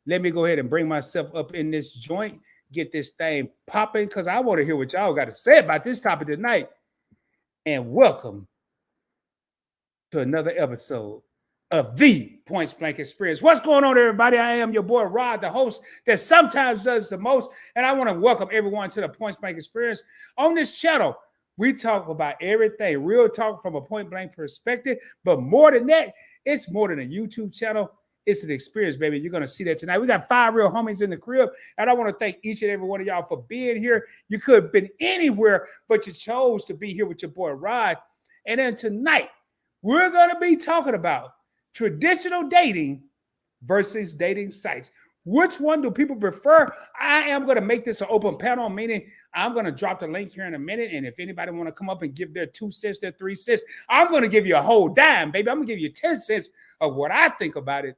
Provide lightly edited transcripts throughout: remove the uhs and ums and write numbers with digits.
let me go ahead and bring myself up in this joint, get this thing popping, because I want to hear what y'all got to say about this topic tonight. And welcome to another episode of the Point Blank Experience. What's going on, everybody? I am your boy Rod, the host that sometimes does the most, and I want to welcome everyone to the Point Blank Experience. On this channel, we talk about everything, real talk from a point blank perspective, but more than that, it's more than a YouTube channel. It's an experience, baby. You're going to see that tonight. We got 5 real homies in the crib, and I want to thank each and every one of y'all for being here. You could have been anywhere, but you chose to be here with your boy Rod. And then tonight, we're going to be talking about traditional dating versus dating sites. Which one do people prefer? I am going to make this an open panel, meaning I'm going to drop the link here in a minute. And if anybody want to come up and give their 2 cents, their 3 cents, I'm going to give you a whole dime, baby. I'm going to give you 10 cents of what I think about it.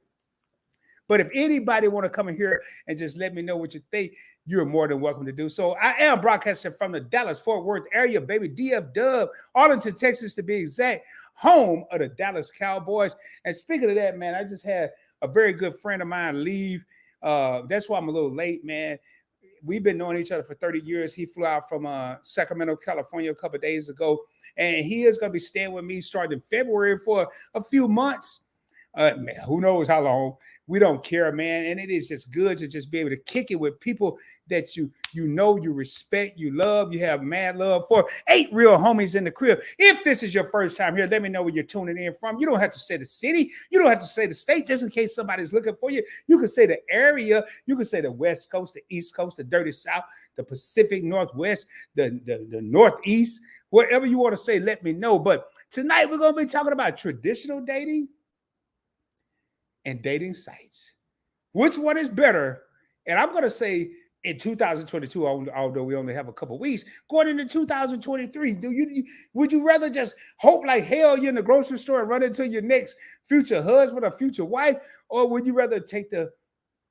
But if anybody want to come in here and just let me know what you think, you're more than welcome to do so. I am broadcasting from the Dallas-Fort Worth area, baby, DF-Dub, Arlington, Texas to be exact, home of the Dallas Cowboys. And speaking of that, man, I just had a very good friend of mine leave. That's why I'm a little late, man. We've been knowing each other for 30 years. He flew out from Sacramento, California a couple of days ago, and he is going to be staying with me starting in February for a few months. Man, who knows how long? We don't care, man. And it is just good to just be able to kick it with people that you know, you respect, you love, you have mad love for. 8 real homies in the crib. If this is your first time here, let me know where you're tuning in from. You don't have to say the city. You don't have to say the state, just in case somebody's looking for you. You can say the area. You can say the West Coast, the East Coast, the Dirty South, the Pacific Northwest, the Northeast. Wherever you want to say, let me know. But tonight we're going to be talking about traditional dating and dating sites. Which one is better? And I'm going to say in 2022, although we only have a couple weeks, going into 2023, would you rather just hope like hell you're in the grocery store and run into your next future husband or future wife? Or would you rather take the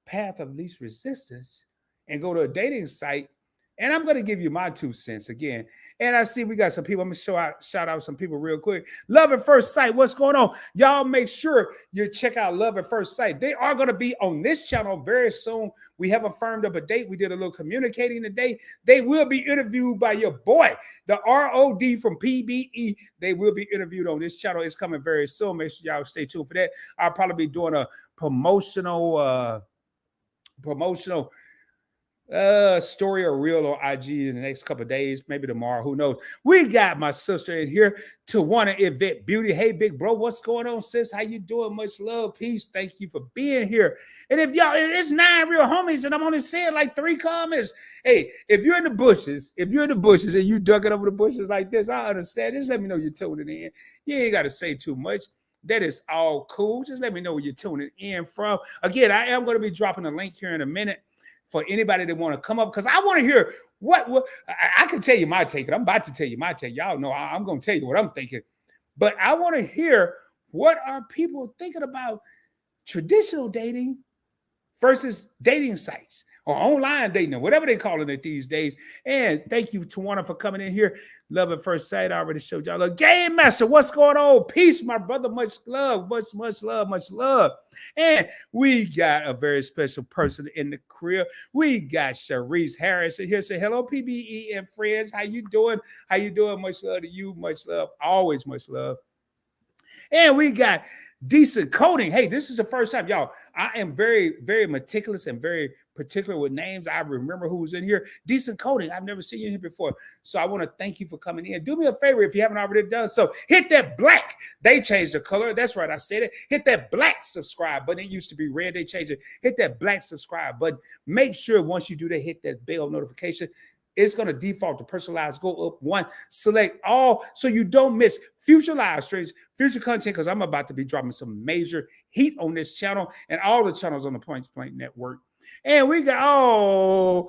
path of least resistance and go to a dating site? And I'm going to give you my 2 cents again. And I see we got some people. I'm going to shout out some people real quick. Love at First Sight. What's going on? Y'all make sure you check out Love at First Sight. They are going to be on this channel very soon. We haven't firmed up a date. We did a little communicating today. They will be interviewed by your boy, the ROD from PBE. They will be interviewed on this channel. It's coming very soon. Make sure y'all stay tuned for that. I'll probably be doing a promotional story or reel on IG in the next couple of days, maybe tomorrow, who knows. We got my sister in here, Tawana Yvette Beauty. Hey, big bro, what's going on, sis? How you doing? Much love, peace. Thank you for being here. And if y'all, it's 9 real homies, and I'm only saying like 3 comments. Hey, if you're in the bushes and you ducking over the bushes like this, I understand. Just let me know you're tuning in. You ain't got to say too much. That is all cool. Just let me know where you're tuning in from. Again, I am going to be dropping a link here in a minute for anybody that want to come up, because I want to hear what I can tell you my take. And I'm about to tell you my take. Y'all know I'm going to tell you what I'm thinking. But I want to hear, what are people thinking about traditional dating versus dating sites or online dating, or whatever they're calling it these days. And thank you, Tawana, for coming in here. Love at First Sight. I already showed y'all. Look, Game Master, what's going on? Peace, my brother. Much love, much love, much love. And we got a very special person in the crib. We got Sharice Harrison here. Say hello, PBE and friends. How you doing? How you doing? Much love to you. Much love. Always much love. And we got Decent Coding. Hey, this is the first time, y'all. I am very, very meticulous and very particular with names. I remember who was in here. Decent Coding. I've never seen you here before. So I want to thank you for coming in. Do me a favor if you haven't already done so. Hit that black. They changed the color. That's right. I said it. Hit that black subscribe button. It used to be red. They changed it. Hit that black subscribe button. Make sure once you do that, hit that bell notification. It's going to default to personalized. Go up one, select all, so you don't miss future live streams, future content, because I'm about to be dropping some major heat on this channel and all the channels on the Point Blank Network. And we got,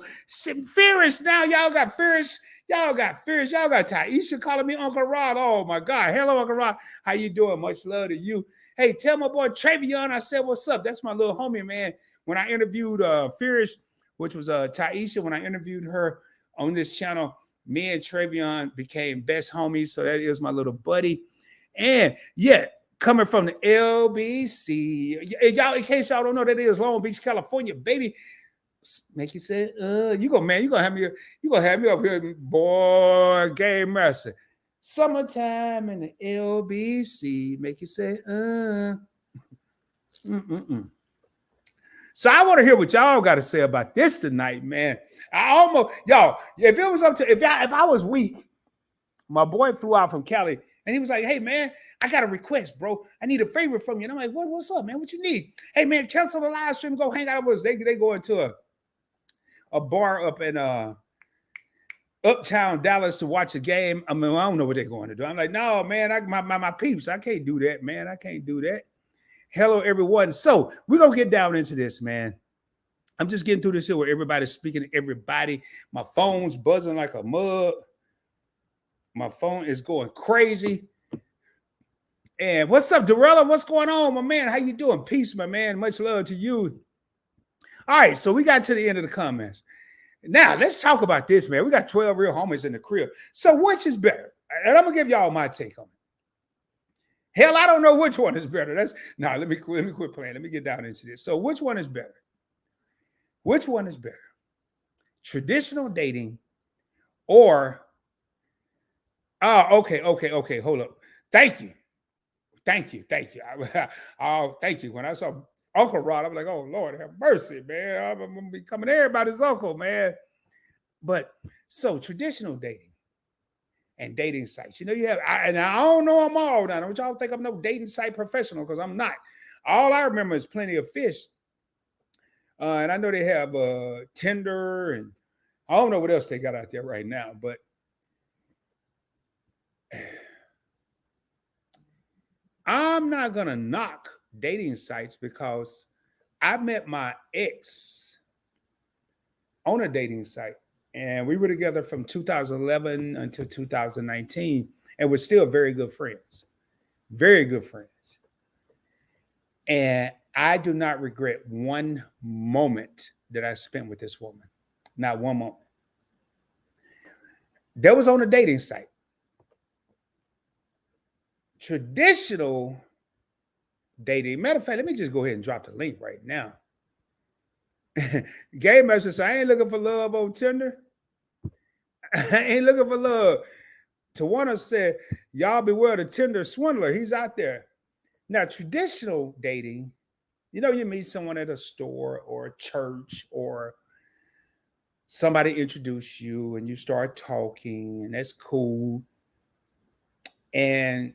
Ferris now. Y'all got Ferris. Y'all got 𝗖𝗎𝗓 calling me Uncle Rod. Oh, my God. Hello, Uncle Rod. How you doing? Much love to you. Hey, tell my boy Travion I said what's up. That's my little homie, man. When I interviewed Ferris, which was 𝗖𝗎𝗓, when I interviewed her on this channel, me and Travion became best homies. So that is my little buddy. And yeah, coming from the LBC. Y'all, in case y'all don't know, that is Long Beach, California, baby. Make you say, you gonna have me up here, boy, game mercy. Summertime in the LBC, make you say, So I want to hear what y'all got to say about this tonight, man. Y'all, if it was up to, if I was weak, my boy flew out from Cali and he was like, hey, man, I got a request, bro. I need a favor from you. And I'm like, what's up, man? What you need? Hey, man, cancel the live stream. Go hang out with us. They go into a bar up in uptown Dallas to watch a game. I mean, I don't know what they're going to do. I'm like, no, man, my peeps, I can't do that, man. I can't do that. Hello, everyone. So we're going to get down into this, man. I'm just getting through this here where everybody's speaking to everybody. My phone's buzzing like a mug. My phone is going crazy. And what's up, Dorella? What's going on, my man? How you doing? Peace, my man. Much love to you. All right, so we got to the end of the comments. Now, let's talk about this, man. We got 12 real homies in the crib. So which is better? And I'm going to give y'all my take on it. Hell, I don't know which one is better. Let me quit playing. Let me get down into this. So which one is better? Which one is better? Traditional dating or okay. Hold up. Thank you. Thank you. Thank you. When I saw Uncle Rod, I'm like, oh, Lord, have mercy, man. I'm going to be coming to everybody's uncle, man. But so traditional dating and dating sites. You know, you have, and I don't know them all now. Don't y'all think I'm no dating site professional, because I'm not. All I remember is Plenty of Fish. And I know they have Tinder, and I don't know what else they got out there right now, but I'm not going to knock dating sites because I met my ex on a dating site. And we were together from 2011 until 2019, and we're still very good friends. Very good friends. And I do not regret one moment that I spent with this woman. Not one moment. That was on a dating site. Traditional dating. Matter of fact, let me just go ahead and drop the link right now. Game message, I ain't looking for love on Tinder. I ain't looking for love. Tawana said, y'all beware the Tinder swindler. He's out there. Now, traditional dating, you know, you meet someone at a store or a church, or somebody introduce you and you start talking, and that's cool. And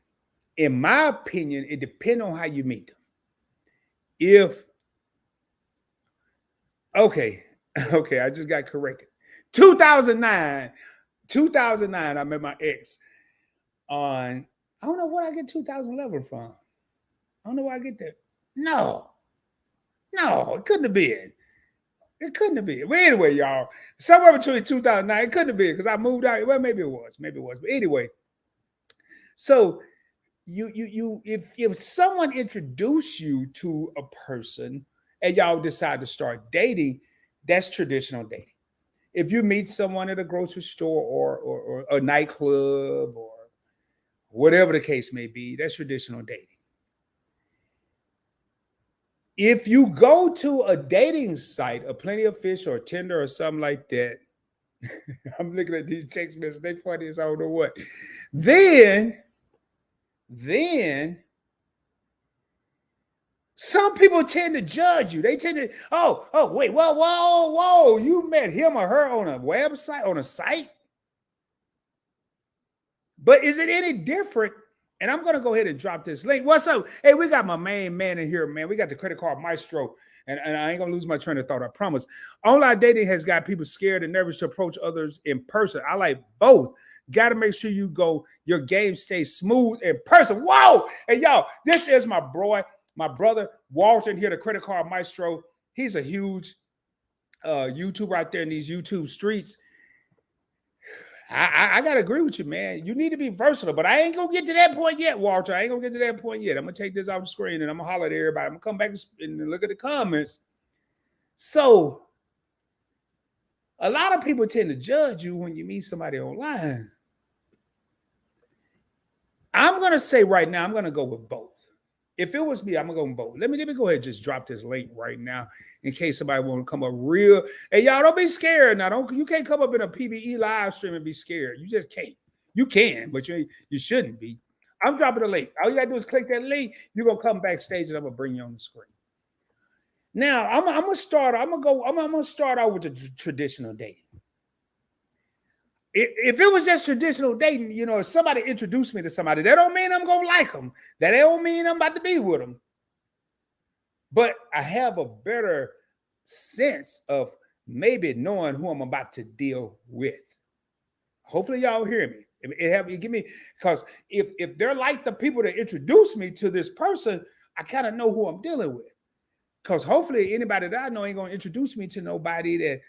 in my opinion, it depends on how you meet them. Okay, I just got corrected. 2009, I met my ex on, I don't know where I get 2011 from. I don't know where I get that. No, it couldn't have been. It couldn't have been. But anyway, y'all, somewhere between 2009, it couldn't have been because I moved out. Well, maybe it was. But anyway, so if someone introduced you to a person and y'all decide to start dating, that's traditional dating. If you meet someone at a grocery store or a nightclub or whatever the case may be, that's traditional dating. If you go to a dating site, a Plenty of Fish or Tinder or something like that, I'm looking at these text messages, they funny as I don't know what. Then some people tend to judge you. They tend to, wait, whoa, you met him or her on a website, on a site? But is it any different? And I'm going to go ahead and drop this link. What's up? Hey, we got my main man in here, man. We got the credit card maestro. And I ain't going to lose my train of thought, I promise. Online dating has got people scared and nervous to approach others in person. I like both. Got to make sure your game stays smooth in person. Whoa! And y'all, this is my brother, Walter, here, the credit card maestro. He's a huge YouTuber out there in these YouTube streets. I got to agree with you, man. You need to be versatile, but I ain't going to get to that point yet, Walter. I ain't going to get to that point yet. I'm going to take this off the screen and I'm going to holler at everybody. I'm going to come back and look at the comments. So a lot of people tend to judge you when you meet somebody online. I'm going to say right now, I'm going to go with both. If it was me, I'm gonna vote. Let me go ahead and just drop this link right now in case somebody want to come up real. Hey, y'all, don't be scared now. You can't come up in a PBE live stream and be scared. You just can't. You can, but you shouldn't be. I'm dropping the link. All you gotta do is click that link. You're gonna come backstage and I'm gonna bring you on the screen. Now I'm gonna start out with the traditional dating. If it was just traditional dating, if somebody introduced me to somebody, that don't mean I'm gonna like them. That don't mean I'm about to be with them. But I have a better sense of maybe knowing who I'm about to deal with. Hopefully, y'all hear me. It give me, because if they're like the people that introduced me to this person, I kind of know who I'm dealing with. Because hopefully, anybody that I know ain't gonna introduce me to nobody that.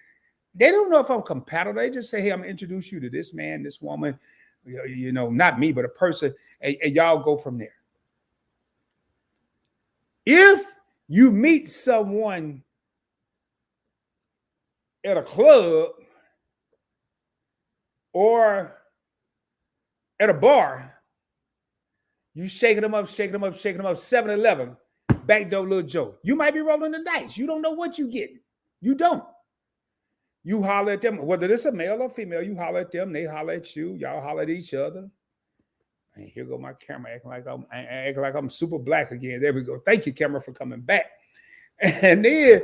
They don't know if I'm compatible. They just say, hey, I'm gonna introduce you to this man, this woman, not me, but a person, and y'all go from there. If you meet someone at a club or at a bar, you shaking them up, 7-Eleven, backdoor little Joe. You might be rolling the dice. You don't know what you getting. You don't. You holler at them, whether it's a male or female, you holler at them, they holler at you, y'all holler at each other. And here go my camera acting like I'm super black again. There we go. Thank you, camera, for coming back. And then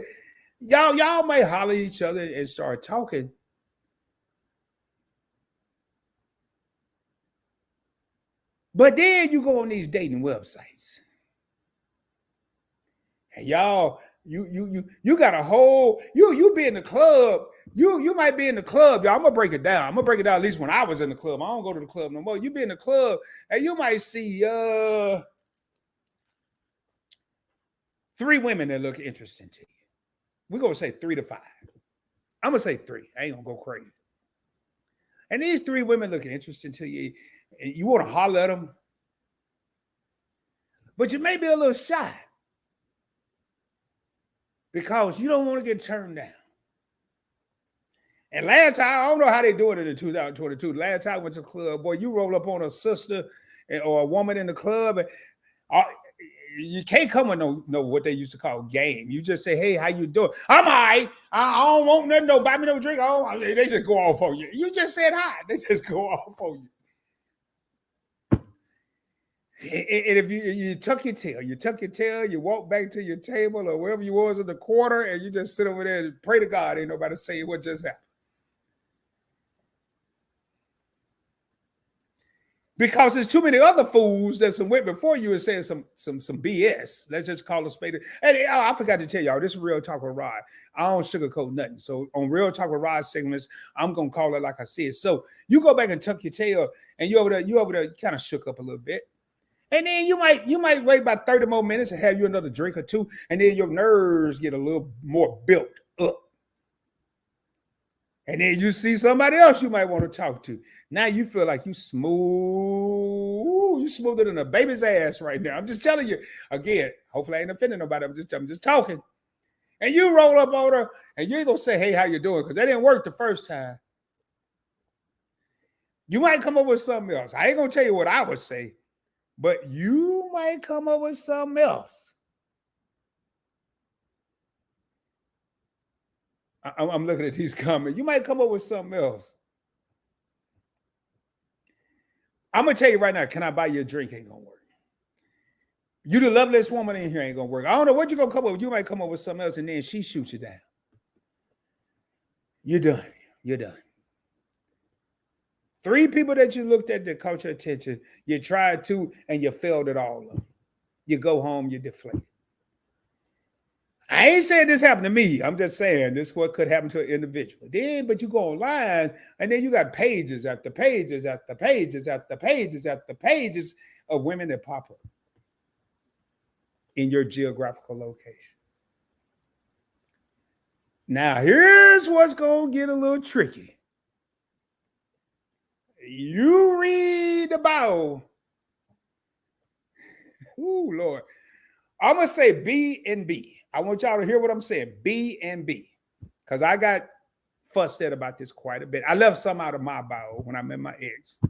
y'all might holler at each other and start talking. But then you go on these dating websites. And y'all, you got a whole, you be in the club. You might be in the club, y'all. I'm gonna break it down. I'm gonna break it down at least when I was in the club. I don't go to the club no more. You be in the club and you might see 3 women that look interesting to you. We're gonna say 3 to 5. I'm gonna say 3. I ain't gonna go crazy. And these 3 women looking interesting to you. You want to holler at them, but you may be a little shy because you don't want to get turned down. And last time, I don't know how they doing it in 2022. Last time I went to the club, boy, you roll up on a sister or a woman in the club, and you can't come with no what they used to call game. You just say, hey, how you doing? I'm all right. I don't want nothing. No, buy me no drink. They just go off on you. You just said hi. They just go off on you. And if you tuck your tail, you walk back to your table or wherever you was in the corner, and you just sit over there and pray to God ain't nobody saying what just happened. Because there's too many other fools that went before you and saying some BS. Let's just call it spade. And I forgot to tell y'all, this is Real Talk with Rod. I don't sugarcoat nothing. So on Real Talk with Rod segments, I'm gonna call it like I said. So you go back and tuck your tail, and you over there kind of shook up a little bit. And then you might wait about 30 more minutes and have you another drink or 2, and then your nerves get a little more built up. And then you see somebody else you might want to talk to. Now you feel like you smooth. You smoother than a baby's ass right now. I'm just telling you. Again, hopefully I ain't offending nobody. I'm just talking. And you roll up on her, and you ain't gonna say, hey, how you doing? Because that didn't work the first time. You might come up with something else. I ain't gonna tell you what I would say, but you might come up with something else. I'm looking at these comments. You might come up with something else. I'm going to tell you right now, can I buy you a drink? Ain't going to work. You the loveliest woman in here ain't going to work. I don't know what you're going to come up with. You might come up with something else, and then she shoots you down. You're done. You're done. 3 people that you looked at that caught your attention, you tried to, and you failed at all of them. You go home, you're deflated. I ain't saying this happened to me. I'm just saying this is what could happen to an individual. Then, but you go online, and then you got pages after pages after pages after pages after pages of women that pop up in your geographical location. Now, here's what's going to get a little tricky. You read the Bible. Ooh, Lord. I'm going to say B and B. I want y'all to hear what I'm saying. B and B. Because I got fussed at about this quite a bit. I left some out of my bio when I met my ex.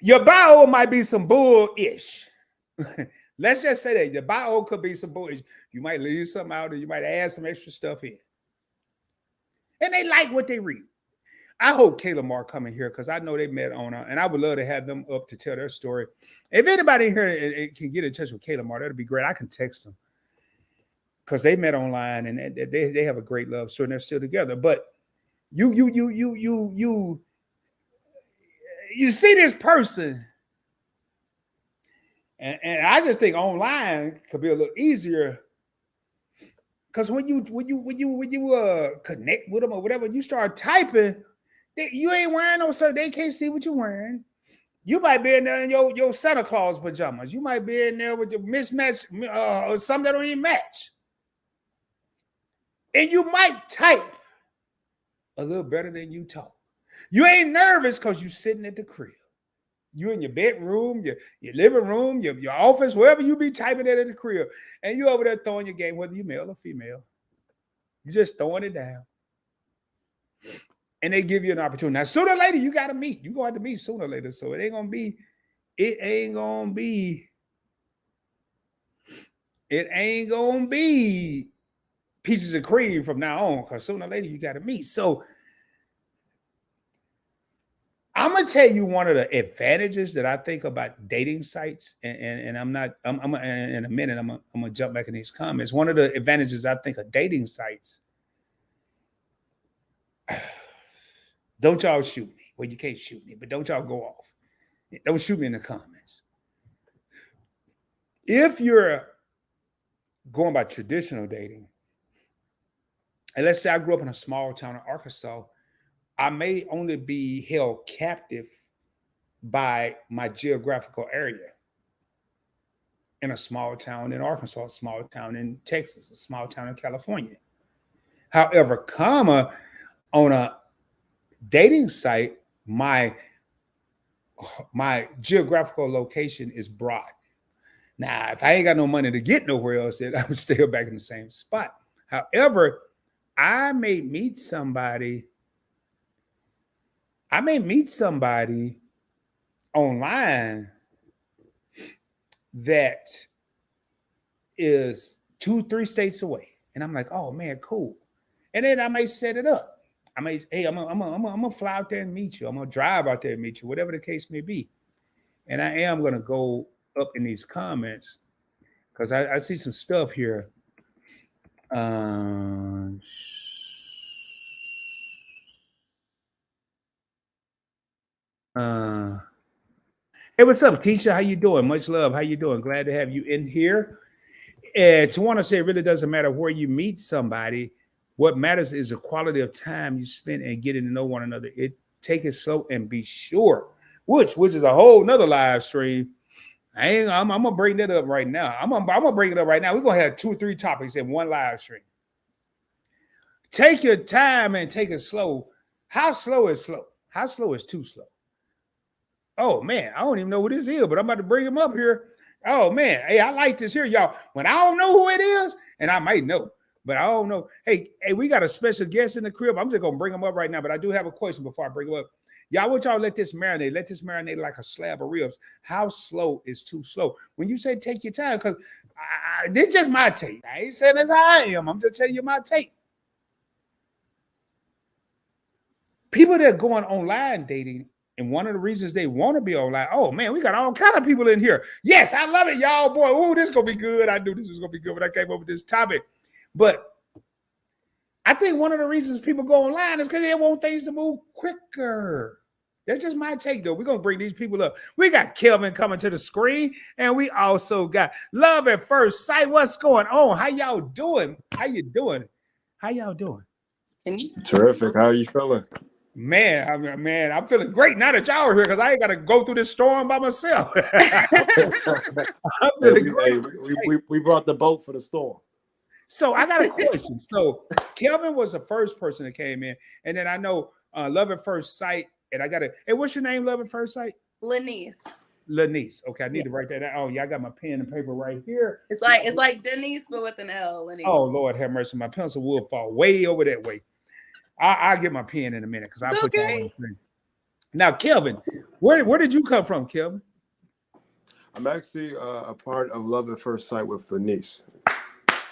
Your bio might be some bull-ish. Let's just say that your bio could be some bullshit. You might leave something out, or you might add some extra stuff in. And they like what they read. I hope 𝗖𝗓𝗡𝗡𝗘𝗖𝗧 come in here because I know they met on, and I would love to have them up to tell their story. If anybody here can get in touch with 𝗖𝗓𝗡𝗡𝗖𝗧, that'd be great. I can text them because they met online and they have a great love story and they're still together. But you see this person, and I just think online could be a little easier. Because when you connect with them or whatever, you start typing, you ain't wearing no shirt. They can't see what you're wearing. You might be in there in your Santa Claus pajamas. You might be in there with your mismatched or something that don't even match. And you might type a little better than you talk. You ain't nervous because you're sitting at the crib. You in your bedroom, your living room, your office, wherever you be typing at the crib. And you over there throwing your game, whether you male or female. You're just throwing it down. And they give you an opportunity. Now, sooner or later, you got to meet. You're going to have to meet sooner or later. So it ain't going to be pieces of cream from now on, because sooner or later, you got to meet. So I'm gonna tell you one of the advantages that I think about dating sites, and in a minute I'm gonna jump back in these comments. One of the advantages I think of dating sites, don't y'all shoot me. Well, you can't shoot me, but don't y'all go off. Don't shoot me in the comments. If you're going by traditional dating, and let's say I grew up in a small town in Arkansas, I may only be held captive by my geographical area in a small town in Arkansas, a small town in Texas, a small town in California. However, on a dating site, my geographical location is broad. Now, if I ain't got no money to get nowhere else, then I would stay back in the same spot. However, I may meet somebody online that is 2-3 states away. And I'm like, oh man, cool. And then I may set it up. I'm gonna fly out there and meet you. I'm gonna drive out there and meet you, whatever the case may be. And I am gonna go up in these comments because I see some stuff here. Hey, what's up, Keisha? How you doing? Much love. How you doing? Glad to have you in here. And to want to say it really doesn't matter where you meet somebody. What matters is the quality of time you spend and getting to know one another. Take it slow and be sure, which is a whole nother live stream. I'm gonna bring that up right now. I'm gonna bring it up right now. We're gonna have 2 or 3 topics in one live stream. Take your time and take it slow. How slow is slow? How slow is too slow? Oh man, I don't even know who this is, but I'm about to bring him up here. Oh man, hey, I like this here, y'all. When I don't know who it is, and I might know, but I don't know. Hey, we got a special guest in the crib. I'm just gonna bring him up right now, but I do have a question before I bring him up. Y'all, want y'all let this marinate. Let this marinate like a slab of ribs. How slow is too slow? When you say take your time, because this is just my take. I ain't saying as I am. I'm just telling you my take. People that are going online dating, and one of the reasons they want to be online, oh man, we got all kind of people in here. Yes, I love it, y'all. Boy, oh, this is gonna be good. I knew this was gonna be good when I came up with this topic. But I think one of the reasons people go online is because they want things to move quicker. That's just my take, though. We're gonna bring these people up. We got Kelvin coming to the screen, and we also got Love at First Sight. What's going on? How y'all doing? How you doing? How y'all doing? Terrific. How are you feeling? Man, I'm feeling great now that y'all are here because I ain't got to go through this storm by myself. I'm feeling great. We brought the boat for the storm. So I got a question. So Kelvin was the first person that came in, and then I know Love at First Sight, and I got to. Hey, what's your name? Love at First Sight? 𝗪𝗧𝗛. Okay, I need to write that down. Oh, yeah, I got my pen and paper right here. It's like Denise, but with an L. 𝗪𝗧𝗛. Oh Lord, have mercy. My pencil will fall way over that way. I'll get my pen in a minute because I put that on the screen. Now, Kelvin, where did you come from, Kelvin? I'm actually a part of Love at First Sight with 𝗪𝗧𝗛.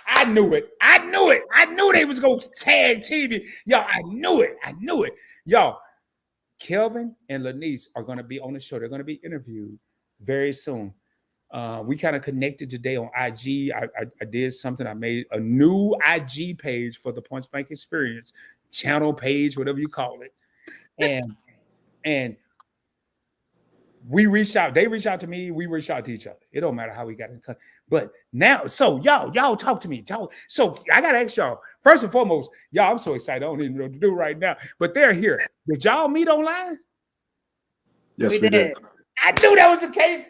I knew it. I knew it. I knew they was going to tag team me. Y'all, I knew it. I knew it. Y'all, Kelvin and 𝗪𝗧𝗛 are going to be on the show. They're going to be interviewed very soon. We kind of connected today on IG. I did something. I made a new IG page for the Point Spank Experience channel page, whatever you call it. And we reached out. They reached out to me. We reached out to each other. It don't matter how we got in touch. But now, so y'all talk to me. So I got to ask y'all, first and foremost, y'all, I'm so excited. I don't even know what to do right now. But they're here. Did y'all meet online? Yes, we did. I knew that was the case.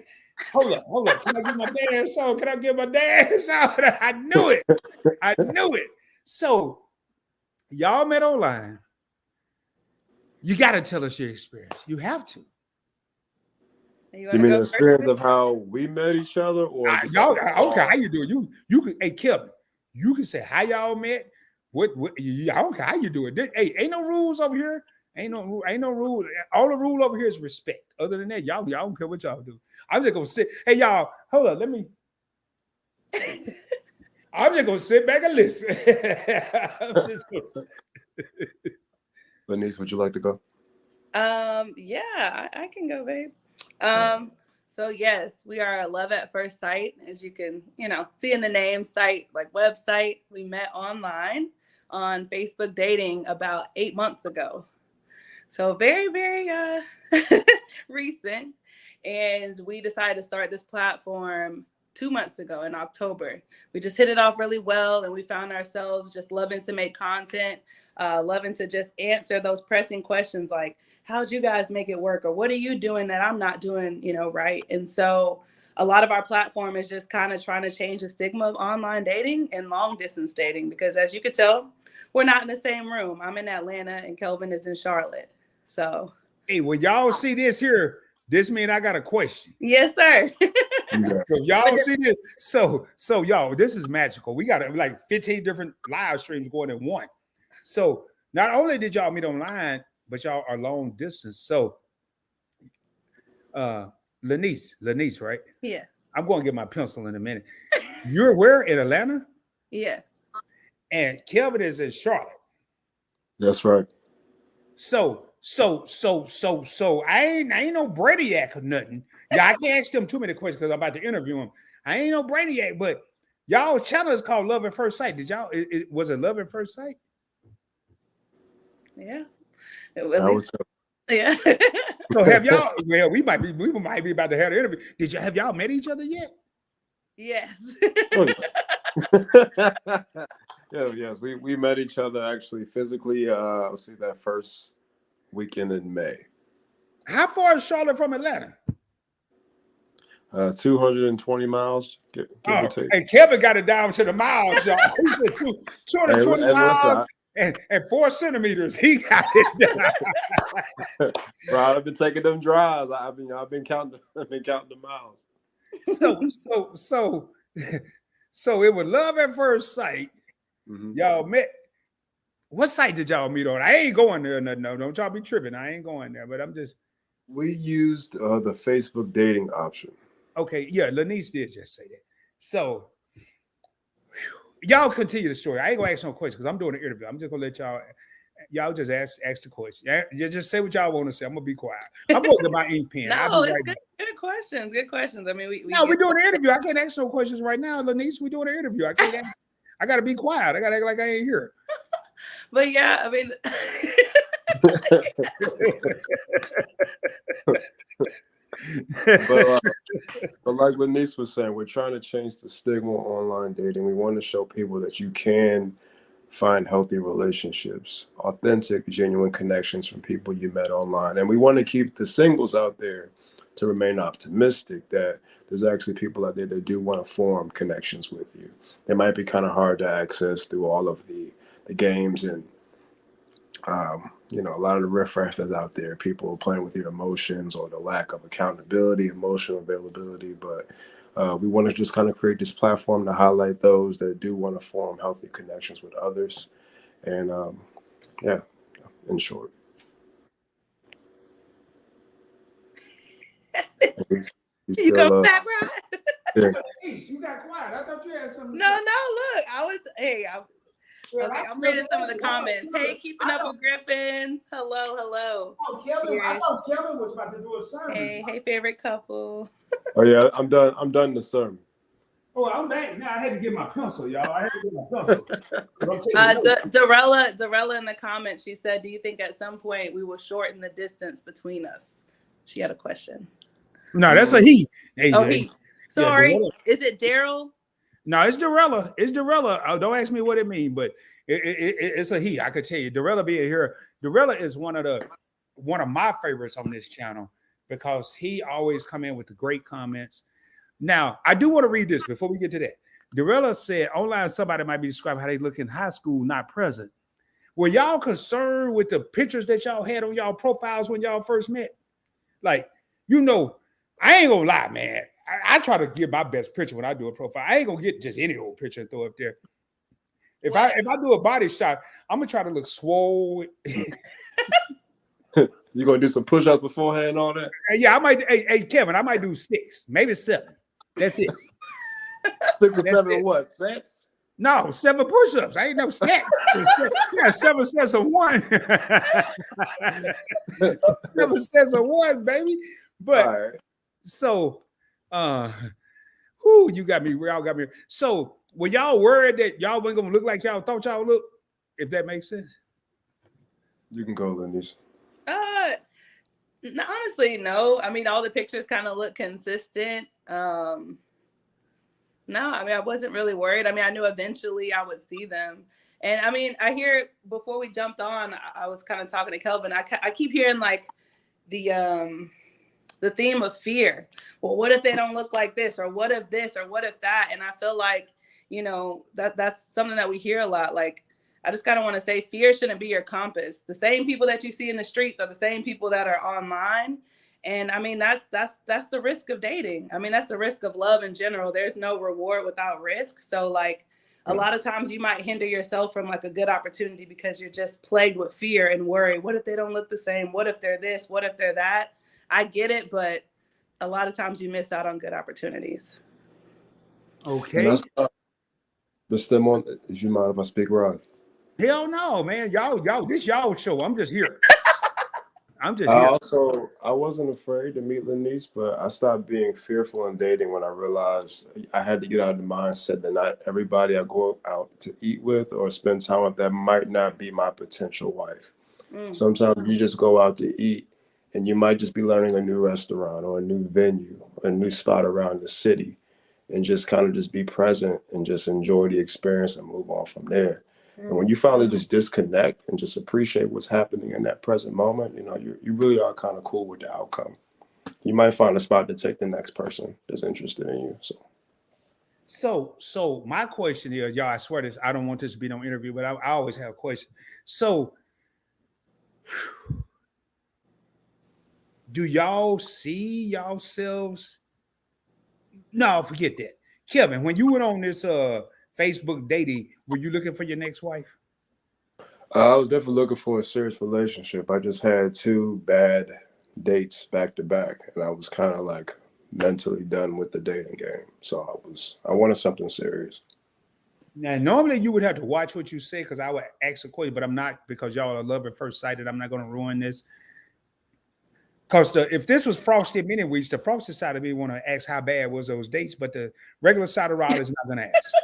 Hold up. Can I get my dance song? Can I get my dance song? I knew it. I knew it. So y'all met online. You got to tell us your experience. You have to. You mean the experience of how we met each other, or y'all? Okay, how you doing? You can. Hey, Kelvin, you can say how y'all met. What? I don't care how you do it. Hey, ain't no rules over here. Ain't no rule. All the rule over here is respect. Other than that, y'all don't care what y'all do. I'm just gonna sit. Hey, y'all, hold on. Let me. I'm just gonna sit back and listen. 𝗪𝗧𝗛, would you like to go? Yeah, I can go, babe. So yes, we are Love at First Sight, as you can, see in the name, site, like website. We met online on Facebook dating about 8 months ago. So very, very recent. And we decided to start this platform 2 months ago in October. We just hit it off really well, and we found ourselves just loving to make content, loving to just answer those pressing questions like, how'd you guys make it work? Or what are you doing that I'm not doing, right? And so a lot of our platform is just kind of trying to change the stigma of online dating and long distance dating, because as you could tell, we're not in the same room. I'm in Atlanta and Kelvin is in Charlotte. So, hey, when y'all see this here, this means I got a question. Yes, sir. So y'all see this? So y'all, this is magical. We got like 15 different live streams going in one. So not only did y'all meet online, but y'all are long distance. So 𝗪𝗧𝗛𝗪𝗧𝗛, right? Yes. I'm going to get my pencil in a minute. You're where in Atlanta? Yes. And Kelvin is in Charlotte. That's right. So I ain't no Brainiac or nothing. Yeah, I can't ask them too many questions because I'm about to interview him. I ain't no Brainiac, but y'all channel is called Love at First Sight. Did y'all? Was it Love at First Sight? Yeah. Yeah. So have y'all? Well, we might be about to have the interview. Have y'all met each other yet? Yes. Yes. We met each other actually physically. Let's see, that first weekend in May. How far is Charlotte from Atlanta? 220 miles. Give or take. And Kevin got it down to the miles, y'all. 220 miles. And 4 centimeters, he got it down. Bro, I've been taking them drives. I've been counting. I've been counting the miles. So it was Love at First Sight. Mm-hmm. Y'all met. What site did y'all meet on? I ain't going there. No, don't y'all be tripping. I ain't going there. But I'm just. We used the Facebook dating option. Okay, yeah, 𝗪𝗧𝗛𝗪𝗧𝗛 did just say that. So. Y'all continue the story. I ain't gonna ask no questions because I'm doing an interview. I'm just gonna let y'all just ask the question. You just say what y'all want to say. I'm gonna be quiet. I'm going to get my ink pen. No, it's good questions. Good questions. I mean, we're doing an interview. I can't ask no questions right now, 𝗪𝗧𝗛𝗪𝗧𝗛. We're doing an interview. I gotta be quiet. I gotta act like I ain't here. But yeah, I mean. But like 𝗪𝗧𝗛𝗪𝗧𝗛 was saying, we're trying to change the stigma of online dating. We want to show people that you can find healthy relationships, authentic, genuine connections from people you met online. And we want to keep the singles out there to remain optimistic that there's actually people out there that do want to form connections with you. They might be kind of hard to access through all of the games and a lot of the riffraff that's out there, people playing with your emotions or the lack of accountability, emotional availability. But we want to just kind of create this platform to highlight those that do want to form healthy connections with others. And in short. He's You still go back, Rod? yeah. You got quiet. I thought you had something. No, look. Okay, I'm reading some of the comments. Hey, keeping up with Griffins. Hello. Oh, Kevin, I thought Kevin was about to do a sermon. Hey, favorite couple. Oh yeah, I'm done the sermon. Oh, I'm back. Now I had to get my pencil, y'all. I had to get my pencil. Darella in the comments, she said, do you think at some point we will shorten the distance between us? She had a question. No, that's a he. Hey, he. Sorry. Yeah, is it Daryl? No, it's Darella. It's Darella. Oh, don't ask me what it means, but it's a he. I could tell you. Darella being here. Darella is one of my favorites on this channel because he always come in with the great comments. Now, I do want to read this before we get to that. Darella said, online somebody might be describing how they look in high school, not present. Were y'all concerned with the pictures that y'all had on y'all profiles when y'all first met? Like, you know, I ain't gonna lie, man. I try to give my best picture when I do a profile. I ain't gonna get just any old picture and throw up there. If I do a body shot, I'm gonna try to look swole. You gonna do some push-ups beforehand and all that? Yeah, I might. Hey, Kevin, I might do 6, maybe 7. That's it. 6 or 7 what? Sets? No, 7 push-ups. I ain't no set. Yeah, 7 sets of 1. 7 sets of 1, baby. But right. So, you got me. Y'all got me. So, were y'all worried that y'all weren't gonna look like y'all thought y'all look? If that makes sense. You can go, Lindy's. Honestly, no. I mean, all the pictures kind of look consistent. No, I mean, I wasn't really worried. I mean, I knew eventually I would see them. And I mean, I hear before we jumped on, I was kind of talking to Kelvin. I keep hearing like the theme of fear. Well, what if they don't look like this? Or what if this? Or what if that? And I feel like, you know, that's something that we hear a lot. Like, I just kind of want to say fear shouldn't be your compass. The same people that you see in the streets are the same people that are online. And I mean, that's the risk of dating. I mean, that's the risk of love in general. There's no reward without risk. So like a lot of times you might hinder yourself from like a good opportunity because you're just plagued with fear and worry. What if they don't look the same? What if they're this? What if they're that? I get it, but a lot of times you miss out on good opportunities. Okay. The stem on, if you mind if I speak, Rod? Hell no, man. Y'all, this y'all show. I'm just here. I'm just here. here. Also, I wasn't afraid to meet Lenice, but I stopped being fearful in dating when I realized I had to get out of the mindset that not everybody I go out to eat with or spend time with that might not be my potential wife. Sometimes you just go out to eat and you might just be learning a new restaurant or a new venue, a new spot around the city, and just kind of just be present and just enjoy the experience and move on from there. And when you finally just disconnect and just appreciate what's happening in that present moment, you know, you really are kind of cool with the outcome. You might find a spot to take the next person that's interested in you. So my question is, y'all, I swear this, I don't want this to be no interview, but I always have a question. So do y'all see yourselves? No, forget that. Kevin, when you went on this Facebook dating, were you looking for your next wife? I was definitely looking for a serious relationship. I just had 2 bad dates back to back, and I was kind of like mentally done with the dating game. So I wanted something serious. Now, normally you would have to watch what you say because I would ask a question, but I'm not, because y'all are love at first sight, and I'm not going to ruin this. Because if this was Frosty Mini Weeks, the Frosty side of me want to ask how bad was those dates, but the regular side of Rod is not going to ask.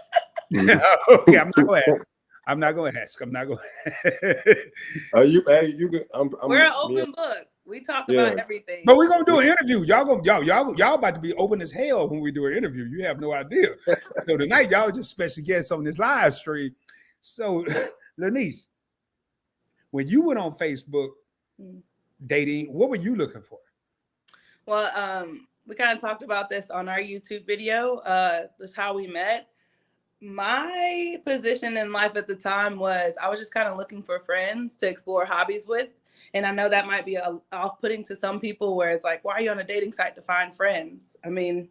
Okay, I'm not going to ask. I'm not going to ask. We're an open book. We talk about everything. But we're gonna do an interview. Y'all about to be open as hell when we do an interview. You have no idea. So tonight, y'all just special guests on this live stream. So, Lenice, when you went on Facebook dating, what were you looking for? Well, we kind of talked about this on our YouTube video. Just how we met. My position in life at the time was I was just kind of looking for friends to explore hobbies with. And I know that might be off-putting to some people where it's like, why are you on a dating site to find friends? I mean,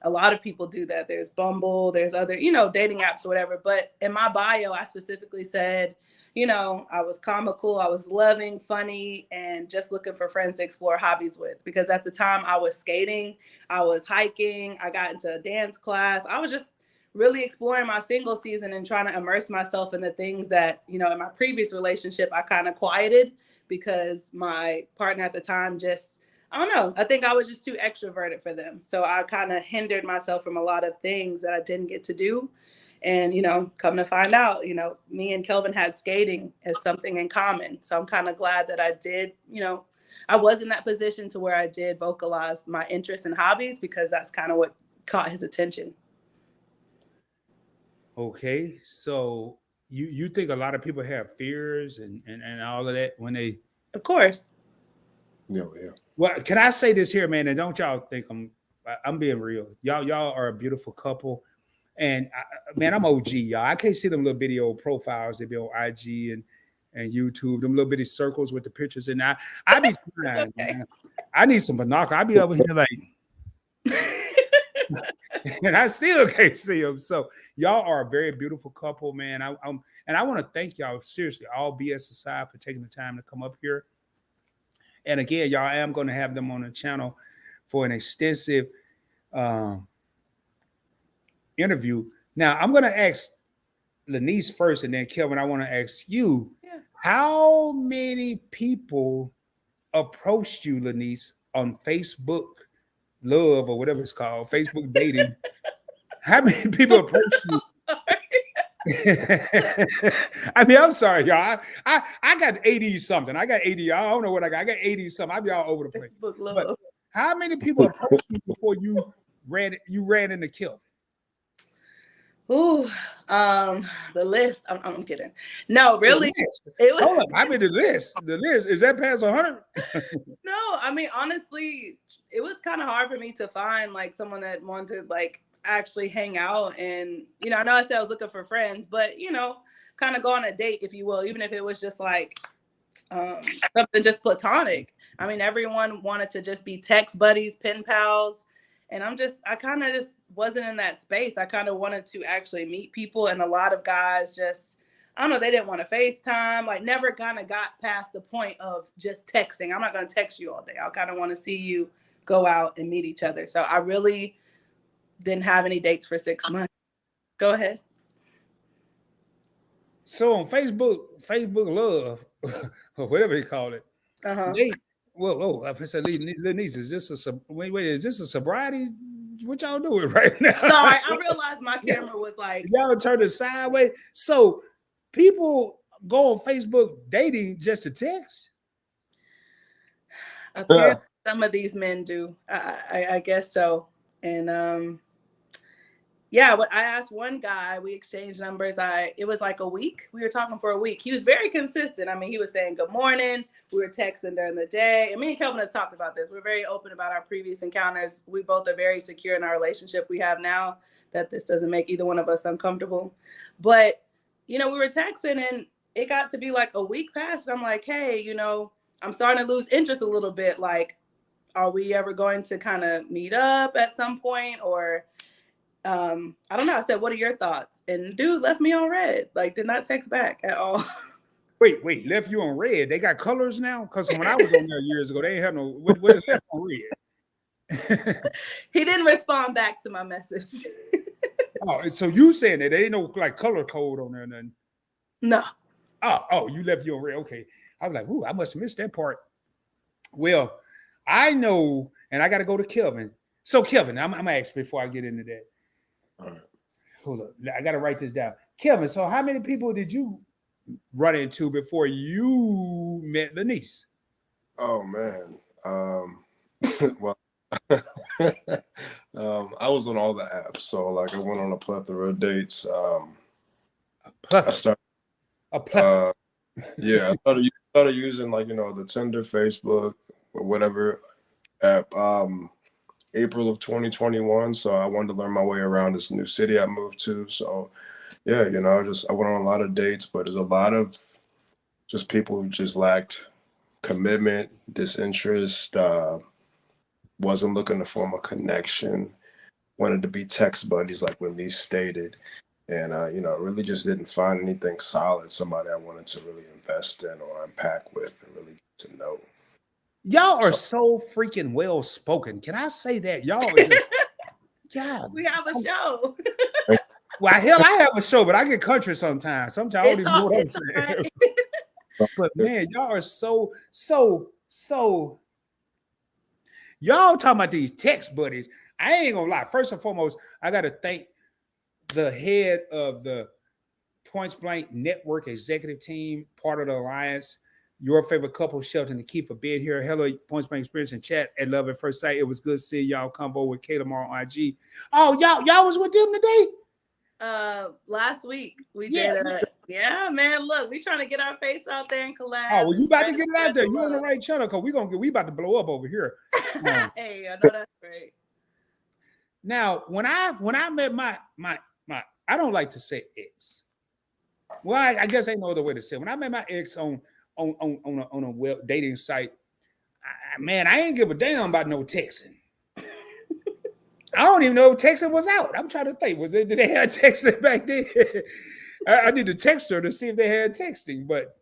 a lot of people do that. There's Bumble, there's other, you know, dating apps or whatever. But in my bio, I specifically said, you know, I was comical, I was loving, funny, and just looking for friends to explore hobbies with. Because at the time I was skating, I was hiking, I got into a dance class. I was just really exploring my single season and trying to immerse myself in the things that, you know, in my previous relationship, I kind of quieted because my partner at the time just, I don't know, I think I was just too extroverted for them. So I kind of hindered myself from a lot of things that I didn't get to do. And, you know, come to find out, you know, me and Kelvin had skating as something in common. So I'm kind of glad that I did, you know, I was in that position to where I did vocalize my interests and hobbies, because that's kind of what caught his attention. Okay, so you think a lot of people have fears and all of that when they? Of course. No, yeah. Well, can I say this here, man? And don't y'all think I'm being real. Y'all are a beautiful couple, and man, I'm OG, y'all. I can't see them little video profiles. They be on IG and YouTube. Them little bitty circles with the pictures, and I be trying, okay. man. I need some binoculars. I be over here like. And I still can't see them. So y'all are a very beautiful couple, man. And I want to thank y'all seriously, all BS aside, for taking the time to come up here. And again, y'all, I am going to have them on the channel for an extensive interview. Now, I'm going to ask Lanice first, and then Kelvin, I want to ask you, how many people approached you, Lanice, on Facebook Love or whatever it's called, Facebook dating? How many people approached you? I mean, I'm sorry, y'all. I got 80 something. I got 80. I don't know what I got. I got 80 something. I be all over the place. Facebook Love. But how many people approached you before you ran into Kelvin? Ooh, the list. I'm kidding. No, really. It was. Hold up. I mean, the list. The list, is that past 100? No, I mean, honestly, it was kind of hard for me to find like someone that wanted to like actually hang out. And, you know, I know I said I was looking for friends, but, you know, kind of go on a date, if you will, even if it was just like something just platonic. I mean, everyone wanted to just be text buddies, pen pals. And I kind of just wasn't in that space. I kind of wanted to actually meet people. And a lot of guys just, I don't know, they didn't want to FaceTime, like never kind of got past the point of just texting. I'm not going to text you all day. I kind of want to see you go out and meet each other. So I really didn't have any dates for 6 months. Go ahead. So on Facebook Love, or whatever they call it, whoa, I said, Lanice, is this is this a sobriety? What y'all doing right now? Sorry, I realized my camera was like. Y'all turn it sideways. So people go on Facebook dating just to text? Apparently, some of these men do. I guess so. And yeah, but I asked one guy, we exchanged numbers. It was like a week. We were talking for a week. He was very consistent. I mean, he was saying good morning. We were texting during the day. And me and Kelvin have talked about this. We're very open about our previous encounters. We both are very secure in our relationship we have now, that this doesn't make either one of us uncomfortable. But, you know, we were texting and it got to be like a week past. And I'm like, hey, you know, I'm starting to lose interest a little bit. Like, are we ever going to kind of meet up at some point? Or I don't know. I said, what are your thoughts? And dude left me on red. Like, did not text back at all. Wait, left you on red? They got colors now? Because when I was on there years ago, they ain't have no, what is left on red? He didn't respond back to my message. Oh, so you saying that there ain't no like color code on there or nothing? No. Oh, you left you on red. Okay. I was like, ooh, I must have missed that part. Well, I know, and I got to go to Kelvin. So Kelvin, I'm going to ask before I get into that. All right. Hold up. I got to write this down. Kelvin, so how many people did you run into before you met Lanice? Oh, man. Well, I was on all the apps. So, like, I went on a plethora of dates. A plethora? Yeah, I started using, like, you know, the Tinder, Facebook, or whatever app. April of 2021. So I wanted to learn my way around this new city I moved to. So yeah, you know, I went on a lot of dates, but there's a lot of just people who just lacked commitment, disinterest, wasn't looking to form a connection. wanted to be text buddies, like when Lee stated. And, you know, really just didn't find anything solid, somebody I wanted to really invest in or unpack with and really get to know. Y'all are so freaking well spoken. Can I say that? Y'all are just, God. We have a show. Well, hell, I have a show, but I get country sometimes. Sometimes I don't even know what I'm saying. Right. But man, y'all are so. Y'all talking about these text buddies. I ain't gonna lie. First and foremost, I gotta thank the head of the Points Blank Network executive team, part of the alliance. Your favorite couple, Shelton and Keith, for being here. Hello, Points Blank Experience and chat at Love at First Sight. It was good seeing y'all combo with Kayla Moore on IG. Oh, y'all was with them today? Last week we did yeah, man. Look, we trying to get our face out there and collab. Oh, well, you about to get it out there. You on the right channel, because we about to blow up over here. Hey, I know that's right. Now, when I met my I don't like to say ex. Well, I guess ain't no other way to say it. When I met my ex on a web dating site, man, I ain't give a damn about no texting. I don't even know if texting was out. I'm trying to think. Did they have texting back then? I need to text her to see if they had texting, but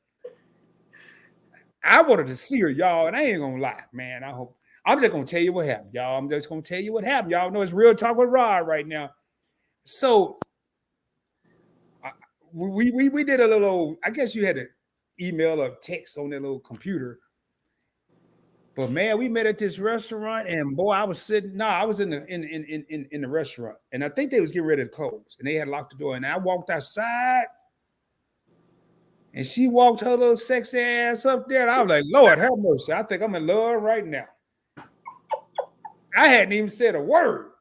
I wanted to see her, y'all, and I ain't gonna lie, man. I'm just gonna tell you what happened, y'all. I'm just gonna tell you what happened. Y'all know it's Real Talk with Rod right now. So we did a little, I guess you had to email or text on that little computer. But man, we met at this restaurant, and boy, I was in the restaurant, and I think they was getting ready to close, and they had locked the door. And I walked outside, and she walked her little sexy ass up there, and I was like, Lord have mercy, I think I'm in love right now. I hadn't even said a word.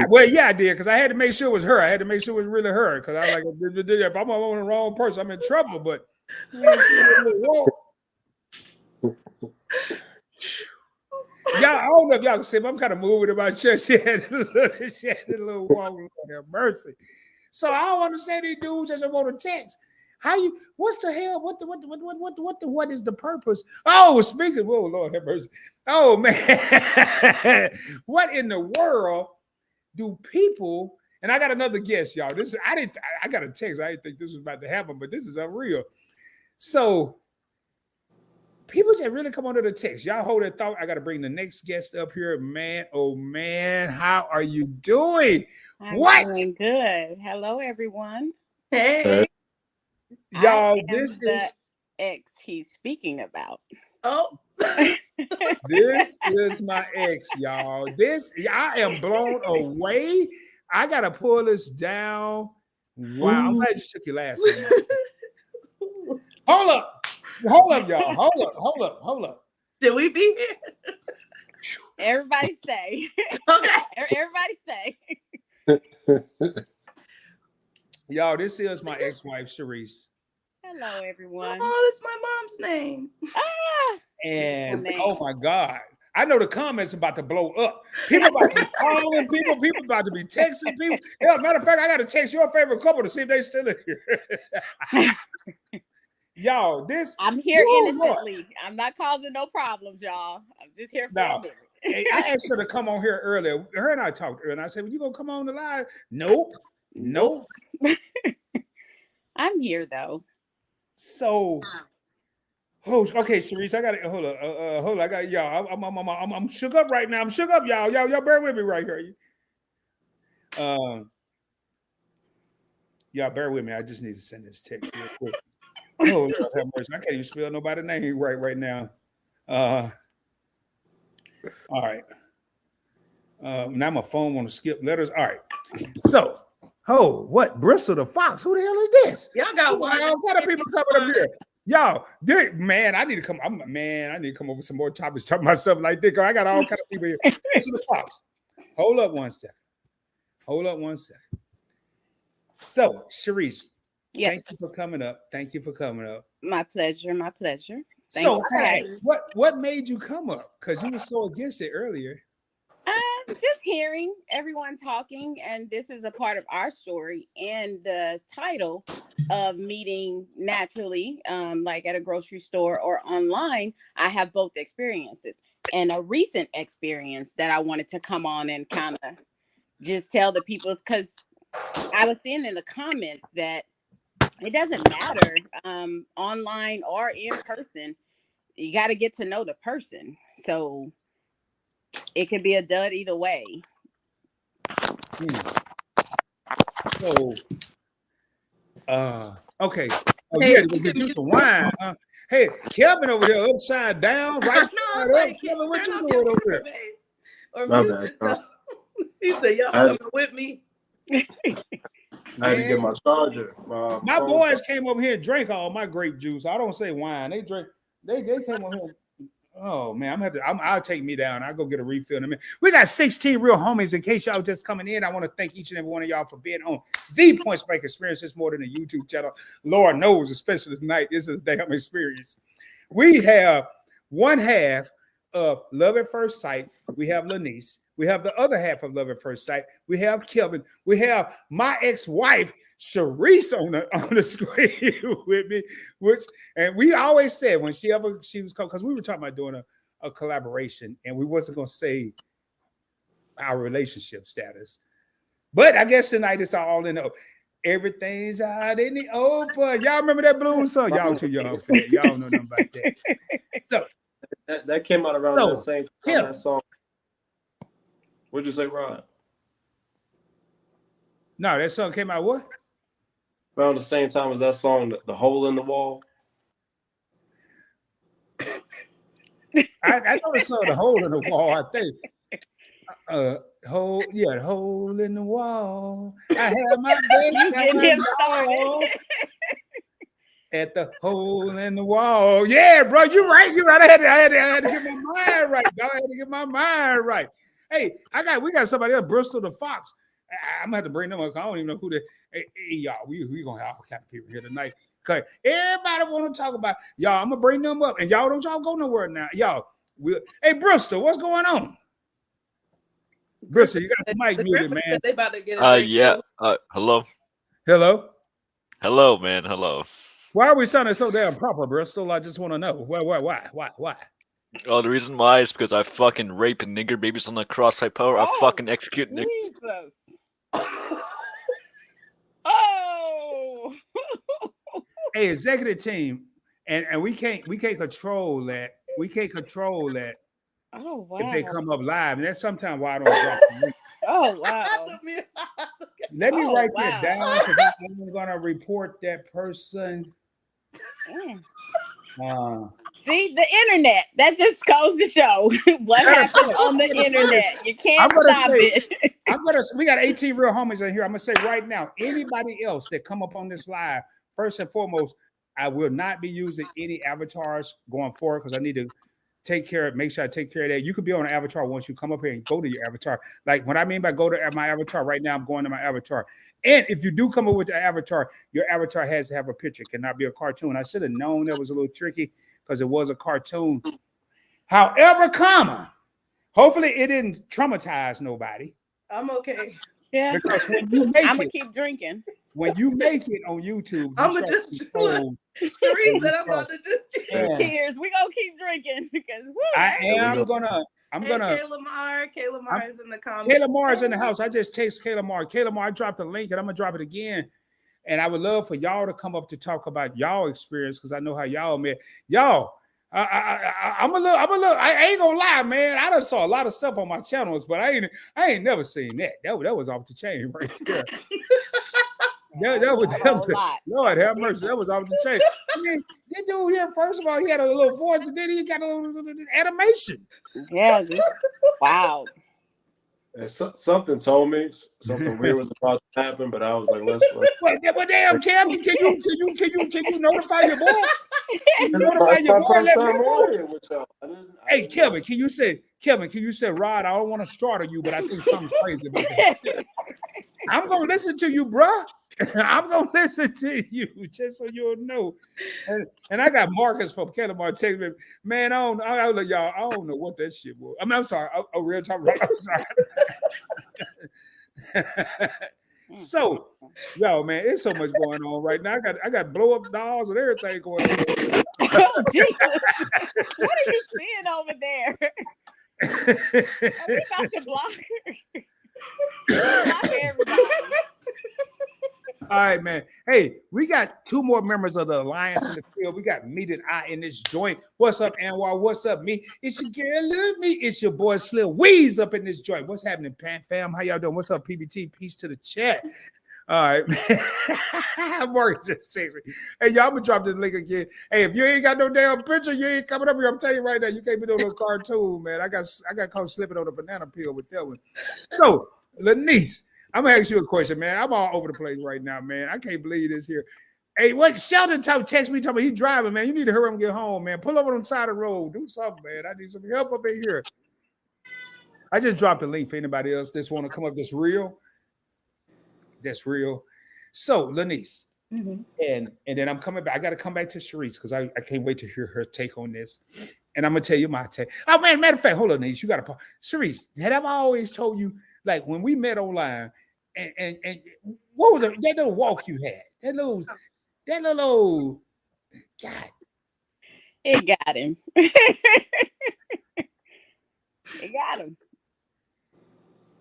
Well, yeah, I did, because I had to make sure it was her. I had to make sure it was really her, because I was like, if I'm on the wrong person, I'm in trouble. But y'all, I don't know if y'all can see, but I'm kind of moving about church. She had a little walk. Lord have mercy. So I don't understand these dudes just want to text. What's the hell? What is the purpose? Oh, speaking, oh Lord have mercy. Oh man, what in the world do people? And I got another guess, y'all. I got a text. I didn't think this was about to happen, but this is unreal. So people just really come under the text. Y'all hold that thought. I got to bring the next guest up here. Man, oh man, how are you doing? I'm doing good. Hello, everyone. Hey. Y'all, this is ex he's speaking about. Oh. This is my ex, y'all. I am blown away. I gotta pull this down. Wow, I'm glad you took your last name. Hold up, y'all. Hold up. Should we be here? Everybody say. Okay. Everybody say. Y'all, this is my ex-wife, Cherisse. Hello, everyone. Oh, that's my mom's name. And oh my God, I know the comments about to blow up. People about to be calling people about to be texting people. Yeah, matter of fact, I got to text your favorite couple to see if they still in here. Y'all, I'm here innocently. Lord. I'm not causing no problems, y'all. I'm just here for a minute. Hey, I asked her to come on here earlier. Her and I talked earlier, and I said, well, you gonna come on the live? Nope. I'm here though. So, okay, Cherisse, I got it. Hold on. I got y'all. I'm shook up right now. I'm shook up, y'all. Y'all bear with me right here. Y'all bear with me. I just need to send this text real quick. Oh, Lord have mercy. I can't even spell nobody's name right now. All right. Now my phone want to skip letters. All right. So, what? Bristol the Fox? Who the hell is this? Y'all got one. All kind of people coming up here. Y'all, man, I need to come. I need to come up with some more topics, talk about stuff like this. I got all kind of people here. Bristol the Fox. Hold up one second. So, Cherisse, yes. Thank you for coming up. My pleasure. So, what made you come up? Because you were so against it earlier. Just hearing everyone talking, and this is a part of our story. And the title of meeting naturally, like at a grocery store or online, I have both experiences. And a recent experience that I wanted to come on and kind of just tell the people, because I was seeing in the comments that it doesn't matter online or in person. You got to get to know the person. So it can be a dud either way. So, okay. Oh, you had to get you some wine. Hey, Kevin over there upside down, right side up. Kevin, what you doing over there? Or mute yourself. He said, y'all coming with me. I had to get my charger. My boys came over here and drank all my grape juice. I don't say wine. They drank. They came over here. Oh man, I'll take me down. I'll go get a refill in a minute. We got 16 real homies. In case y'all just coming in, I want to thank each and every one of y'all for being on the Point Break Experience. It's more than a YouTube channel. Lord knows, especially tonight, this is a damn experience. We have one half of Love at First Sight. We have Lanice. We have the other half of Love at First Sight. We have Kevin. We have my ex-wife, Sharice, on the screen with me, and we always said when she was called, because we were talking about doing a collaboration, and we wasn't going to say our relationship status. But I guess tonight it's all in the everything's out in the open. Y'all remember that blues song? Y'all too young for that. Y'all don't know nothing about that. So that came out around the same time. That song. What'd you say, Rod? No, that song came out what? Around the same time as that song, The Hole in the Wall. I know the song The Hole in the Wall, I think. The hole in the wall. I have my best at the hole in the wall. Yeah, bro, you're right. I had to get my mind right. Dog. I had to get my mind right. Hey, we got somebody else, Bristol the Fox. I'm gonna have to bring them up. I don't even know who they. Hey, y'all, we gonna have all kind of people here tonight. Cause everybody want to talk about y'all. I'm gonna bring them up, and y'all don't go nowhere now. Y'all, hey Bristol, what's going on? Bristol, you got the mic muted, man. They about to get a drink. Yeah. Hello. Hello, man. Hello. Why are we sounding so damn proper, Bristol? I just want to know. Why? Oh, the reason why is because I fucking rape nigger babies on the cross-site power. I fucking execute nigger. Jesus. Oh. Hey, executive team, and we can't control that. We can't control that. Oh wow. If they come up live, and that's sometimes why I don't drop them. Oh wow. Let me write that down because I'm gonna report that person. See, the internet, that just goes to show what happens on the internet. You can't stop it. We got 18 real homies in here. I'm gonna say right now, anybody else that come up on this live, first and foremost, I will not be using any avatars going forward because I need to make sure I take care of that. You could be on an avatar once you come up here and go to your avatar. Like what I mean by go to my avatar right now, I'm going to my avatar. And if you do come up with the avatar, your avatar has to have a picture. It cannot be a cartoon. I should have known that was a little tricky because it was a cartoon. However, hopefully it didn't traumatize nobody. I'm okay. Yeah. Because when you make I'm gonna keep drinking. When you make it on YouTube, I'm gonna just I'm about to just cheers. We gonna keep drinking because I'm gonna Kayla Mar is in the comments. Kayla Mar is in the house. I just text Kayla Mar. Kayla Mar, I dropped the link and I'm gonna drop it again. And I would love for y'all to come up to talk about y'all experience because I know how y'all met. Y'all, I ain't gonna lie, man. I done saw a lot of stuff on my channels, but I ain't never seen that. That was off the chain right there. That was Lord have mercy. That was off the chain. I mean, that dude here, first of all, he had a little voice, and then he got a little animation. Yeah, wow. And something told me something weird was about to happen, but I was like, let's. But damn, Cam, can you notify your boy? Can you notify your boy? Hey, Kevin, can you say, Rod, I don't want to startle you, but I think something's crazy about that. I'm gonna listen to you, bruh. I'm gonna listen to you just so you'll know. And I got Marcus from Calamar texting me, man. I don't know what that shit was. I'm sorry. Real talk. I'm sorry. So Yo, man, it's so much going on right now. I got blow up dolls and everything going on. Oh Jesus! What are you seeing over there? Are we about to block her? Block everybody. All right, man. Hey, we got 2 more members of the Alliance in the field. We got Meat and I in this joint. What's up, Anwar? What's up, me? It's your girl, Lil Me. It's your boy, 𝗪𝗧𝗛 up in this joint. What's happening, fam? How y'all doing? What's up, PBT? Peace to the chat. All right, man. Mark just says me. Hey, y'all, I'm gonna drop this link again. Hey, if you ain't got no damn picture, you ain't coming up here. I'm telling you right now, you can't be no little cartoon, man. I got caught slipping on a banana peel with that one. So, Lanice, I'm gonna ask you a question, man. I'm all over the place right now, man. I can't believe this here. Hey, what Sheldon text me talking about he driving, man. You need to hurry up and get home, man. Pull over on the side of the road. Do something, man. I need some help up in here. I just dropped a link for anybody else that's want to come up that's real. That's real. So, Lanice, and then I'm coming back. I got to come back to Sharice because I can't wait to hear her take on this. And I'm gonna tell you my take. Oh man, matter of fact, hold on, Lanice. You got to Sharice. Had I always told you, like when we met online, and what was that little walk you had? That little God. It got him. It got him.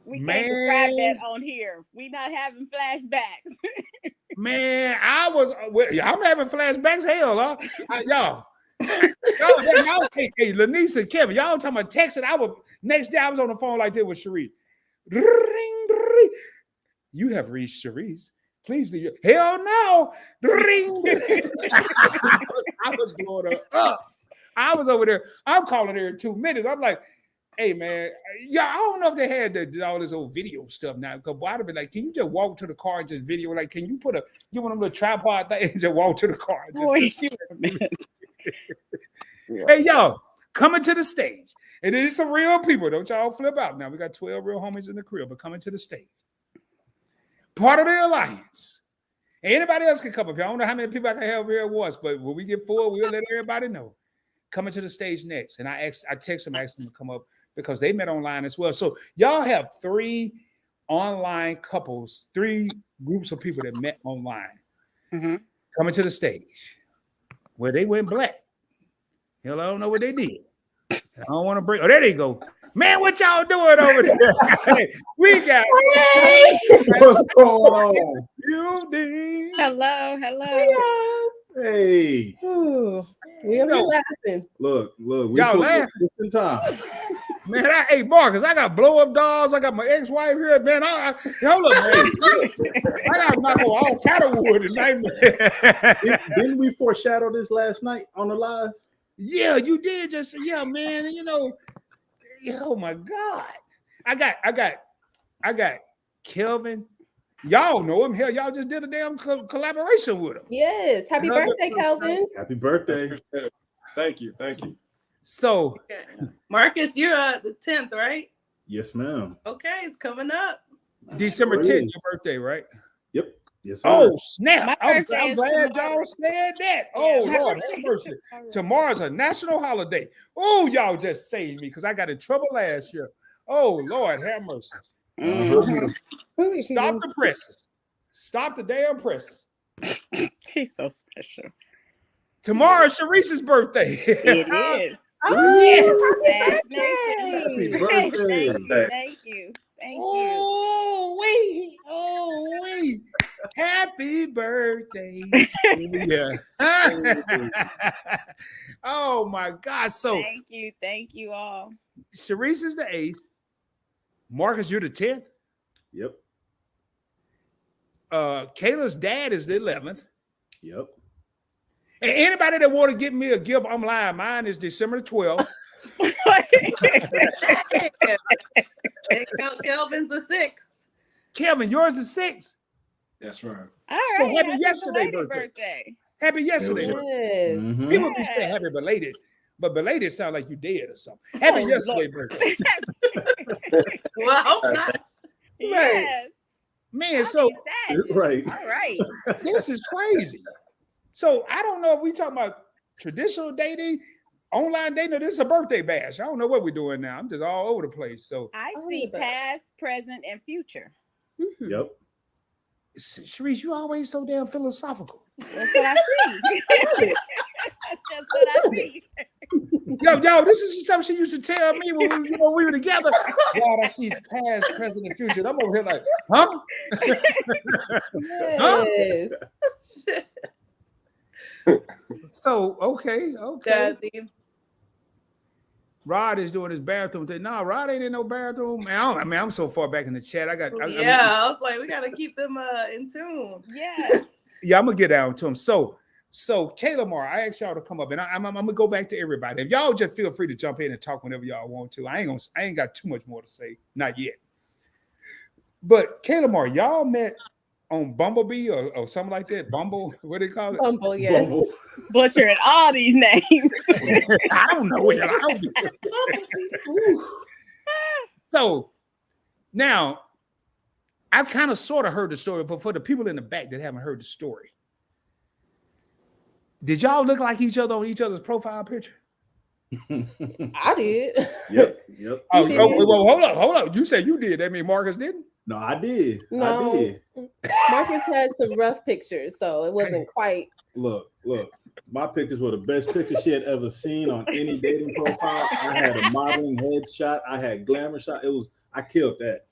We can't describe that on here. We not having flashbacks. Man, I'm having flashbacks. Hell, y'all. Hey, Lanice and Kevin, y'all talking about texting. Next day I was on the phone like this with Sharice. You have reached Sharice. Please leave. Hell no. I was blowing her up. I was over there. I'm calling her in 2 minutes. I'm like, hey, man, yeah, I don't know if they had all this old video stuff now. Because I'd have been like, can you just walk to the car and just video? Like, can you get one of them little tripod thing and just walk to the car? Hey, y'all, coming to the stage. And it is some real people. Don't y'all flip out. Now, we got 12 real homies in the crib, but coming to the stage. Part of the Alliance. Anybody else can come up here. I don't know how many people I can have here at once, but when we get full, we'll let everybody know. Coming to the stage next. And I text them, asked them to come up because they met online as well. So y'all have 3 online couples, 3 groups of people that met online. Coming to the stage where they went black. Hell, I don't know what they did. I don't want to break. Oh, there they go. Man, what y'all doing over there? We got what's going on? You did. Hello. Hey. Ooh, we are laughing. Look, we y'all laughing just in time. Man, hey Marcus, I got blow up dolls. I got my ex-wife here. Man, hold up, man. I got knock on all kind of wood tonight, man. Didn't we foreshadow this last night on the live? Yeah, you did just yeah, man. And oh my God. I got Kelvin. Y'all know him. Hell, y'all just did a damn collaboration with him. Yes. Happy birthday, Kelvin. Happy birthday. Thank you. So Marcus, you're the 10th, right? Yes, ma'am. Okay, it's coming up. December 10th, your birthday, right? Yep. Yes, sir. Oh, snap. I'm birthday glad is y'all tomorrow. said that. Oh, Lord, have mercy. Tomorrow's a national holiday. Oh, y'all just saved me because I got in trouble last year. Oh, Lord, have mercy. Stop the presses. Stop the damn presses. He's so special. Tomorrow's Sharice's birthday. It is. Oh, Yes. Happy birthday. Thank you. Oh, wait. Happy birthday. Yeah. Oh, my God. So, Thank you all. Sharice is the 8th. Marcus, you're the 10th. Yep. Kayla's dad is the 11th. Yep. And anybody that want to give me a gift, I'm lying. Mine is December 12th. Kelvin's the 6th. Kevin, yours is 6th. That's right. All right. Happy yesterday birthday. Happy yesterday birthday. Yes. People be saying happy belated, but belated sound like you dead or something. Happy yesterday birthday. Well, I hope not. Yes. Man, so Right. All right. this is crazy. So I don't know if we talking about traditional dating, online dating, or this is a birthday bash. I don't know what we're doing now. I'm just all over the place. So I see past, present, and future. Yep. Sharice, you always so damn philosophical. That's what I see. That's just what I see. Yo, this is the stuff she used to tell me when we were together. God, I see past, present, and future. And I'm over here like, huh? Yes. So okay. Jazzy. Rod is doing his bathroom thing. No, Rod ain't in no bathroom. Man, I'm so far back in the chat. I was like, we gotta keep them in tune. Yeah. I'm gonna get down to him. So 𝗖𝗓𝗡, I asked y'all to come up, and I'm gonna go back to everybody. If y'all just feel free to jump in and talk whenever y'all want to. I ain't got too much more to say, not yet. But 𝗖𝗓𝗡, y'all met on Bumblebee or something like that. Bumble, what do they call it? Bumble, yes. Bumble. Butchering all these names. I don't know. So now I've kind of sort of heard the story, but for the people in the back that haven't heard the story, did y'all look like each other on each other's profile picture? I did. Yep. Well, hold up. You said you did. That mean Marcus didn't? No, I did. No. I did. Marcus had some rough pictures, so it wasn't quite. Look. My pictures were the best pictures she had ever seen on any dating profile. I had a modeling headshot. I had glamour shot. I killed that.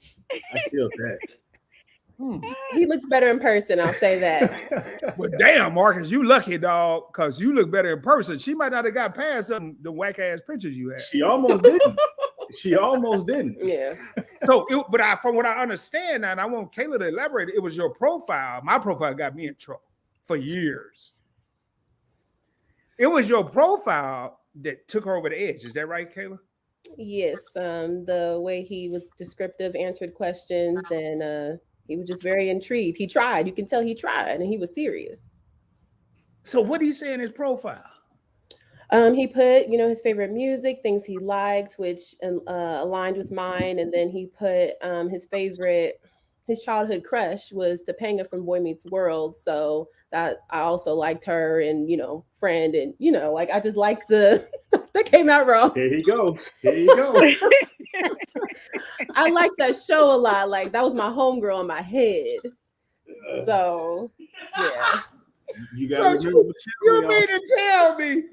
He looks better in person, I'll say that. Well, damn, Marcus, you lucky, dog, because you look better in person. She might not have got past some the whack ass pictures you had. She almost didn't. Yeah. So, from what I understand now, and I want Kayla to elaborate, it was your profile. My profile got me in trouble for years. It was your profile that took her over the edge. Is that right, Kayla? Yes. The way he was descriptive, answered questions, and he was just very intrigued. He tried. You can tell he tried, and he was serious. So what did he say in his profile? He put, his favorite music, things he liked, which aligned with mine, and then he put his childhood crush was Topanga from Boy Meets World. So that I also liked her, and friend, and I just liked that came out wrong. Here you go. I like that show a lot. Like that was my homegirl in my head. So yeah. You got you mean to tell me?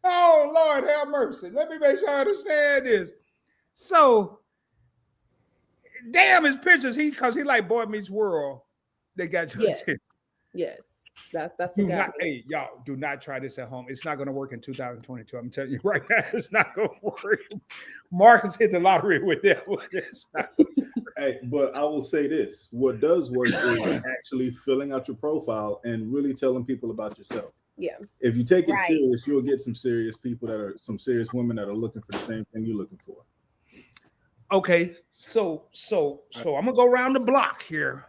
Oh Lord, have mercy. Let me make sure I understand this. So, damn his pictures. Because he like Boy Meets World. They got you. Yes. That's what got me. Hey, y'all, do not try this at home. It's not going to work in 2022. I'm telling you right now, it's not going to work. Marcus hit the lottery with that one. Hey, but I will say this: what does work is actually filling out your profile and really telling people about yourself. Yeah. If you take it serious, you'll get some serious people some serious women that are looking for the same thing you're looking for. Okay, so I'm gonna go around the block here.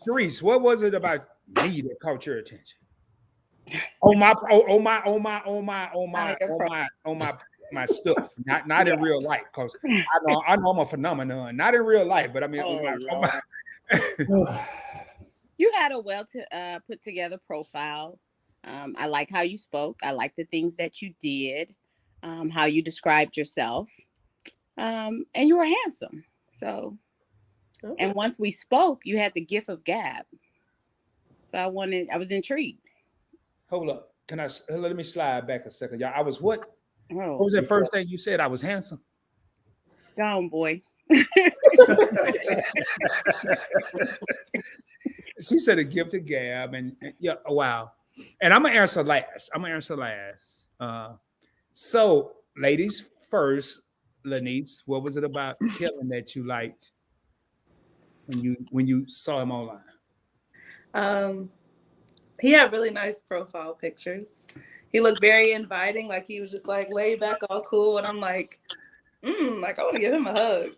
Sharice, what was it about me that caught your attention? My stuff, not in real life, because I know I'm a phenomenon, not in real life, but I mean, You had a put together profile. I like how you spoke. I like the things that you did, how you described yourself, and you were handsome. So. Okay. And once we spoke, you had the gift of gab. So I was intrigued. Hold up. Let me slide back a second. Y'all, I was what? What was that first thing you said? I was handsome? Go on, boy. She said a gift of gab, and yeah, wow. And I'm gonna answer last. So, ladies first, Lanice, what was it about killing that you liked when you saw him online? He had really nice profile pictures. He looked very inviting, like he was just like laid back, all cool. And I'm like, I want to give him a hug.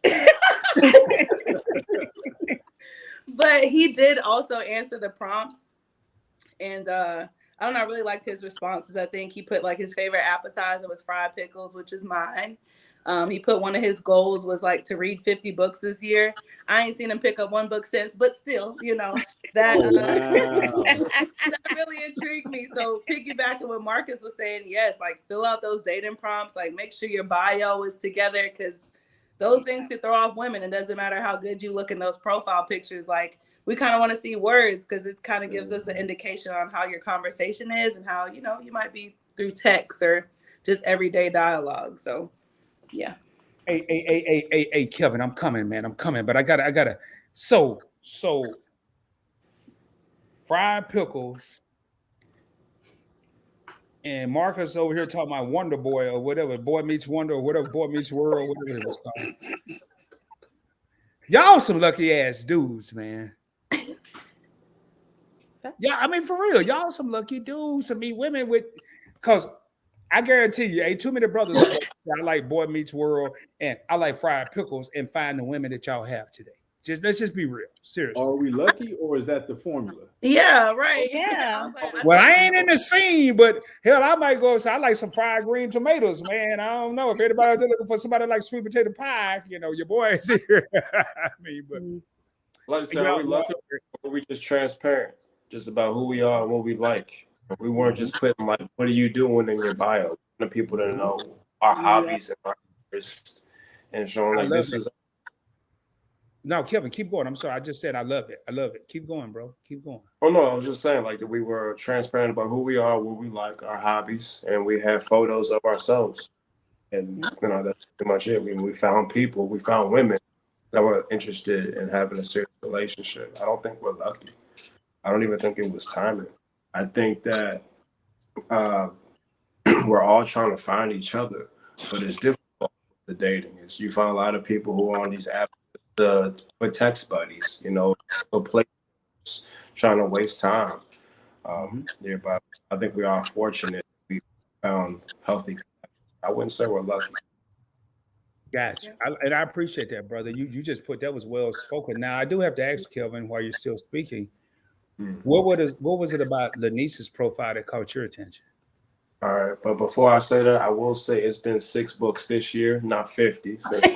But he did also answer the prompts. And I don't know, I really liked his responses. I think he put like his favorite appetizer was fried pickles, which is mine. He put one of his goals was like to read 50 books this year. I ain't seen him pick up one book since, but still, that really intrigued me. So piggybacking what Marcus was saying, yes, like fill out those dating prompts, like make sure your bio is together, because those things could throw off women. It doesn't matter how good you look in those profile pictures. Like, we kind of want to see words because it kind of gives us an indication on how your conversation is and how, you know, you might be through text or just everyday dialogue. So, yeah. Hey, Kevin, I'm coming, man. I'm coming, but I gotta. So fried pickles and Marcus over here talking about Wonder Boy or whatever, Boy Meets Wonder or whatever, Boy Meets World, whatever it was called. Y'all some lucky ass dudes, man. Yeah, I mean, for real, y'all some lucky dudes to meet women with, because I guarantee you, ain't too many brothers. I like Boy Meets World and I like fried pickles and find the women that y'all have today. Let's just be real, seriously. Are we lucky, or is that the formula? Yeah, right. Yeah. Well, I ain't in the scene, but hell, I might go say I like some fried green tomatoes, man. I don't know if anybody out there looking for somebody like sweet potato pie. You know, your boy is here. I mean, but like I said, are we lucky, or are we just transparent, just about who we are and what we like? We weren't just putting like, what are you doing in your bio? The people that know our hobbies and our interests, and showing like this is. No, Kevin, keep going. I'm sorry. I just said I love it. I love it. Keep going, bro. Keep going. Oh no, I was just saying like that we were transparent about who we are, what we like, our hobbies, and we have photos of ourselves. And you know, that's pretty much it. We found people, we found women that were interested in having a serious relationship. I don't think we're lucky. I don't even think it was timing. I think that we're all trying to find each other, but it's difficult with the dating. You find a lot of people who are on these apps for text buddies, you know, for play, trying to waste time. Yeah, but I think we are fortunate we found healthy connections. I wouldn't say we're lucky. Gotcha. And I appreciate that, brother. You just put that was well spoken. Now I do have to ask Kelvin while you're still speaking. What was it about 𝗪𝗧's profile that caught your attention? All right, but before I say that, I will say it's been 6 books this year, not 50. Since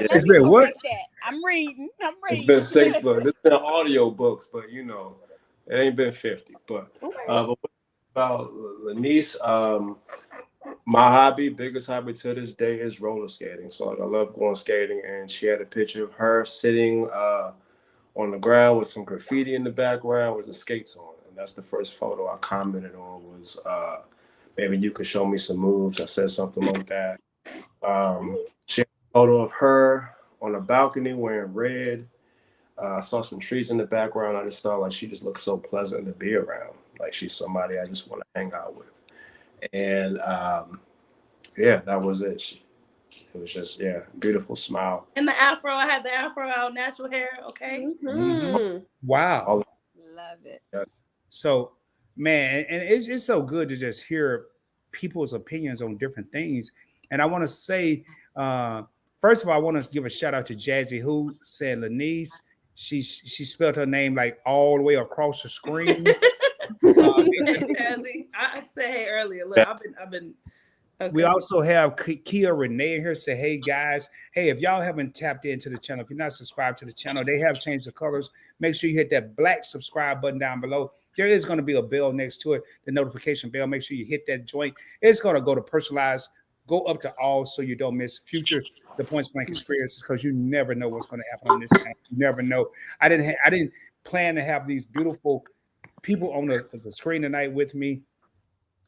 It's been what? I'm reading. It's been 6 books. It's been audio books, but you know, it ain't been 50. But about 𝗪𝗧, my hobby, biggest hobby to this day is roller skating. So like, I love going skating, and she had a picture of her sitting on the ground with some graffiti in the background with the skates on. And that's the first photo I commented on was, maybe you could show me some moves. I said something like that. She had a photo of her on a balcony wearing red. I saw some trees in the background. I just thought like she just looked so pleasant to be around. Like she's somebody I just want to hang out with. And yeah, that was it. It was just, beautiful smile. And the afro, I had the afro out, natural hair, okay? Wow. Love it. Yeah. So, man, and it's so good to just hear people's opinions on different things. And I want to say, first of all, I want to give a shout out to Jazzy, who said 𝗪𝗧. She spelled her name like all the way across the screen. Jazzy, I said hey earlier. Look, I've been. Okay. We also have Kia Renee here say, hey guys, hey, if y'all haven't tapped into the channel, if you're not subscribed to the channel, they have changed the colors. Make sure you hit that black subscribe button down below. There is going to be a bell next to it, the notification bell. Make sure you hit that joint. It's going to go to personalized, go up to all so you don't miss future The Points Blank experiences, because you never know what's going to happen on this channel. You never know. I didn't plan to have these beautiful people on the screen tonight with me.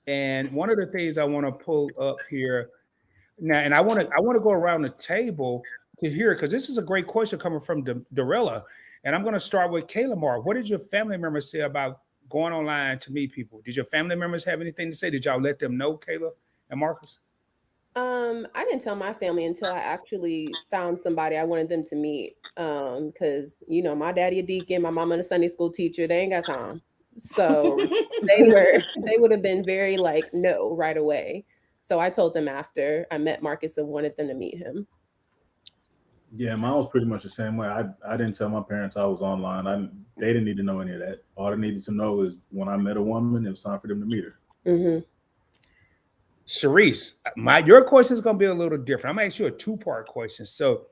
And one of the things I want to pull up here now, and I want to go around the table to hear, because this is a great question coming from Dorella. And I'm going to start with 𝗪𝗓. What did your family members say about going online to meet people? Did your family members have anything to say? Did y'all let them know, Kayla and Marcus? I didn't tell my family until I actually found somebody I wanted them to meet. Because my daddy a deacon, my mama a Sunday school teacher. They ain't got time. So they would have been very like no right away. So I told them after I met Marcus and wanted them to meet him. Yeah, mine was pretty much the same way. I didn't tell my parents I was online. They didn't need to know any of that. All they needed to know is when I met a woman, it was time for them to meet her. Mm-hmm. Sharice, your question is going to be a little different. I'm going to ask you a 2-part question. So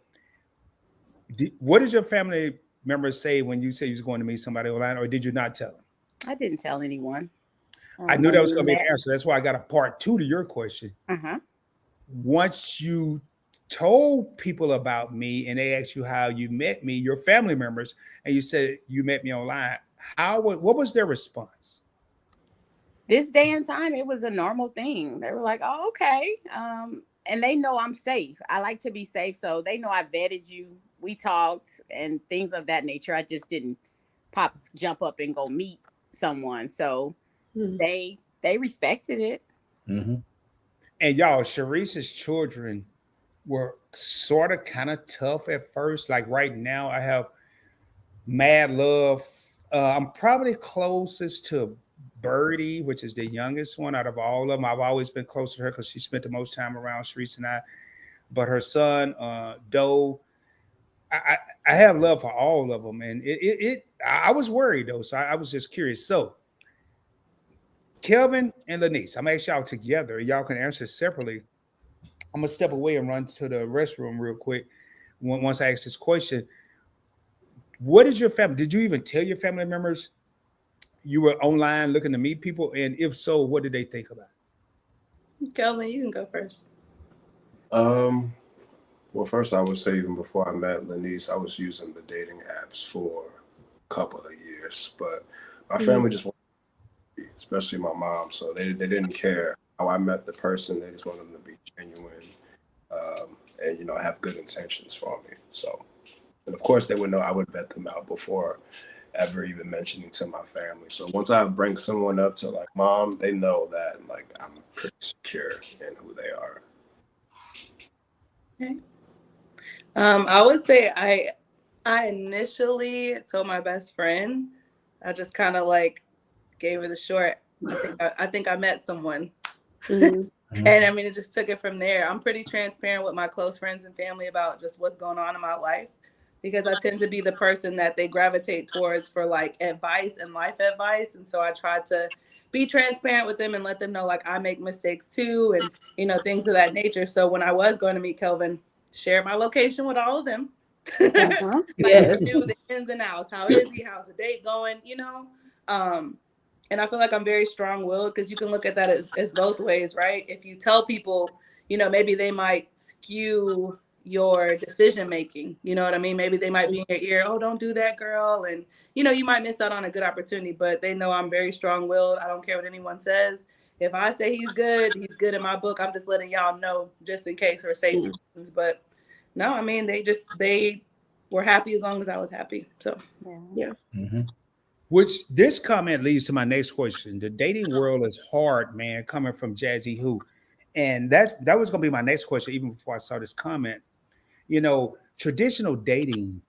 what did your family members say when you said you was going to meet somebody online, or did you not tell them? I didn't tell anyone. I knew that was going to be an answer. That's why I got a part 2 to your question. once you told people about me and they asked you how you met me, your family members, and you said you met me online, what was their response? This day and time, it was a normal thing. They were like, "Oh, okay." And they know I'm safe. I like to be safe, so they know I vetted you. We talked and things of that nature. I just didn't jump up and go meet someone. So they respected it. Mm-hmm. And y'all, Sharice's children were sort of kind of tough at first. Like right now, I have mad love. I'm probably closest to Birdie, which is the youngest one out of all of them. I've always been close to her because she spent the most time around Sharice and I. But her son, Doe, I have love for all of them. And I was worried though. So I was just curious. So Kelvin and Lanice, I'm gonna ask y'all together. Y'all can answer separately. I'm gonna step away and run to the restroom real quick once I ask this question. What is your family? Did you even tell your family members you were online looking to meet people? And if so, what did they think about it? Kelvin, you can go first. Well, first I would say even before I met Lanice, I was using the dating apps for a couple of years, but my family just wanted to be, especially my mom, so they didn't care how I met the person. They just wanted them to be genuine and, you know, have good intentions for me. So, and of course they would know I would vet them out before ever even mentioning to my family. So once I bring someone up to like mom, they know that like I'm pretty secure in who they are. Okay. I would say I initially told my best friend. I just kind of like gave her the short. I think I met someone. And I mean, it just took it from there. I'm pretty transparent with my close friends and family about just what's going on in my life, because I tend to be the person that they gravitate towards for like advice and life advice. And so I try to be transparent with them and let them know like I make mistakes too, and, you know, things of that nature. So when I was going to meet Kelvin, share my location with all of them. Like I knew the ins and outs. How is he? How's the date going? You know? And I feel like I'm very strong-willed, because you can look at that as both ways, right? If you tell people, you know, maybe they might skew your decision making. You know what I mean? Maybe they might be in your ear, oh, don't do that, girl. And, you know, you might miss out on a good opportunity, but they know I'm very strong-willed. I don't care what anyone says. If I say he's good in my book. I'm just letting y'all know just in case for safety reasons. But no, I mean, they were happy as long as I was happy. So, yeah. Which this comment leads to my next question. The dating world is hard, man, coming from Jazzy Who. And that was going to be my next question, even before I saw this comment. You know, traditional dating,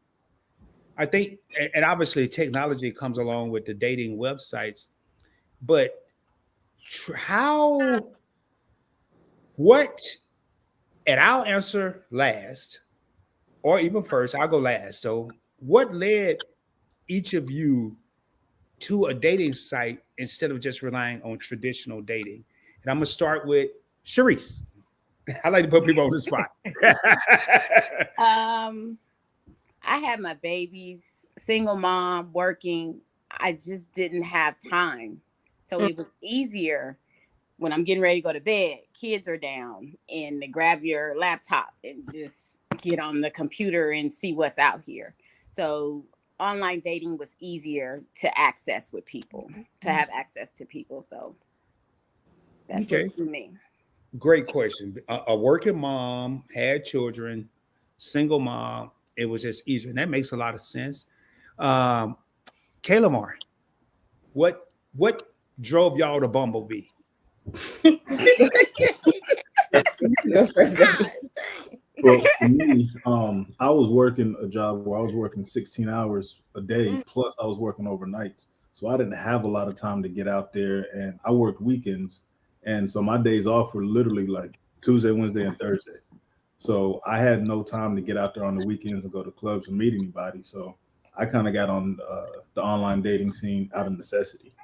I think, and obviously technology comes along with the dating websites, but and I'll answer last, or even first, I'll go last. So what led each of you to a dating site instead of just relying on traditional dating? And I'm going to start with Sharice. I like to put people on the spot. I had my babies, single mom, working. I just didn't have time. So it was easier when I'm getting ready to go to bed, kids are down, and to grab your laptop and just get on the computer and see what's out here. So online dating was easier to access with people, to have access to people. So that's what it means. Great question. A working mom, had children, single mom. It was just easier. And that makes a lot of sense. 𝗖𝗓𝗡, what drove y'all to Bumblebee? Go first, baby. Well, for me, I was working a job where I was working 16 hours a day, plus I was working overnights. So I didn't have a lot of time to get out there, and I worked weekends. And so my days off were literally like Tuesday, Wednesday, and Thursday. So I had no time to get out there on the weekends and go to clubs and meet anybody. So I kind of got on the online dating scene out of necessity.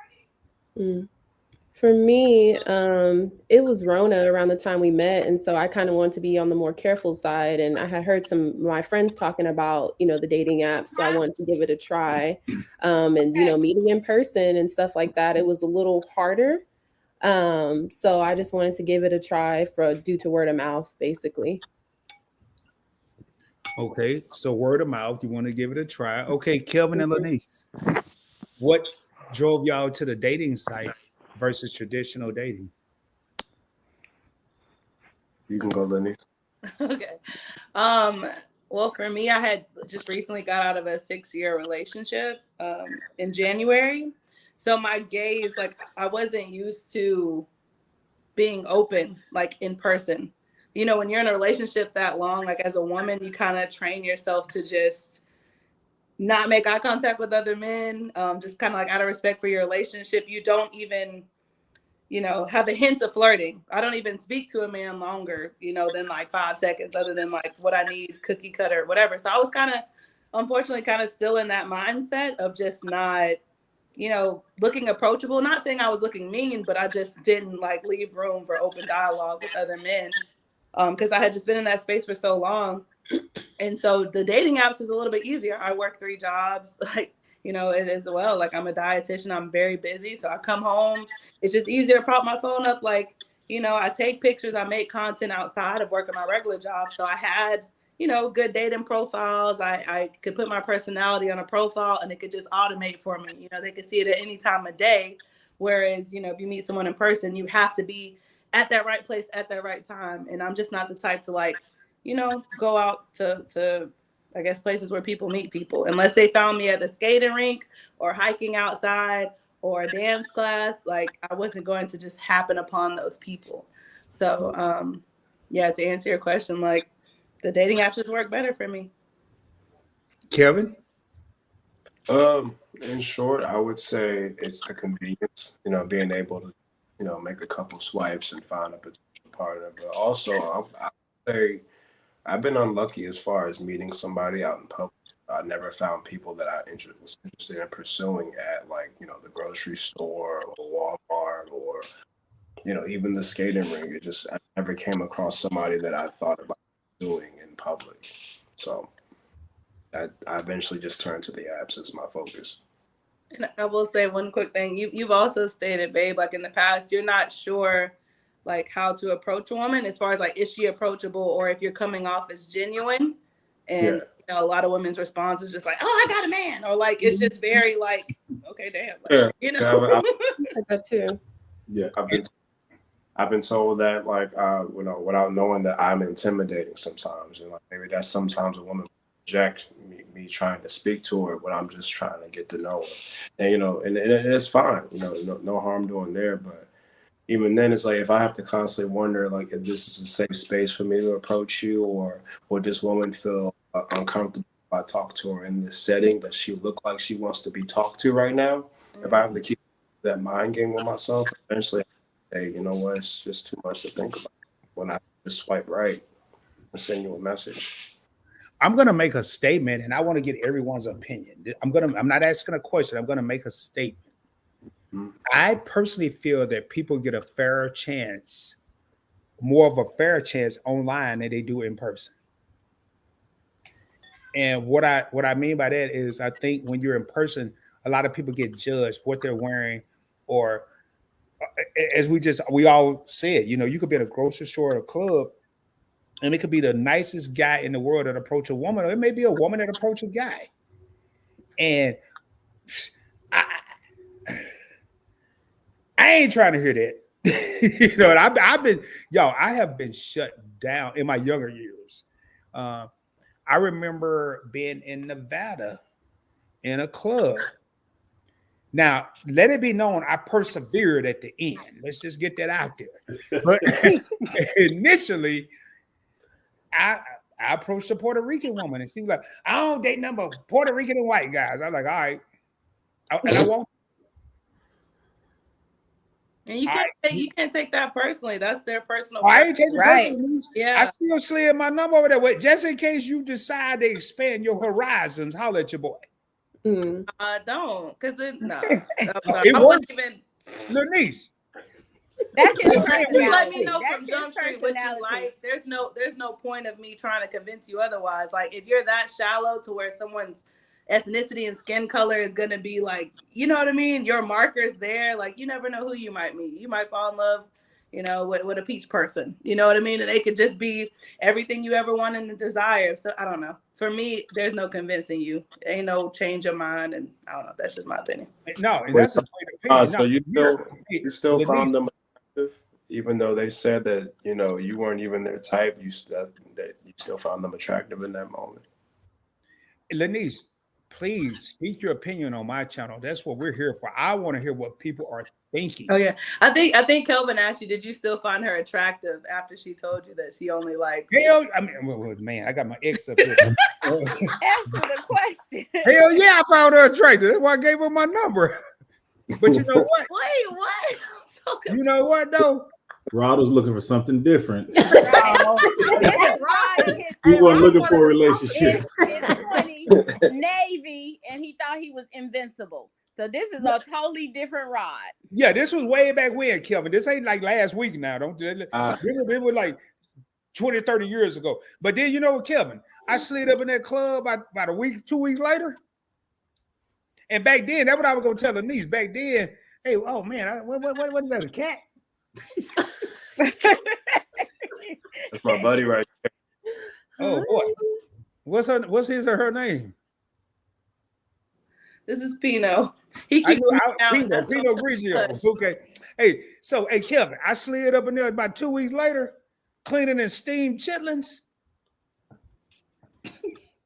For me, it was Rona around the time we met. And so I kind of wanted to be on the more careful side. And I had heard some of my friends talking about, you know, the dating apps. So I wanted to give it a try. And, you know, meeting in person and stuff like that, it was a little harder. So I just wanted to give it a try due to word of mouth, basically. Okay, so word of mouth, you want to give it a try. Okay, Kelvin and Lanice, what drove y'all to the dating site versus traditional dating? You can go, Lenny. Okay. Well, for me, I had just recently got out of a 6-year relationship in January. So my gaze, like, I wasn't used to being open, like, in person. You know, when you're in a relationship that long, like, as a woman, you kind of train yourself to just not make eye contact with other men, just kind of like out of respect for your relationship. You don't even, you know, have a hint of flirting. I don't even speak to a man longer, you know, than like 5 seconds, other than like what I need, cookie cutter, whatever. So I was kind of, unfortunately, kind of still in that mindset of just not, you know, looking approachable. Not saying I was looking mean, but I just didn't like leave room for open dialogue with other men, because I had just been in that space for so long. And so the dating apps was a little bit easier. I work 3 jobs, like, you know, as well. Like, I'm a dietitian. I'm very busy. So I come home. It's just easier to prop my phone up. Like, you know, I take pictures. I make content outside of working my regular job. So I had, you know, good dating profiles. I could put my personality on a profile and it could just automate for me. You know, they could see it at any time of day. Whereas, you know, if you meet someone in person, you have to be at that right place at that right time. And I'm just not the type to, like, you know, go out to I guess places where people meet people, unless they found me at the skating rink or hiking outside or a dance class. Like, I wasn't going to just happen upon those people. So yeah, to answer your question, like, the dating apps just work better for me. Kelvin? In short, I would say it's the convenience, you know, being able to, you know, make a couple swipes and find a potential partner. But also, I would say I've been unlucky as far as meeting somebody out in public. I never found people that I was interested in pursuing at, like, you know, the grocery store or Walmart or, you know, even the skating rink. I never came across somebody that I thought about doing in public. So I eventually just turned to the apps as my focus. And I will say one quick thing. You've also stated, babe, like, in the past, you're not sure like how to approach a woman as far as like, is she approachable, or if you're coming off as genuine. And Yeah. you know, a lot of women's response is just like, oh, I got a man, or like, it's just very like, okay, damn, like, Yeah. you know. I got too. Yeah. I've been told that, like, you know, without knowing that I'm intimidating sometimes, and like maybe that's sometimes a woman reject me trying to speak to her when I'm just trying to get to know her, and you know, and it's fine, you know, no harm doing there, but even then, it's like, if I have to constantly wonder, like, if this is a safe space for me to approach you, or would this woman feel uncomfortable if I talk to her in this setting? Does she look like she wants to be talked to right now? If I have to keep that mind game with myself, eventually, hey, you know what? It's just too much to think about when I just swipe right and send you a message. I'm gonna make a statement, and I want to get everyone's opinion. I'm not asking a question. I'm gonna make a statement. I personally feel that people get a fairer chance, more of a fair chance online than they do in person. And what I mean by that is, I think when you're in person, a lot of people get judged what they're wearing, or as we all said, you know, you could be at a grocery store or a club, and it could be the nicest guy in the world that approach a woman, or it may be a woman that approach a guy. And I ain't trying to hear that. You know, and I have been shut down in my younger years. I remember being in Nevada in a club. Now, let it be known, I persevered at the end. Let's just get that out there. But initially, I approached a Puerto Rican woman, and she was like, I don't date nothing but Puerto Rican and white guys. I'm like, all right. And I walked. And you can't take that personally. That's their personal. I ain't taking Right. personal. Yeah. I still slid my number over there. Wait, just in case you decide to expand your horizons, holler at your boy. Don't, because it It I won't wouldn't even. Little niece. That's his Just personality. let me know That's from his Jump Street what you personality. like. There's no point of me trying to convince you otherwise. Like, if you're that shallow to where someone's ethnicity and skin color is going to be like, you know what I mean? Your markers there, like you never know who you might meet. You might fall in love, you know, with a peach person, you know what I mean? And they could just be everything you ever wanted and desire. So I don't know. For me, there's no convincing you. Ain't no change your mind. And I don't know. That's just my opinion. No, and that's a great opinion. So you still found Lenise, them attractive, even though they said that, you know, you weren't even their type. That you still found them attractive in that moment. Lenise, please speak your opinion on my channel. That's what we're here for. I want to hear what people are thinking. Oh yeah, I think Kelvin asked you, did you still find her attractive after she told you that she only likes? Hell, I mean, well, man, I got my ex up here. Answer the question. Hell yeah, I found her attractive. That's why I gave her my number. But you know what? Wait, what? So You know what though? Rod was looking for something different. Rod in his He wasn't looking for a relationship. his 20 Navy, and he thought he was invincible. So this is a totally different Rod. Yeah, this was way back when, Kelvin. This ain't like last week now. Don't it was like 20, 30 years ago. But then you know what, Kelvin? I slid up in that club about a week, 2 weeks later. And back then, that's what I was gonna tell her niece. Back then, hey, oh man, what is that? A cat? That's my buddy right there. Oh boy, what's his or her name? this is Pino. He I keeps knew Pino Grigio. Okay, hey, Kelvin, I slid up in there about 2 weeks later, cleaning and steamed chitlins.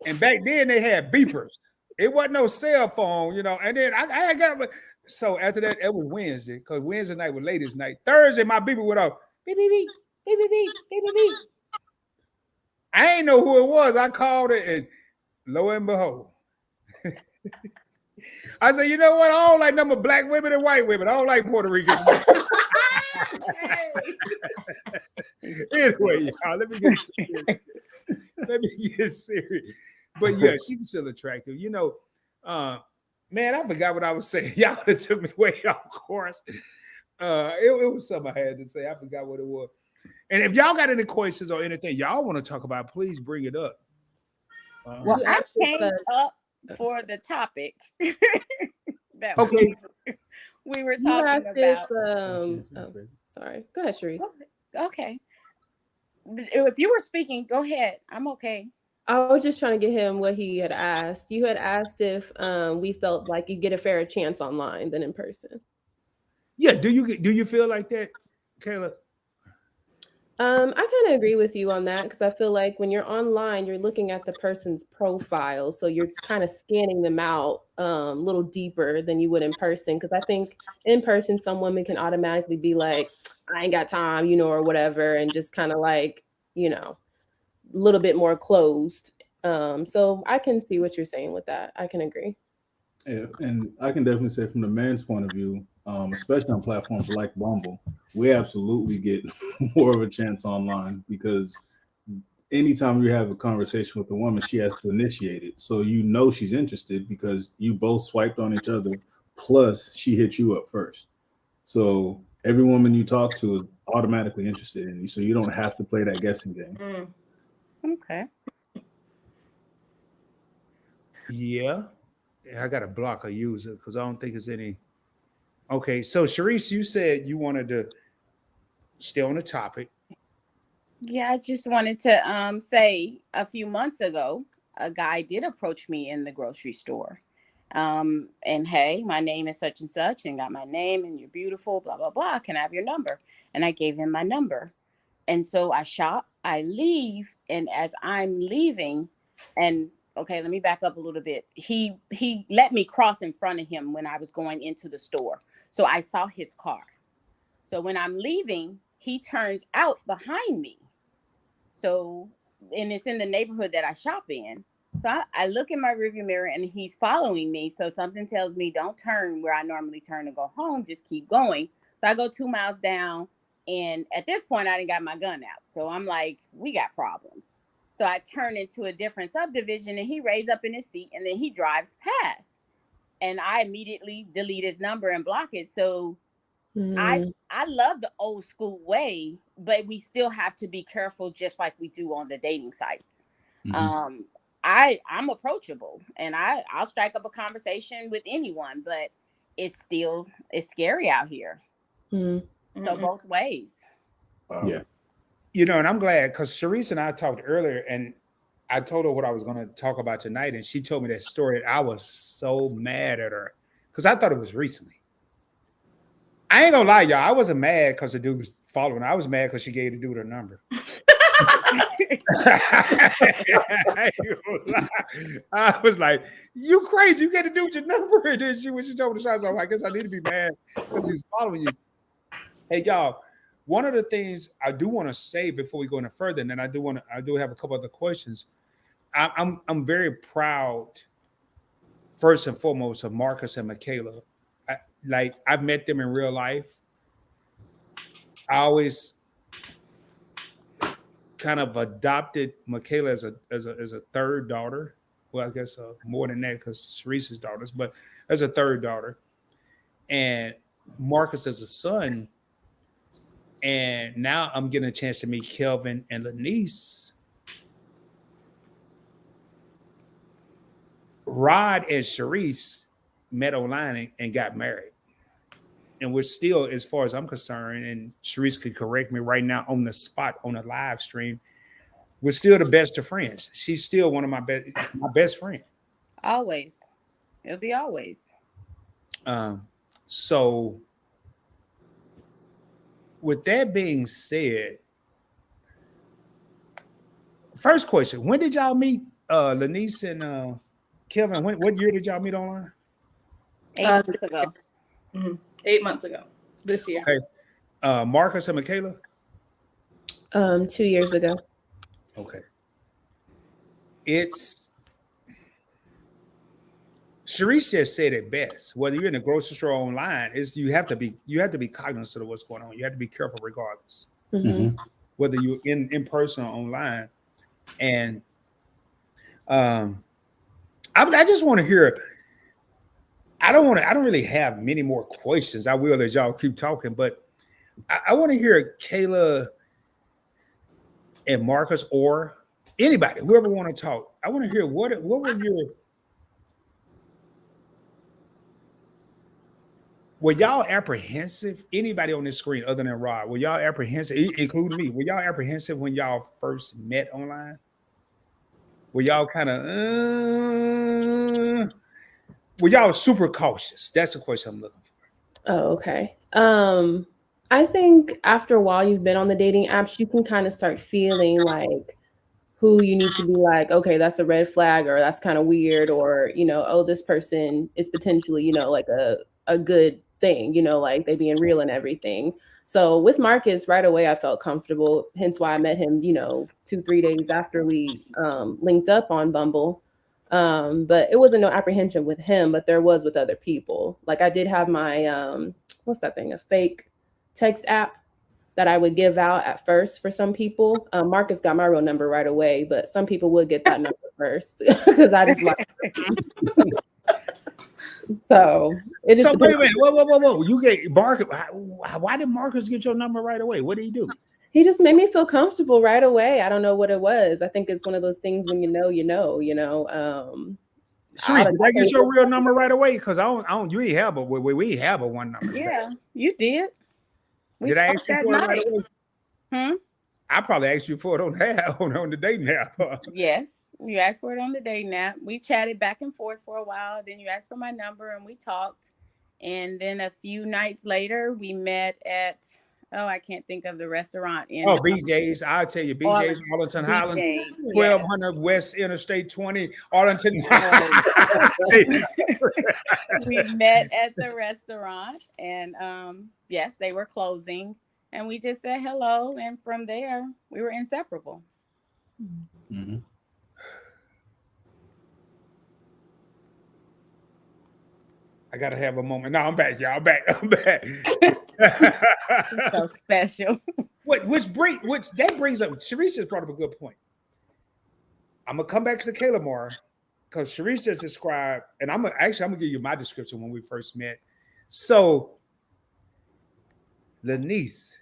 And back then they had beepers. It wasn't no cell phone, you know. And then I got. So after that, it was Wednesday, because Wednesday night was ladies' night. Thursday, my beeper went off. Beep, beep, beep, beep, beep, beep, beep, beep, beep. I ain't know who it was. I called it, and lo and behold, I said, you know what? I don't like number black women and white women. I don't like Puerto Ricans. Anyway, y'all, let me get serious. But yeah, she was still attractive. You know, man, I forgot what I was saying. Y'all would have took me way off course. It was something I had to say. I forgot what it was. And if y'all got any questions or anything y'all want to talk about, please bring it up. Well, I came up for the topic that Okay. we were talking about. Sorry. Go ahead, Sharice. Okay. If you were speaking, go ahead. I'm okay. I was just trying to get him what he had asked. You had asked if we felt like you get a fairer chance online than in person. Yeah, do you feel like that, Kayla? I kind of agree with you on that, because I feel like when you're online, you're looking at the person's profile, so you're kind of scanning them out a little deeper than you would in person. Because I think in person, some women can automatically be like, I ain't got time, you know, or whatever, and just kind of like, you know, a little bit more closed. So I can see what you're saying with that. I can agree. Yeah, and I can definitely say from the man's point of view, especially on platforms like Bumble, we absolutely get more of a chance online, because anytime you have a conversation with a woman, she has to initiate it. So you know she's interested because you both swiped on each other, plus she hit you up first. So every woman you talk to is automatically interested in you, so you don't have to play that guessing game. Okay. Yeah. I got to block a user because I don't think it's any. Okay, so Sharice, you said you wanted to stay on the topic. Yeah, I just wanted to say a few months ago, a guy did approach me in the grocery store. And hey, my name is such and such, and got my name, and you're beautiful, blah, blah, blah. Can I have your number? And I gave him my number. And so I shop, I leave, and as I'm leaving, and okay, let me back up a little bit. He let me cross in front of him when I was going into the store. So I saw his car. So when I'm leaving, he turns out behind me. So, and it's in the neighborhood that I shop in. So I look in my rearview mirror and he's following me. So something tells me don't turn where I normally turn to go home, just keep going. So I go 2 miles down, and at this point I didn't got my gun out. So I'm like, we got problems. So I turn into a different subdivision, and he raised up in his seat, and then he drives past, and I immediately delete his number and block it. So I love the old school way, but we still have to be careful, just like we do on the dating sites. I'm approachable, and I'll strike up a conversation with anyone, but it's scary out here. Mm-hmm. So both ways. Yeah. You know, and I'm glad because Sharice and I talked earlier, and I told her what I was going to talk about tonight, and she told me that story. I was so mad at her because I thought it was recently. I ain't gonna lie, y'all. I wasn't mad because the dude was following. I was mad because she gave the dude her number. I was like, "You crazy? You got to do with your number?" And then when she told me the shots, I guess I need to be mad because he's following you. Hey, y'all. One of the things I do want to say before we go any further, and then I do have a couple other questions. I'm very proud, first and foremost, of Marcus and Michaela. I've met them in real life. I always kind of adopted Michaela as a third daughter. Well, I guess more than that because Sharice's daughters, but as a third daughter, and Marcus as a son. And now I'm getting a chance to meet Kelvin and Lanice. Rod and Sharice met online and got married. And we're still, as far as I'm concerned, and Sharice could correct me right now on the spot on a live stream, we're still the best of friends. She's still one of my best friend. Always. It'll be always. So with that being said, first question, when did y'all meet Lanice and Kelvin? What year did y'all meet online? 8 months ago. 8 months ago this year. Okay. Marcus and Michaela? 2 years ago. Okay. Sharice just said it best. Whether you're in the grocery store or online, you have to be cognizant of what's going on. You have to be careful regardless. Mm-hmm. Whether you're in person or online. And I just want to hear. I don't really have many more questions. I will as y'all keep talking, but I want to hear Kayla and Marcus or anybody, whoever want to talk. I want to hear what were y'all apprehensive? Anybody on this screen other than Rod, were y'all apprehensive, including me? Were y'all apprehensive when y'all first met online? Were y'all kind of were y'all super cautious? That's the question I'm looking for. Oh, okay. I think after a while you've been on the dating apps, you can kind of start feeling like who you need to be like, okay, that's a red flag, or that's kind of weird, or, you know, oh, this person is potentially, you know, like a good thing, you know, like they being real and everything. So with Marcus, right away, I felt comfortable. Hence why I met him, you know, 2-3 days after we linked up on Bumble. But it wasn't no apprehension with him, but there was with other people. Like I did have my, what's that thing? A fake text app that I would give out at first for some people. Marcus got my real number right away, but some people would get that number first because I just like. So it is. So wait a minute, whoa! You get Marcus. Why did Marcus get your number right away? What did he do? He just made me feel comfortable right away. I don't know what it was. I think it's one of those things when you know. Sharice, did I get your real number right away? Because I don't. You ain't have a. We have a one number. Yeah, you did. Did I ask you for it right away? I probably asked you for it on the dating app. Yes, you asked for it on the dating app. We chatted back and forth for a while. Then you asked for my number and we talked. And then a few nights later, we met at, I can't think of the restaurant. BJ's. I'll tell you, BJ's, Arlington Highlands, 1200 West Interstate 20, Arlington. We met at the restaurant and yes, they were closing. And we just said hello. And from there, we were inseparable. Mm-hmm. I got to have a moment. No, I'm back, y'all. I'm back. So special. Which brings up, Sharice just brought up a good point. I'm going to come back to the Kayla more because Sharice just described, and I'm going to give you my description when we first met. So, Lanice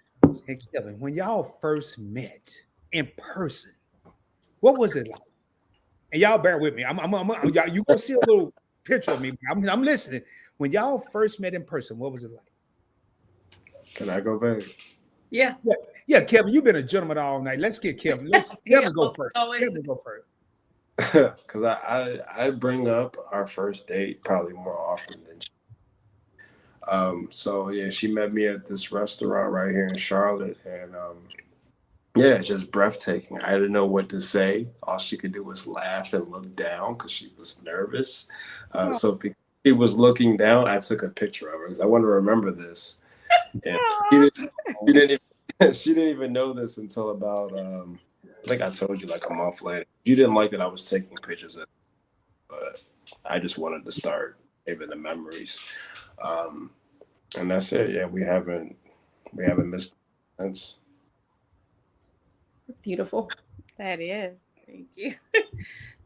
and Kevin, when y'all first met in person, what was it like? and y'all bear with me. Y'all, you gonna see a little picture of me. I'm listening. When y'all first met in person, what was it like? Can I go back? Yeah. Yeah, Kevin, you've been a gentleman all night. Let's get Kevin. Kevin go first. Kevin go first. Because I bring up our first date probably more often than she. So yeah, she met me at this restaurant right here in Charlotte, and yeah, just breathtaking. I didn't know what to say. All she could do was laugh and look down because she was nervous. So because she was looking down, I took a picture of her because I want to remember this. And she didn't even know this until about I think I told you like a month later. You didn't like that I was taking pictures of it, but I just wanted to start saving the memories. And that's it. Yeah, we haven't missed since. It's beautiful. That is. Thank you.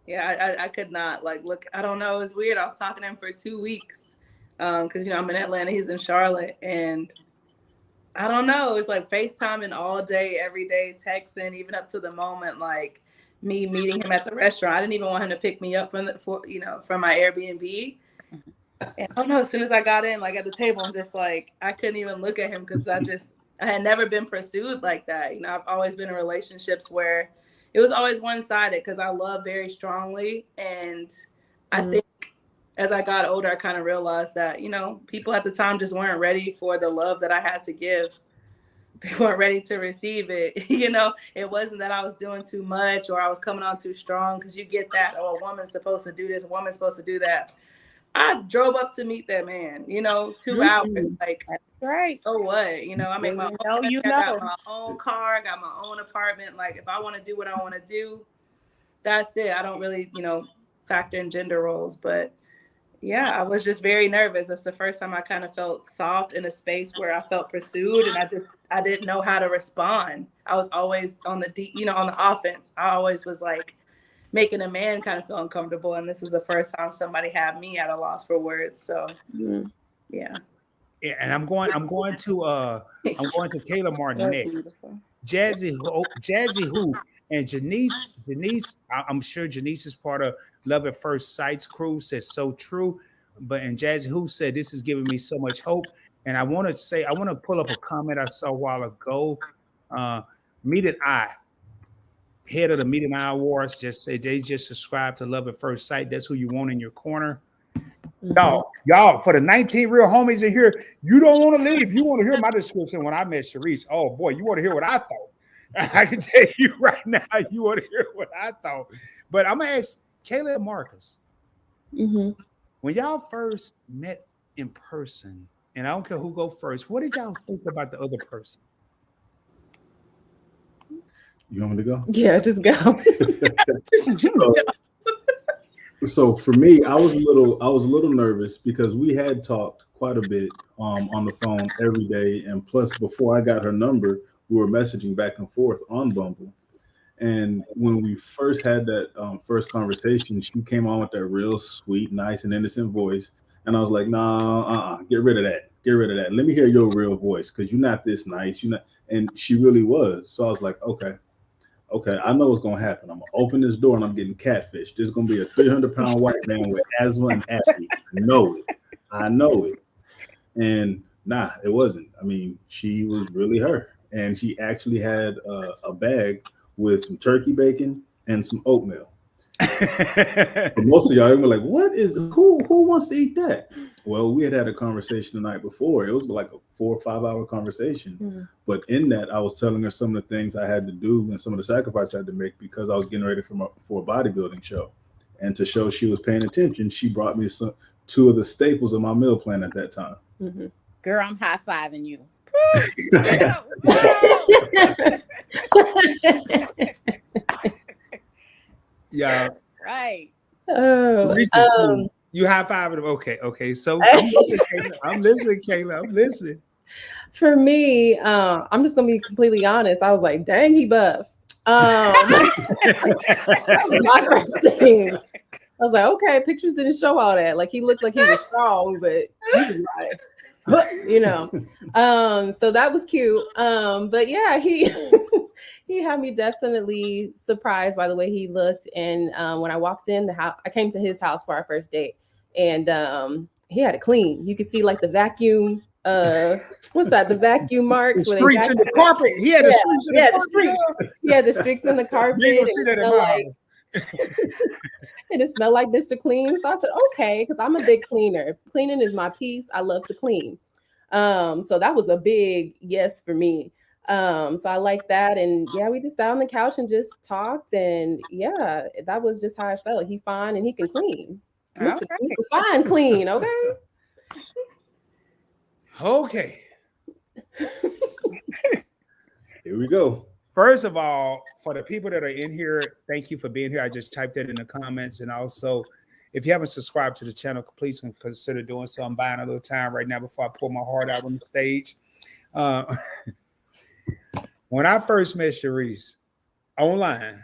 Yeah, I could not look. I don't know. It's weird. I was talking to him for 2 weeks because I'm in Atlanta. He's in Charlotte, and I don't know. It's like FaceTiming all day, every day, texting, even up to the moment like me meeting him at the restaurant. I didn't even want him to pick me up from my Airbnb. And I don't know. As soon as I got in, at the table, I'm just like, I couldn't even look at him because I had never been pursued like that. I've always been in relationships where it was always one-sided because I love very strongly. And I think as I got older, I kind of realized that, people at the time just weren't ready for the love that I had to give. They weren't ready to receive it. It wasn't that I was doing too much or I was coming on too strong, because you get that, oh, a woman's supposed to do this, a woman's supposed to do that. I drove up to meet that man, 2 hours. Like, That's right. oh, what? I make my own, I got my own car, I got my own apartment. Like, if I want to do what I want to do, that's it. I don't really, factor in gender roles. But yeah, I was just very nervous. That's the first time I kind of felt soft in a space where I felt pursued, and I didn't know how to respond. I was always on the on the offense. I always was like making a man kind of feel uncomfortable, and this is the first time somebody had me at a loss for words. So yeah. And I'm going to Kayla Martin next. Jazzy Who and Janice. I'm sure Janice is part of Love at First Sight's crew. Says so true. And Jazzy Who said this is giving me so much hope. And I want to pull up a comment I saw a while ago. Meet an Eye, head of the Meet an Eye Awards, just said they just subscribed to Love at First Sight. That's who you want in your corner. Y'all, for the 19 real homies in here, you don't want to leave. You want to hear my description when I met Sharice. Oh boy, you want to hear what I thought. I can tell you right now, you want to hear what I thought. But I'm gonna ask Kayla and Marcus. When y'all first met in person, and I don't care who go first, what did y'all think about the other person? You want me to go? Yeah, just go. So for me, I was a little nervous because we had talked quite a bit on the phone every day, and plus before I got her number, we were messaging back and forth on Bumble. And when we first had that first conversation, she came on with that real sweet, nice, and innocent voice, and I was like, nah, get rid of that. Let me hear your real voice, because you're not this nice. You're not. And she really was. So I was like, okay, I know what's gonna happen. I'm gonna open this door and I'm getting catfished. There's gonna be a 300-pound white man with asthma and acne. I know it. And nah, it wasn't. I mean, she was really her, and she actually had a bag with some turkey bacon and some oatmeal. But most of y'all were like, who wants to eat that? Well, we had a conversation the night before. It was like a 4 or 5 hour conversation. But in that, I was telling her some of the things I had to do and some of the sacrifices I had to make because I was getting ready for a bodybuilding show. And to show she was paying attention, she brought me two of the staples of my meal plan at that time. Girl, I'm high-fiving you. Yeah. Right. Oh, you high five him. Okay. So I'm listening, Kayla. I'm listening. For me, I'm just gonna be completely honest. I was like, dang, he buff. That was my first thing. I was like, okay, pictures didn't show all that. Like, he looked like he was strong, but he was like, so that was cute. But yeah, He had me definitely surprised by the way he looked. And when I walked in the house, I came to his house for our first date, and he had it clean. You could see like the vacuum. What's that? The vacuum marks The where streaks they in the carpet. He had the streaks in the carpet. Yeah, the streaks in the carpet. You ain't gonna see that in my house. And it smelled like Mr. Clean. So I said, okay, because I'm a big cleaner. Cleaning is my piece. I love to clean. So that was a big yes for me. So I like that. And yeah, we just sat on the couch and just talked. And yeah, that was just how I felt. He fine and he can clean. Mr. Fine clean, okay? Okay. Here we go. First of all, for the people that are in here, thank you for being here. I just typed that in the comments. And also, if you haven't subscribed to the channel, please consider doing so. I'm buying a little time right now before I pour my heart out on the stage. When I first met 𝗪𝗧 online,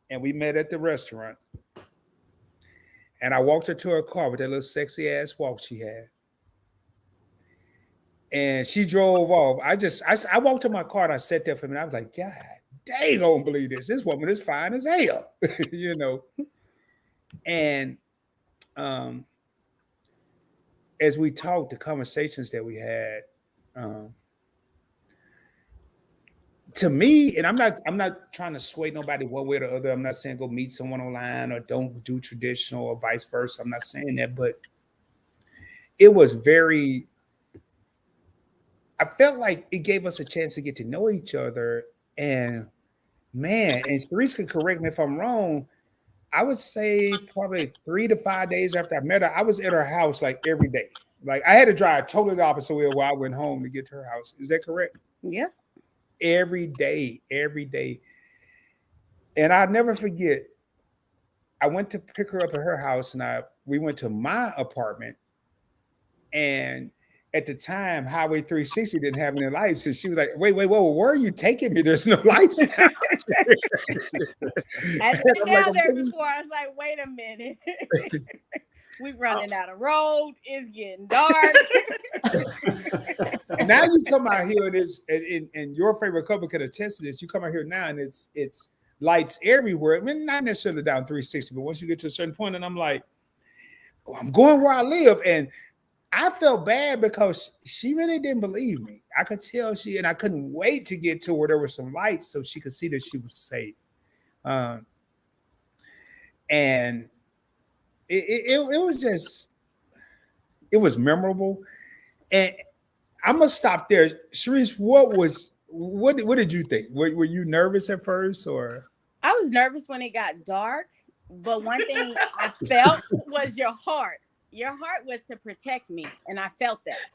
and we met at the restaurant, and I walked her to her car with that little sexy ass walk she had. And she drove off. I walked to my car and I sat there for a minute. I was like, God dang, I don't believe this. This woman is fine as hell, you know. And as we talked, the conversations that we had, to me, and I'm not trying to sway nobody one way or the other. I'm not saying go meet someone online or don't do traditional or vice versa. I'm not saying that, but it was very. I felt like it gave us a chance to get to know each other. And man, and 𝗪𝗧 can correct me if I'm wrong, I would say probably 3 to 5 days after I met her, I was at her house like every day. Like I had to drive totally the opposite way where I went home to get to her house. Is that correct? Yeah. Every day. And I'll never forget, I went to pick her up at her house and we went to my apartment, and at the time, Highway 360 didn't have any lights. And she was like, wait, whoa, where are you taking me? There's no lights. I've been down there before. I was like, wait a minute. We're running out of road. It's getting dark. Now you come out here and your favorite couple can attest to this. You come out here now and it's lights everywhere. I mean, not necessarily down 360, but once you get to a certain point, and I'm like, oh, I'm going where I live. And I felt bad because she really didn't believe me. I could tell and I couldn't wait to get to where there were some lights so she could see that she was safe. And it was just, it was memorable. And I'm gonna stop there. 𝗪𝗧, what did you think? Were you nervous at first, or? I was nervous when it got dark, but one thing I felt was your heart. Your heart was to protect me, and I felt that.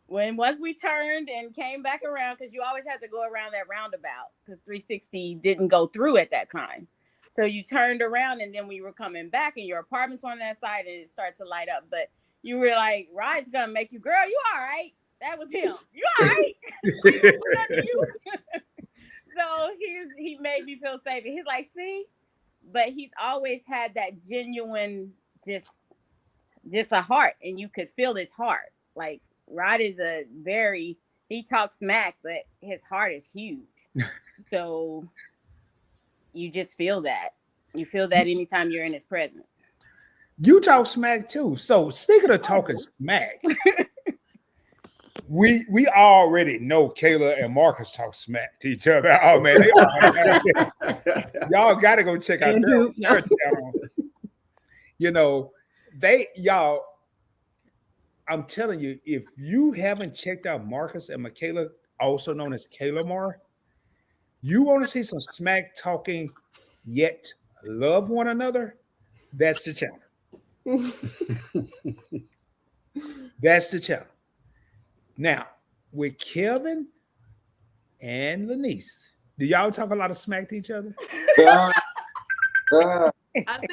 Once we turned and came back around, because you always had to go around that roundabout, because 360 didn't go through at that time. So you turned around, and then we were coming back, and your apartment's on that side, and it started to light up. But you were like, Ryan's gonna make you, girl, you all right? That was him. You all right? So he made me feel safe. And he's like, see? But he's always had that genuine, just a heart, and you could feel his heart. Like Rod is he talks smack, but his heart is huge. So you just feel that. You feel that anytime you're in his presence. You talk smack too. So speaking of talking smack, we already know Kayla and Marcus talk smack to each other. Oh man, y'all got to go check out their channel. You know, I'm telling you, if you haven't checked out Marcus and Michaela, also known as Kayla Mar, you want to see some smack talking yet love one another, that's the channel. That's the channel. Now, with Kelvin and Lanice, do y'all talk a lot of smack to each other?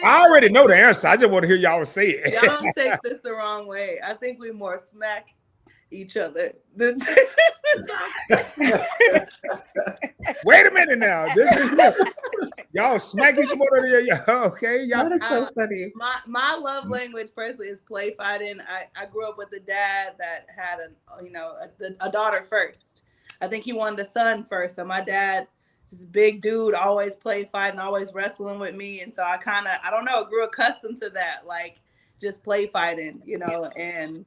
I already know the answer. I just want to hear y'all say it. Y'all don't take this the wrong way. I think we more smack each other. Wait a minute now. Y'all smack each other. Okay, y'all. That is so funny. My love language personally is play fighting. I grew up with a dad that had a daughter first. I think he wanted a son first. So my dad, this big dude, always played fighting, always wrestling with me. And so I kind of, I don't know, grew accustomed to that, like just play fighting, you know, and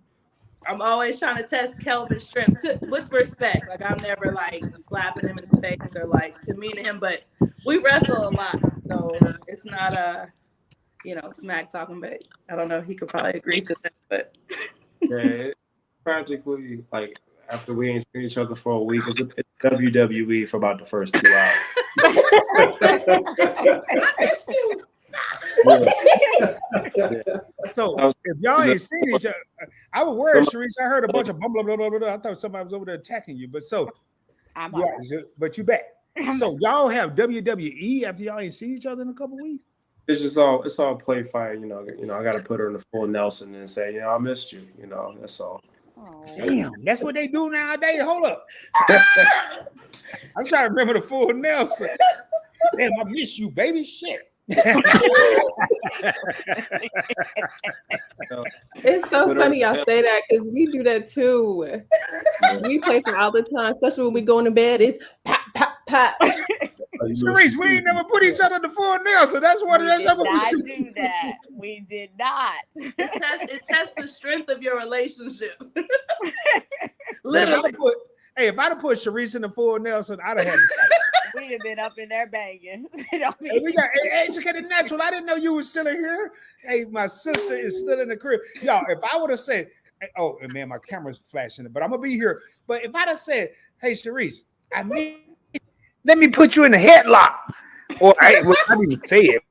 I'm always trying to test Kelvin's strength with respect. Like I'm never like slapping him in the face or like demeaning him, but we wrestle a lot. So it's not you know, smack talking, but I don't know. He could probably agree to that, but yeah, it's practically like after we ain't seen each other for a week, it's WWE for about the first 2 hours. So if y'all ain't seen each other, I was worried, Sharice. I heard a bunch of blah blah blah blah blah. I thought somebody was over there attacking you, but so I'm yeah, but you back. So y'all have WWE after y'all ain't seen each other in a couple weeks. It's all play fight, you know. I got to put her in the full Nelson and say, you know, I missed you. You know, that's all. Damn, that's what they do nowadays. Hold up, I'm trying to remember the full Nelson. Damn, I miss you, baby. Shit. It's so funny y'all say that because we do that too. We play for all the time, especially when we go into bed. It's pop, pop, pop. Sharice, we ain't never put each other in the full Nelson. That's what it is. We did not do that. We did not. it tests the strength of your relationship. Literally. If I'd have put Sharice in the full Nelson, I'd have had We'd have been up in there banging. Hey, we got Educated Natural. I didn't know you were still in here. Hey, my sister is still in the crib. Y'all, if I would have said, oh, man, my camera's flashing, but I'm going to be here. But if I'd have said, hey, Sharice, let me put you in the headlock. Or, I didn't even say it.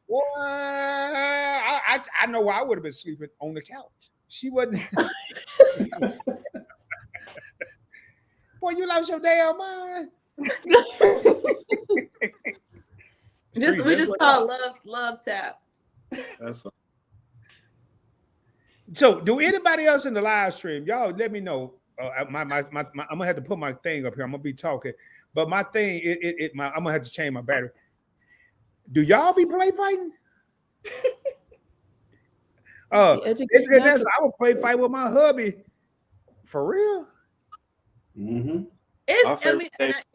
Well, I know I would have been sleeping on the couch. She wasn't. Boy, you lost your damn mind. We just call love taps. That's all. So, do anybody else in the live stream? Y'all let me know. I'm gonna have to put my thing up here. I'm gonna be talking, but my thing, I'm gonna have to change my battery. Do y'all be play fighting? I would play fight with my hubby. For real? Mm-hmm. You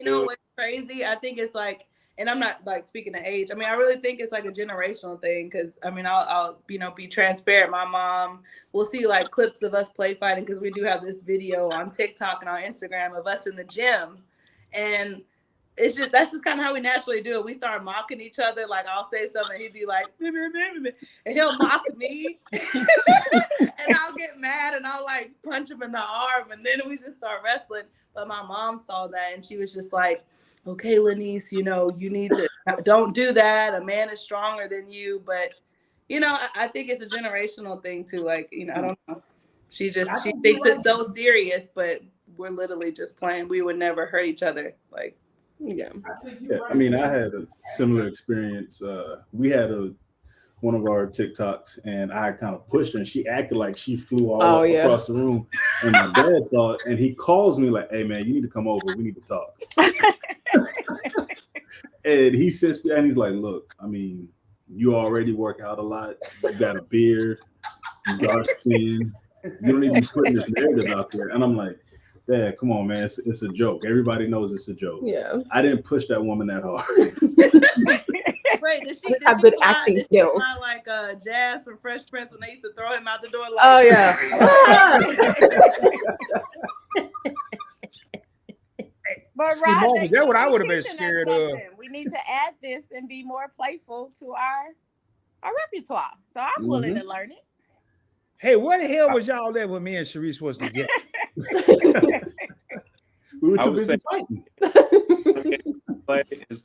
know what's crazy? I think it's like, and I'm not like speaking of age. I mean, I really think it's like a generational thing because I mean, I'll be transparent. My mom will see like clips of us play fighting because we do have this video on TikTok and on Instagram of us in the gym, and that's just kind of how we naturally do it. We start mocking each other. Like I'll say something, he'd be like, and he'll mock me, and I'll get mad and I'll like punch him in the arm, and then we just start wrestling. But my mom saw that and she was just like, okay, Lanice, you know, you need to don't do that. A man is stronger than you. But, you know, I think it's a generational thing too. Like, you know, I don't know. She thinks it's so serious, but we're literally just playing. We would never hurt each other. Like, yeah. I mean, I had a similar experience. We had one of our TikToks, and I kind of pushed her, and she acted like she flew all across the room. And my dad saw it, and he calls me like, "Hey, man, you need to come over. We need to talk." And he sits and he's like, "Look, I mean, you already work out a lot. You got a beard, dark skin. You don't need to be putting this narrative out there." And I'm like, "Dad, come on, man. It's a joke. Everybody knows it's a joke." Yeah. I didn't push that woman that hard. Wait, did she acting skills? Not like Jazz from Fresh Prince when they used to throw him out the door? Like, Oh yeah. But See, Marvin, that's what I would have been teaching us scared of. something. We need to add this and be more playful to our repertoire. So I'm willing to learn it. Hey, what the hell was y'all there when me and Sharice was together? We were too busy fighting. Play is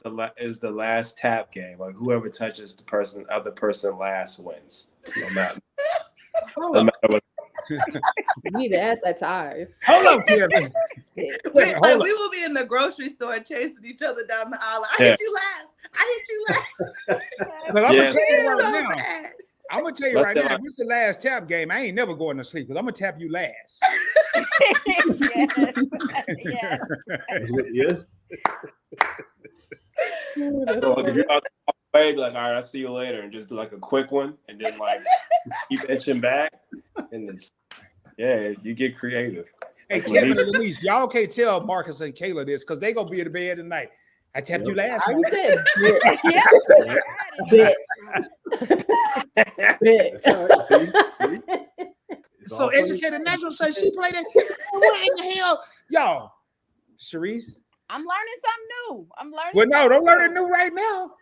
the last tap game. Like whoever touches the other person last wins. No matter what. We need to add that to ours. Hold up, Kevin. we will be in the grocery store chasing each other down the aisle. I hit you last. I'm gonna tell you right So now. bad. I'm gonna tell you right now. If it's the last tap game, I ain't never going to sleep because I'm gonna tap you last. Yes. Yeah. So like if you're out the way, be like, all right, I'll see you later, and just do like a quick one, and then like keep itching back, and it's you get creative. Hey, Like when Kevin these- and Denise, y'all can't tell Marcus and Kayla this because they gonna be in the bed tonight. I tapped you last I month. said, Yeah. bet. That's right. See? It's So all funny. educated natural say she played it. What in the hell, y'all? Sharice? I'm learning something new. I'm learning. Well, no, something don't learn it new right now.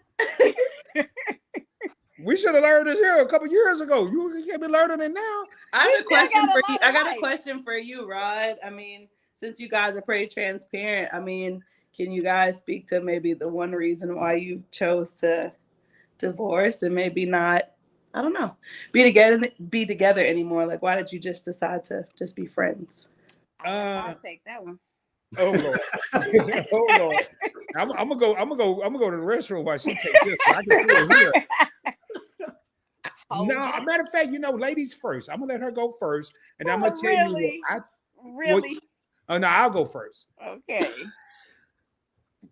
We should have learned this here a couple years ago. You can't be learning it now. I We have a still question got a for lot you. of I got a life. question for you, Rod. I mean, since you guys are pretty transparent, I mean, can you guys speak to maybe the one reason why you chose to divorce and maybe not, I don't know, be together anymore? Like, why did you just decide to just be friends? I'll take that one. Oh Lord. Oh Lord. I'm gonna go to the restroom while she takes this. I can see her here. Oh, No, yes. matter of fact, ladies first. I'm gonna let her go first, and I'm gonna Oh, tell you really? what Really? oh no, I'll go first. Okay.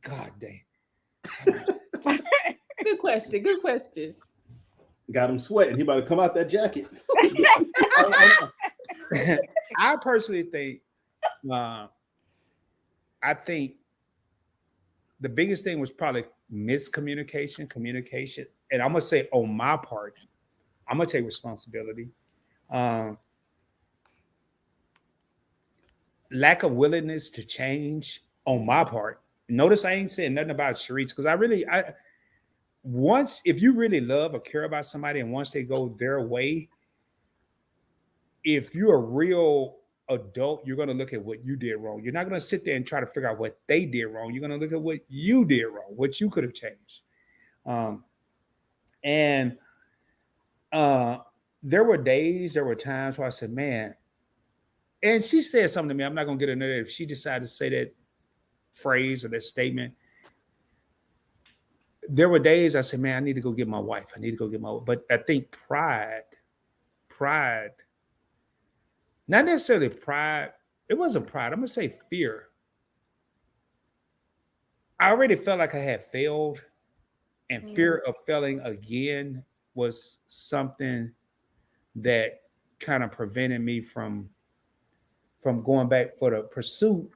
God dang. Good question. Good question. Got him sweating. He about to come out that jacket. I personally think I think the biggest thing was probably miscommunication, communication. And I'm gonna say on my part, I'm gonna take responsibility. Lack of willingness to change on my part. Notice I ain't saying nothing about Sharice because if you really love or care about somebody and once they go their way, if you're a real adult, you're going to look at what you did wrong. You're not going to sit there and try to figure out what they did wrong. You're going to look at what you did wrong, what you could have changed. There were times where I said, man, and she said something to me. I'm not going to get into it. If she decided to say that phrase or that statement, there were days I said, man, I need to go get my wife. But I think pride, not necessarily pride. It wasn't pride. I'm going to say fear. I already felt like I had failed, and fear of failing again was something that kind of prevented me from going back for the pursuit.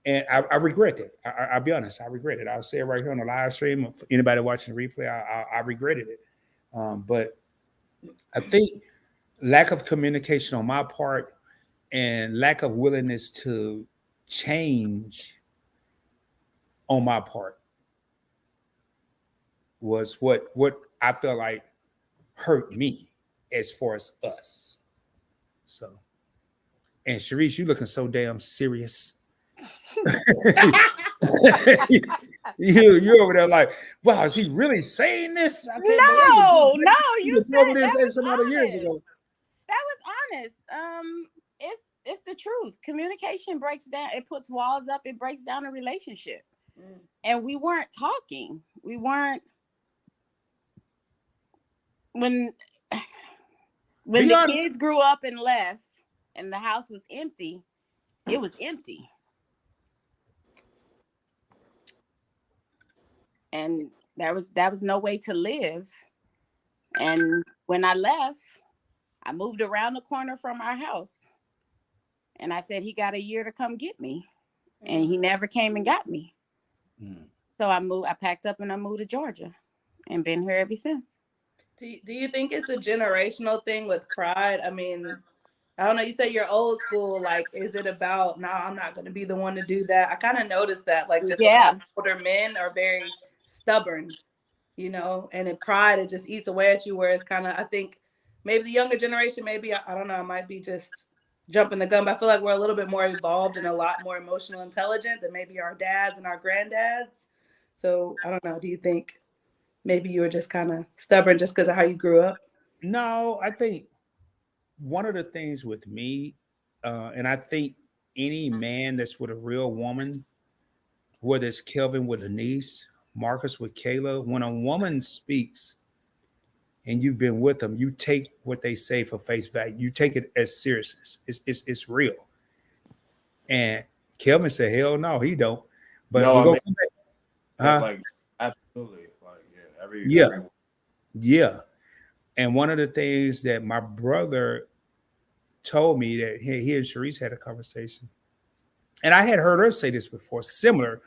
And I regret it. I'll be honest. I regret it. I'll say it right here on the live stream. For anybody watching the replay, I regretted it. But I think lack of communication on my part and lack of willingness to change on my part was what I felt like hurt me as far as us. So, and Sharice, you looking so damn serious. you over there like, wow, is he really saying this? I can't believe it. No, you told me said this that was some other years honest. ago. That was honest. It's the truth. Communication breaks down. It puts walls up. It breaks down a relationship. And we weren't talking. We weren't. When the kids grew up and left, and the house was empty, it was empty. And that was no way to live. And when I left, I moved around the corner from our house. And I said, he got a year to come get me. And he never came and got me. So I packed up and I moved to Georgia and been here ever since. Do you think it's a generational thing with pride? I mean, I don't know. You say you're old school. Like, is it about, I'm not going to be the one to do that? I kind of noticed that, like, just a lot of older men are very stubborn, and in pride, it just eats away at you. Where it's kind of, I think maybe the younger generation, maybe, I don't know, I might be just jumping the gun, but I feel like we're a little bit more evolved and a lot more emotional intelligent than maybe our dads and our granddads. So I don't know. Do you think maybe you were just kind of stubborn just because of how you grew up? No, I think one of the things with me, and I think any man that's with a real woman, whether it's Kelvin with Denise, Marcus with Kayla, when a woman speaks and you've been with them, you take what they say for face value. You take it as seriousness. It's real. And Kelvin said, hell no, he don't. But no, like absolutely. Like, yeah. And one of the things that my brother told me that he and Sharice had a conversation. And I had heard her say this before, similar.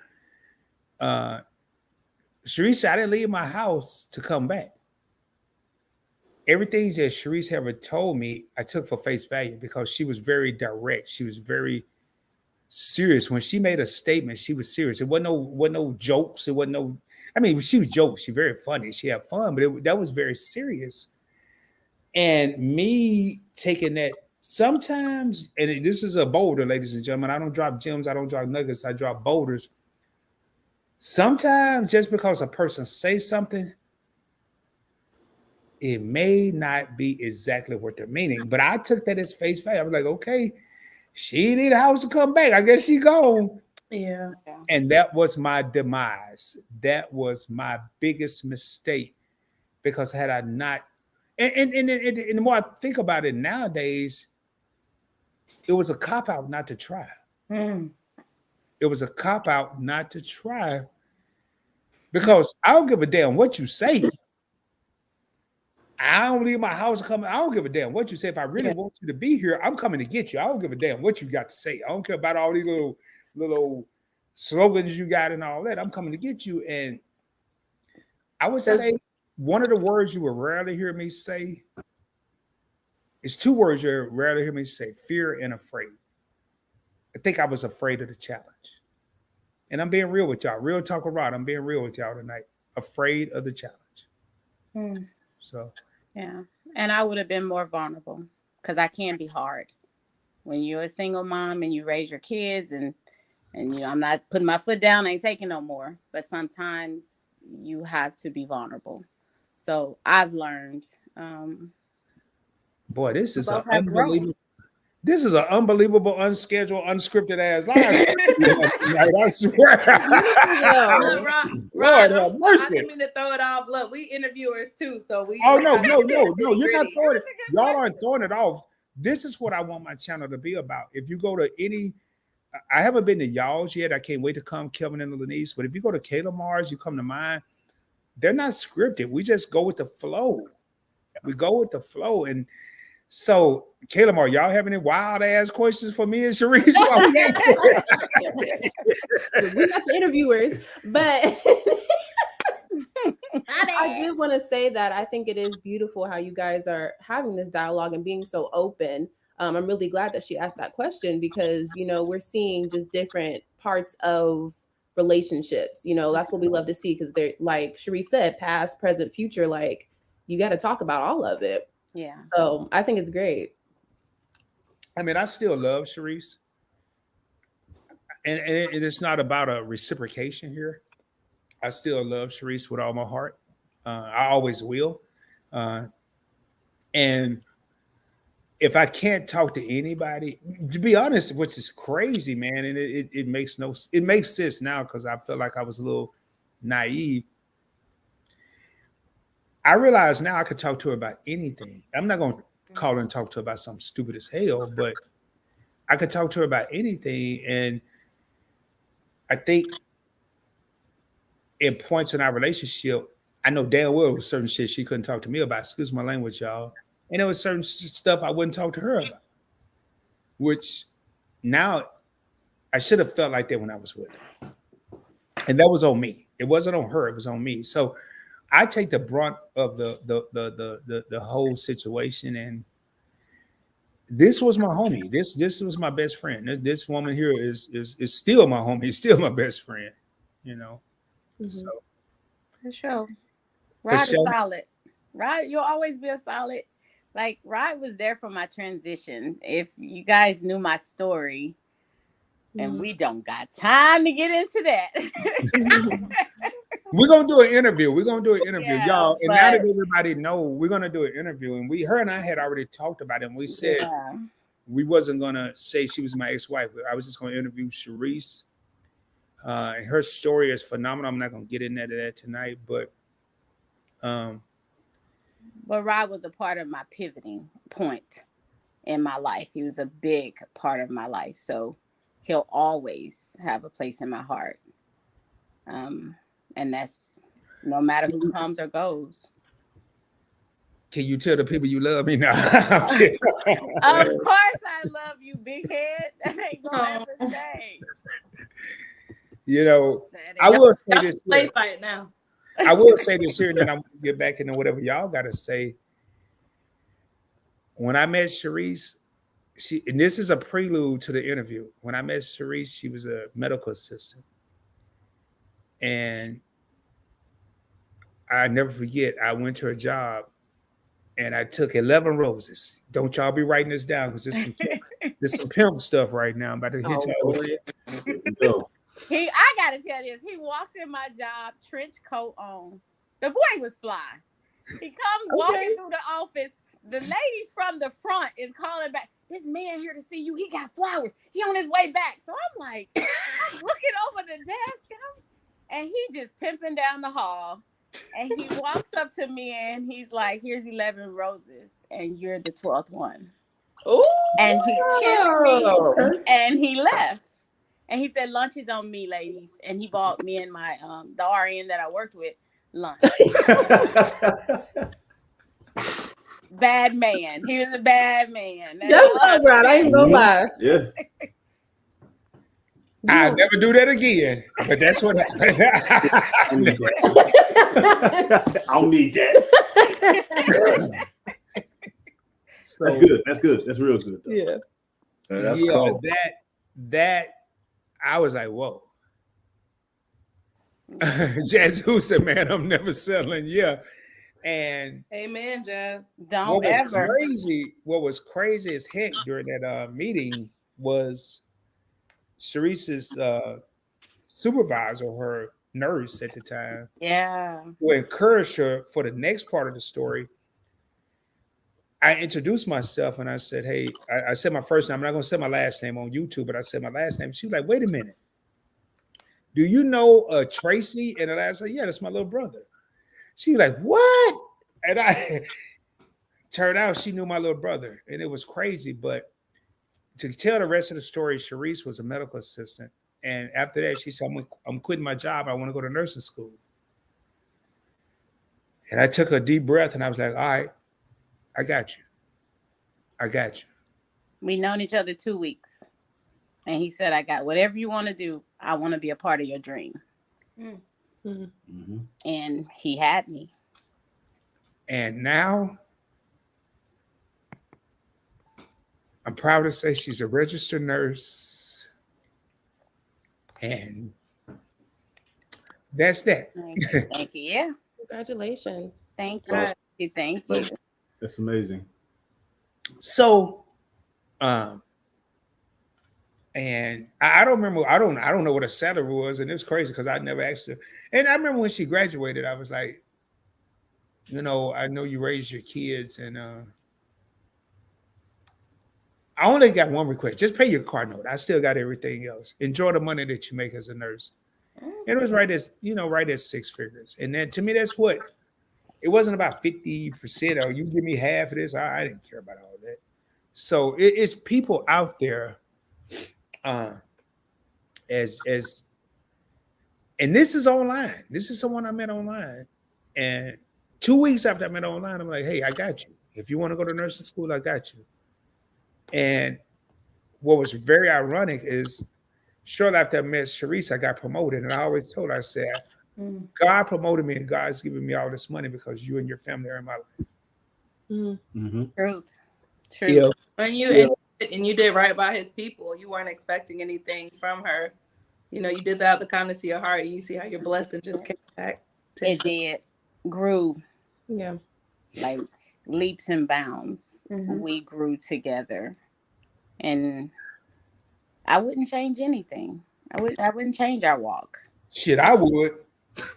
Sharice, I didn't leave my house to come back. Everything that Sharice ever told me, I took for face value because she was very direct. She was very serious. When she made a statement, she was serious. It wasn't no jokes. It wasn't no. I mean, she was jokes. She very funny. She had fun, but that was very serious. And me taking that sometimes, and this is a boulder, ladies and gentlemen. I don't drop gems. I don't drop nuggets. I drop boulders. Sometimes just because a person says something, it may not be exactly what they're meaning. But I took that as face value. I was like, okay, she need a house to come back. I guess she gone. Yeah. And that was my demise. That was my biggest mistake. Because had I not, and the more I think about it nowadays, it was a cop-out not to try. It was a cop-out not to try. Because I don't give a damn what you say. I don't leave my house coming. I don't give a damn what you say. If I really want you to be here, I'm coming to get you. I don't give a damn what you got to say. I don't care about all these little slogans you got and all that. I'm coming to get you. And I would say one of the words you will rarely hear me say is two words you rarely hear me say: fear and afraid. I think I was afraid of the challenge. And I'm being real with y'all. Real talk around. I'm being real with y'all tonight. Afraid of the challenge. So yeah. And I would have been more vulnerable because I can be hard. When you're a single mom and you raise your kids and you know, I'm not putting my foot down, I ain't taking no more. But sometimes you have to be vulnerable. So I've learned. Boy, this is an unbelievable. This is an unbelievable, unscheduled, unscripted ass live. I swear. Lord have mercy. I didn't mean to throw it off. Look, we interviewers too, so we. Oh no! You're not throwing it. Y'all aren't throwing it off. This is what I want my channel to be about. If you go to any, I haven't been to y'all's yet. I can't wait to come, Kelvin and Lenise. But if you go to 𝗖𝗓𝗡𝗧𝗛, you come to mine. They're not scripted. We just go with the flow. We go with the flow. And so, 𝗖𝗓𝗡𝗧𝗛, y'all have any wild ass questions for me and Sharice? We got the interviewers, but I did want to say that I think it is beautiful how you guys are having this dialogue and being so open. I'm really glad that she asked that question because, you know, we're seeing just different parts of relationships. You know, that's what we love to see because they're, like Sharice said, past, present, future, like you got to talk about all of it. Yeah. So I think it's great. I mean, I still love Sharice. And it's not about a reciprocation here. I still love Sharice with all my heart. I always will. And if I can't talk to anybody, to be honest, which is crazy, man, and it makes sense now because I felt like I was a little naive. I realize now I could talk to her about anything. I'm not going to call her and talk to her about something stupid as hell, but I could talk to her about anything. And I think in points in our relationship, I know damn well certain shit she couldn't talk to me about. Excuse my language, y'all. And there was certain stuff I wouldn't talk to her about, which now I should have felt like that when I was with her. And that was on me. It wasn't on her. It was on me. So I take the brunt of the whole situation, and this was my homie. This was my best friend. This woman here is still my homie. It's still my best friend. You know, so for sure. Rod is solid. Rod, you'll always be a solid. Like Rod was there for my transition. If you guys knew my story, and we don't got time to get into that. We're gonna do an interview. Yeah, y'all. And now that everybody know, we're gonna do an interview. And her and I had already talked about it. And we said we wasn't gonna say she was my ex-wife. I was just gonna interview Sharice. And her story is phenomenal. I'm not gonna get into that tonight, but Rod was a part of my pivoting point in my life. He was a big part of my life. So he'll always have a place in my heart. And that's no matter who comes or goes. Can you tell the people you love me now? I'm kidding. Of course, I love you, big head. That ain't gonna ever change. You know, That I ain't- will say Y'all this play here. fight now. I will say this here, and then I'm gonna get back into whatever y'all gotta say. When I met Sharice, and this is a prelude to the interview. When I met Sharice, she was a medical assistant. And I never forget, I went to her job and I took 11 roses. Don't y'all be writing this down because there's some pimp stuff right now. I'm about to hit Oh, y'all with boy. Here we go. I gotta tell this. He walked in my job, trench coat on. The boy was fly. He comes walking through the office. The ladies from the front is calling back. This man here to see you. He got flowers. He on his way back. So I'm like, I'm looking over the desk and he just pimping down the hall. And he walks up to me and he's like, here's 11 roses and you're the 12th one. Ooh. And he kissed me Okay. and he left. And he said, lunch is on me, ladies. And he bought me and my the RN that I worked with lunch. Bad man. He was a bad man. That's not right. I ain't gonna lie. Yeah. I never do that again. But that's what happened. I need that. I'll need that. So, That's good. That's good. That's real good. Though. Yeah. That's yeah, cool. that I was like, whoa. Jazz who said, man, I'm never settling. Yeah. And Amen, Jazz. Don't ever. what was crazy as heck during that meeting was Sharice's supervisor, her nurse at the time, Yeah. who encouraged her for the next part of the story. I introduced myself and I said, hey, I said my first name. I'm not going to say my last name on YouTube, but I said my last name. She was like, wait a minute. Do you know Tracy? And I said, yeah, that's my little brother. She was like, what? And I turned out she knew my little brother. And it was crazy. But to tell the rest of the story, Sharice was a medical assistant. And after that, she said, I'm quitting my job. I want to go to nursing school. And I took a deep breath and I was like, all right, I got you. I got you. We known each other 2 weeks. And he said, I got whatever you want to do. I want to be a part of your dream. Mm-hmm. And he had me. And now I'm proud to say she's a registered nurse. And that's that. Thank you. Yeah. Congratulations. Thank you. Thank you. That's amazing. So, and I don't remember. I don't know what her salary was, and it's crazy because I never asked her. And I remember when she graduated, I was like, you know, I know you raised your kids, and I only got one request: just pay your car note. I still got everything else. Enjoy the money that you make as a nurse. And it was right at 6 figures. And then to me, that's what it wasn't about 50% or you give me half of this. I didn't care about all that. So it's people out there as and this is online. This is someone I met online. And 2 weeks after I met online, I'm like, hey, I got you. If you want to go to nursing school, I got you. And what was very ironic is shortly after I met Sharice, I got promoted. And I always told her, I said, God promoted me and God's giving me all this money because you and your family are in my life. Mm-hmm. Truth. Yeah. And you did right by his people. You weren't expecting anything from her. You know, you did that out of the kindness of your heart, and you see how your blessing just came back. It did. Grew. Yeah. Like leaps and bounds. We grew together. And I wouldn't change anything. I wouldn't change our walk. Shit, I would.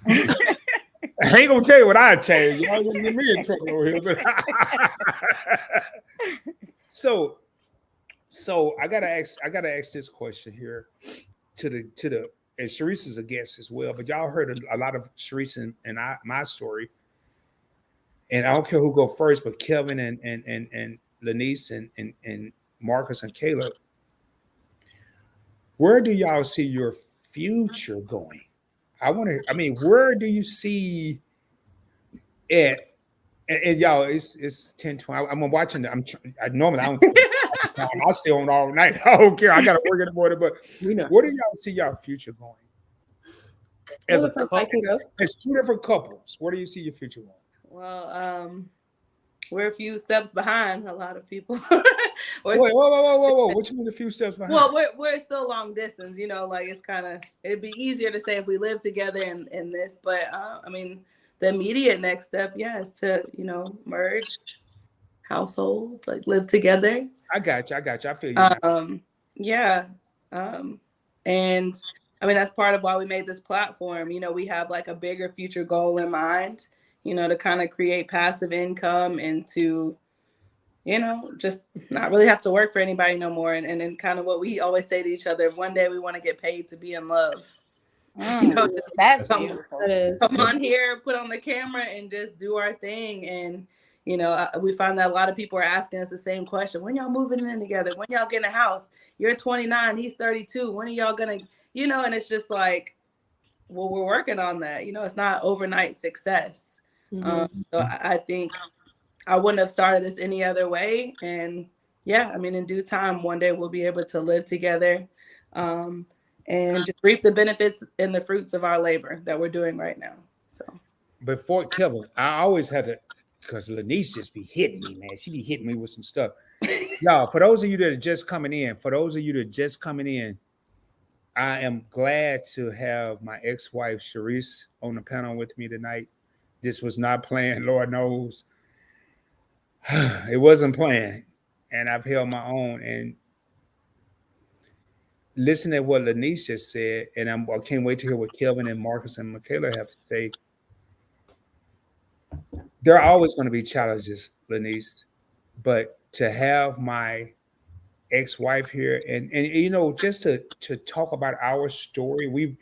I ain't gonna tell you what I'd change. You ain't gonna get me in trouble over here. But so I gotta ask this question here to the and Sharice is a guest as well. But y'all heard a lot of Sharice and my story. And I don't care who go first, but Kevin and Lanice and Marcus and Caleb. Where do y'all see your future going? Where do you see it And y'all, it's 10:20. I'm watching. I normally I don't. I'll stay on all night. I don't care. I got to work in the morning. But where do y'all see y'all future going? As a couple, as two different couples, where do you see your future going? Well, we're a few steps behind a lot of people. Wait, whoa. What you mean a few steps behind? Well, we're still long distance, you know, like it'd be easier to say if we live together in this, but I mean, the immediate next step, is to, you know, merge household, like live together. I got you. I feel you. And I mean, that's part of why we made this platform. You know, we have like a bigger future goal in mind, you know, to kind of create passive income and to, you know, just not really have to work for anybody no more. And then kind of what we always say to each other, one day we want to get paid to be in love. You know, that's beautiful. Come on here, put on the camera and just do our thing. And, you know, we find that a lot of people are asking us the same question. When y'all moving in together? When y'all getting a house? You're 29, he's 32. When are y'all going to, you know, and it's just like, well, we're working on that. You know, it's not overnight success. So I think I wouldn't have started this any other way. And I mean, in due time, one day we'll be able to live together and just reap the benefits and the fruits of our labor that we're doing right now. So before Kevin, I always had to, because Lanice just be hitting me, man. She be hitting me with some stuff. Y'all, for those of you that are just coming in, I am glad to have my ex-wife 𝗖𝗢𝗡𝗃 on the panel with me tonight. This was not planned, Lord knows. It wasn't planned, and I've held my own. And listen to what Lanice just said, and I can't wait to hear what Kelvin and Marcus and Michaela have to say. There are always going to be challenges, Lanice, but to have my ex-wife here and you know, just to talk about our story, we've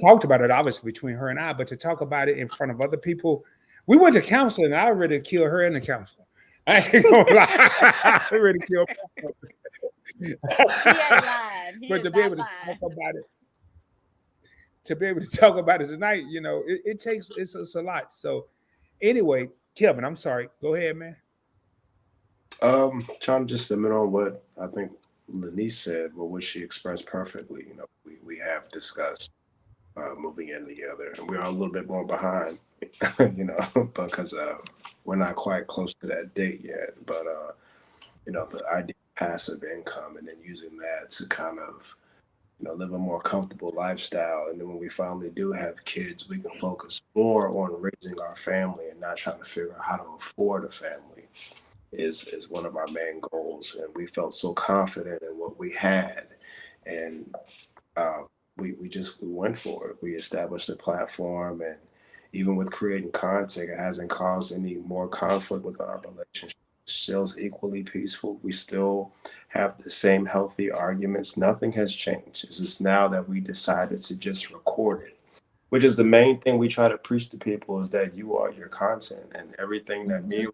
talked about it obviously between her and I, but to talk about it in front of other people, we went to counseling and I already killed her in the counseling. I ain't gonna lie, I already killed her. But to be able to talk about it, tonight, you know, it takes it's a lot. So anyway, Kevin, I'm sorry. Go ahead, man. Trying to just submit on what I think Lanice said, but what she expressed perfectly. You know, we have discussed moving in together, and we are a little bit more behind, you know, because we're not quite close to that date yet. But you know, the idea of passive income and then using that to kind of, you know, live a more comfortable lifestyle, and then when we finally do have kids, we can focus more on raising our family and not trying to figure out how to afford a family. Is one of our main goals, and we felt so confident in what we had, and we went for it. We established a platform, and even with creating content, it hasn't caused any more conflict with our relationship. It's still equally peaceful. We still have the same healthy arguments. Nothing has changed. It's just now that we decided to just record it, which is the main thing we try to preach to people, is that you are your content, and everything that me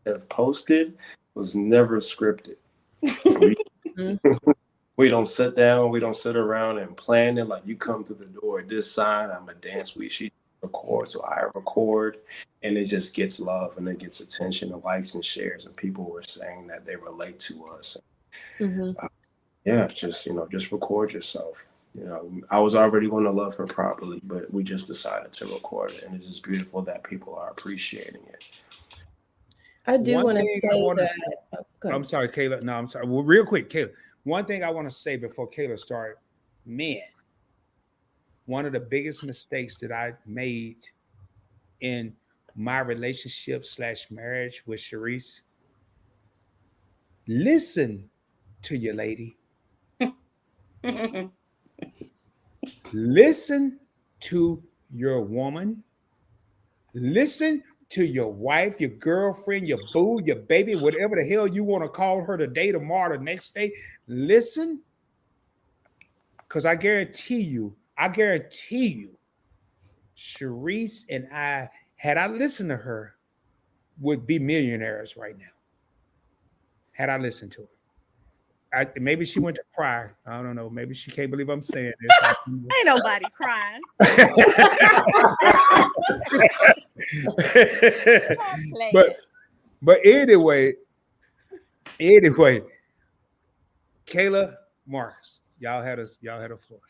have posted was never scripted. We don't sit down, we don't sit around and plan it like you come to the door at this sign, I'm a dance, she records, so I record, and it just gets love and it gets attention and likes and shares, and people were saying that they relate to us. Just, you know, just record yourself. You know, I was already going to love her properly, but we just decided to record it, and it's just beautiful that people are appreciating it. I do want to say that. I'm sorry, Kayla. No, I'm sorry. Well, real quick, Kayla. One thing I want to say before Kayla started, man, one of the biggest mistakes that I made in my relationship / marriage with 𝗖𝗢𝗡𝗃, listen to your lady. Listen to your woman. Listen to your wife, your girlfriend, your boo, your baby, whatever the hell you want to call her today, tomorrow, the next day. Listen, because I guarantee you, 𝗖𝗢𝗡𝗃 and I, had I listened to her, would be millionaires right now. Had I listened to her. maybe she went to cry. I don't know. Maybe she can't believe I'm saying this. Ain't nobody crying. but anyway, Kayla, Marcus, y'all had a floor.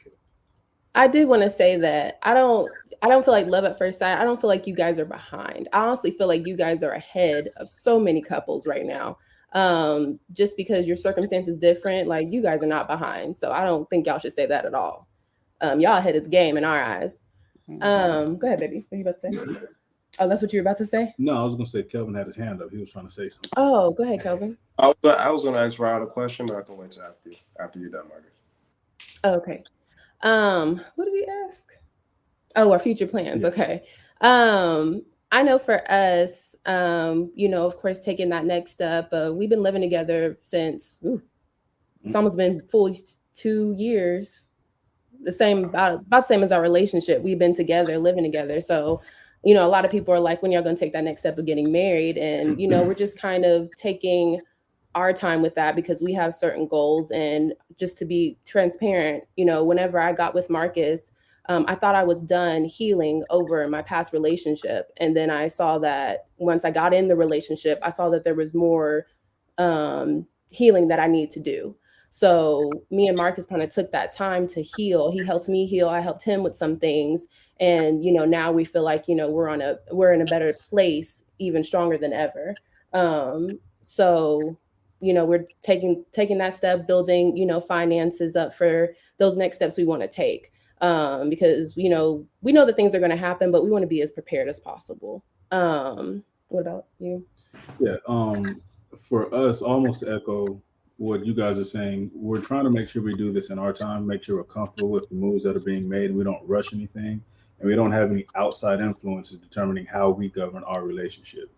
I do want to say that I don't feel like love at first sight. I don't feel like you guys are behind. I honestly feel like you guys are ahead of so many couples right now. Just because your circumstance is different, like you guys are not behind. So I don't think y'all should say that at all. Y'all ahead of the game in our eyes. Go ahead, baby. What are you about to say? Oh, that's what you were about to say? No, I was gonna say Kelvin had his hand up. He was trying to say something. Oh, go ahead, Kelvin. I was gonna ask Ryan a question, but I can wait till after you're done, Margaret. Okay. What did he ask? Oh, our future plans. Yeah. Okay. I know for us, of course, taking that next step, we've been living together since it's almost been fully 2 years. The same, about the same as our relationship. We've been together, living together. So, a lot of people are like, when y'all gonna take that next step of getting married? And, we're just kind of taking our time with that because we have certain goals. And just to be transparent, whenever I got with Marcus, I thought I was done healing over my past relationship. And then I saw that once I got in the relationship, I saw that there was more healing that I need to do. So me and Marcus kind of took that time to heal. He helped me heal. I helped him with some things. And, now we feel like, we're in a better place, even stronger than ever. So, we're taking that step, building, finances up for those next steps we want to take. Because, we know that things are going to happen, but we want to be as prepared as possible. What about you? Yeah. For us, almost to echo what you guys are saying, we're trying to make sure we do this in our time, make sure we're comfortable with the moves that are being made, and we don't rush anything, and we don't have any outside influences determining how we govern our relationship.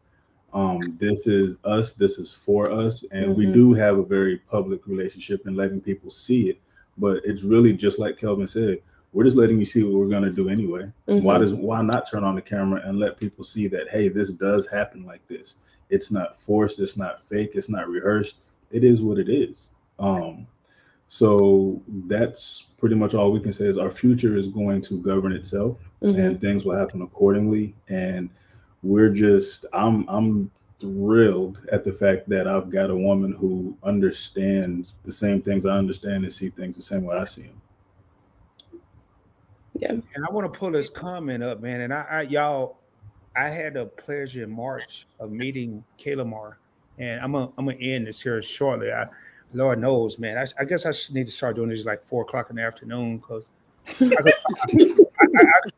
This is us, this is for us, and we do have a very public relationship and letting people see it, but it's really just like Kelvin said, we're just letting you see what we're going to do anyway. Why not turn on the camera and let people see that, hey, this does happen like this. It's not forced, it's not fake, it's not rehearsed. It is what it is. So that's pretty much all we can say is our future is going to govern itself and things will happen accordingly. And I'm thrilled at the fact that I've got a woman who understands the same things I understand and see things the same way I see them. Yeah. And I want to pull this comment up, man. And I had the pleasure in March of meeting Kayla Mar. And I'm gonna end this here shortly. Lord knows, man. I guess I need to start doing this like 4:00 in the afternoon because I could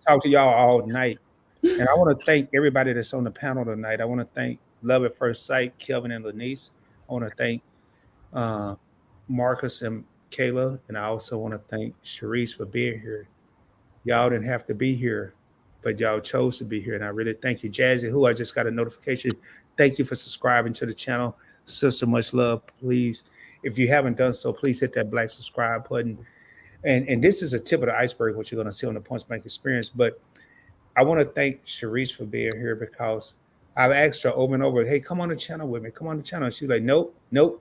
talk to y'all all night. And I want to thank everybody that's on the panel tonight. I want to thank Love at First Sight, Kelvin and Lanice. I want to thank Marcus and Kayla, and I also want to thank 𝗖𝗓 for being here. Y'all didn't have to be here, but y'all chose to be here, and I really thank you. Jazzy, who I just got a notification. Thank you for subscribing to the channel. Sister, much love. Please, if you haven't done so, please hit that black subscribe button. And this is a tip of the iceberg, what you're going to see on the Points Blank Experience. But I want to thank 𝗖𝗓 for being here because I've asked her over and over, hey, come on the channel with me. Come on the channel. And she's like, nope. Doing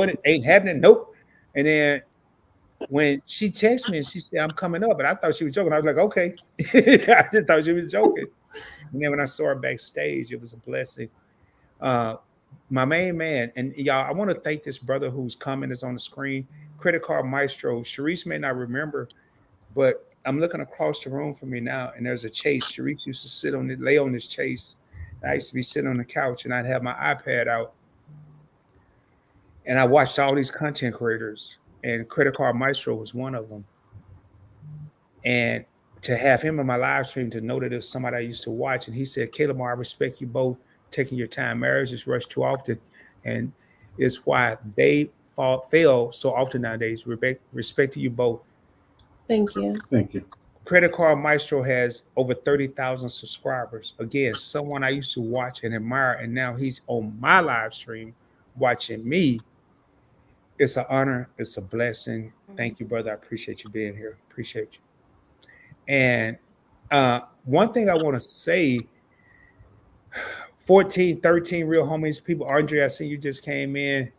it. Ain't happening. Nope. And then when she texted me and she said, I'm coming up, and I thought she was joking. I was like, okay. I just thought she was joking. And then when I saw her backstage, it was a blessing. My main man, and y'all, I want to thank this brother whose comment is on the screen, Credit Card Maestro. 𝗖𝗓 may not remember, but I'm looking across the room from me now, and there's a chase. 𝗖𝗓 used to lay on this chase. I used to be sitting on the couch, and I'd have my iPad out, and I watched all these content creators, and Credit Card Maestro was one of them. And to have him in my live stream, to know that it was somebody I used to watch, and he said, Caleb, I respect you both taking your time. Marriage is rushed too often, and it's why they fail so often nowadays. Respect to you both. Thank you. Thank you. Credit Card Maestro has over 30,000 subscribers. Again, someone I used to watch and admire, and now he's on my live stream watching me. It's an honor. It's a blessing. Thank you, brother. I appreciate you being here. Appreciate you. And one thing I want to say, 14, 13 real homies, people, Andre, I see you just came in.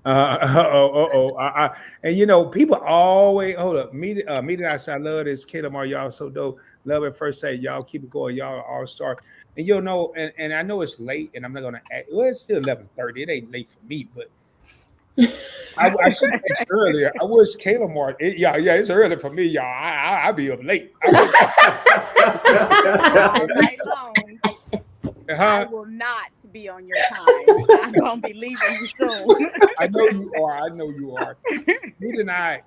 And you know, people always hold up. Meet I love this 𝗖𝗓𝗡, y'all so dope. Love at first sight, y'all keep it going, y'all are all star. And you'll know, and I know it's late, and I'm not gonna act. Well, it's still 11:30. It ain't late for me, but I should have texted earlier. I wish 𝗖𝗓𝗡. Yeah, it's early for me, y'all. I'll be up late. All night long. I will not be on your time. I'm gonna be leaving you soon. I know you are. Meet and I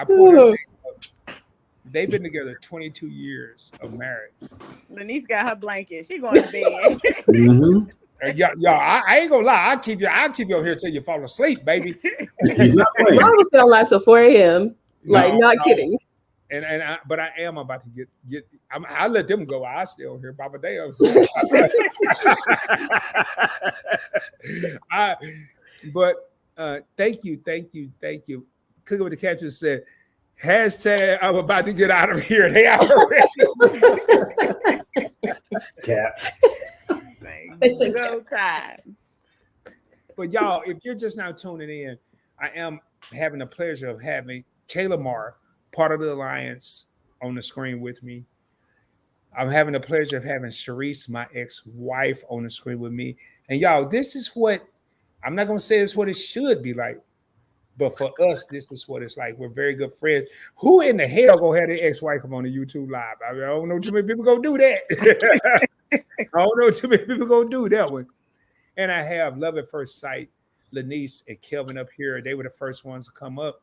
pulled her name up. They've been together 22 years of marriage. Lenise got her blanket. She going to bed. I ain't gonna lie. I'll keep you over here till you fall asleep, baby. I was still alive till 4 a.m. Like, not kidding. But I am about to get. I'll let them go. I stay on here, Baba Deo. But thank you. Cooking with the Catchers said, hashtag I'm about to get out of here. They already. Cap. Go time. But y'all, if you're just now tuning in, I am having the pleasure of having 𝗖𝗓𝗡, part of the Alliance, on the screen with me. I'm having the pleasure of having 𝗪𝗓𝗡, my ex-wife, on the screen with me. And y'all, this is what, I'm not going to say it's what it should be like, but for us, this is what it's like. We're very good friends. Who in the hell going to have their ex-wife come on the YouTube live? I don't know too many people going to do that. I don't know too many people going to do that one. And I have Love at First Sight, Lenise and Kelvin up here. They were the first ones to come up.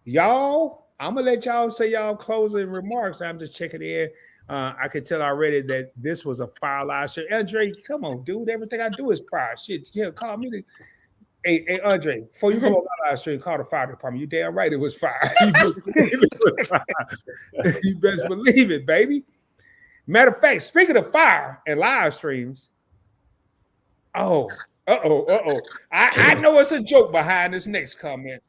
Y'all, I'm gonna let y'all say y'all closing remarks. I'm just checking in. I can tell already that this was a fire live show. Andre, come on, dude. Everything I do is fire. Shit, yeah, call me. Hey, Andre, before you come on my live stream, call the fire department. You damn right it was fire. You best believe it, baby. Matter of fact, speaking of fire and live streams, I know it's a joke behind this next comment.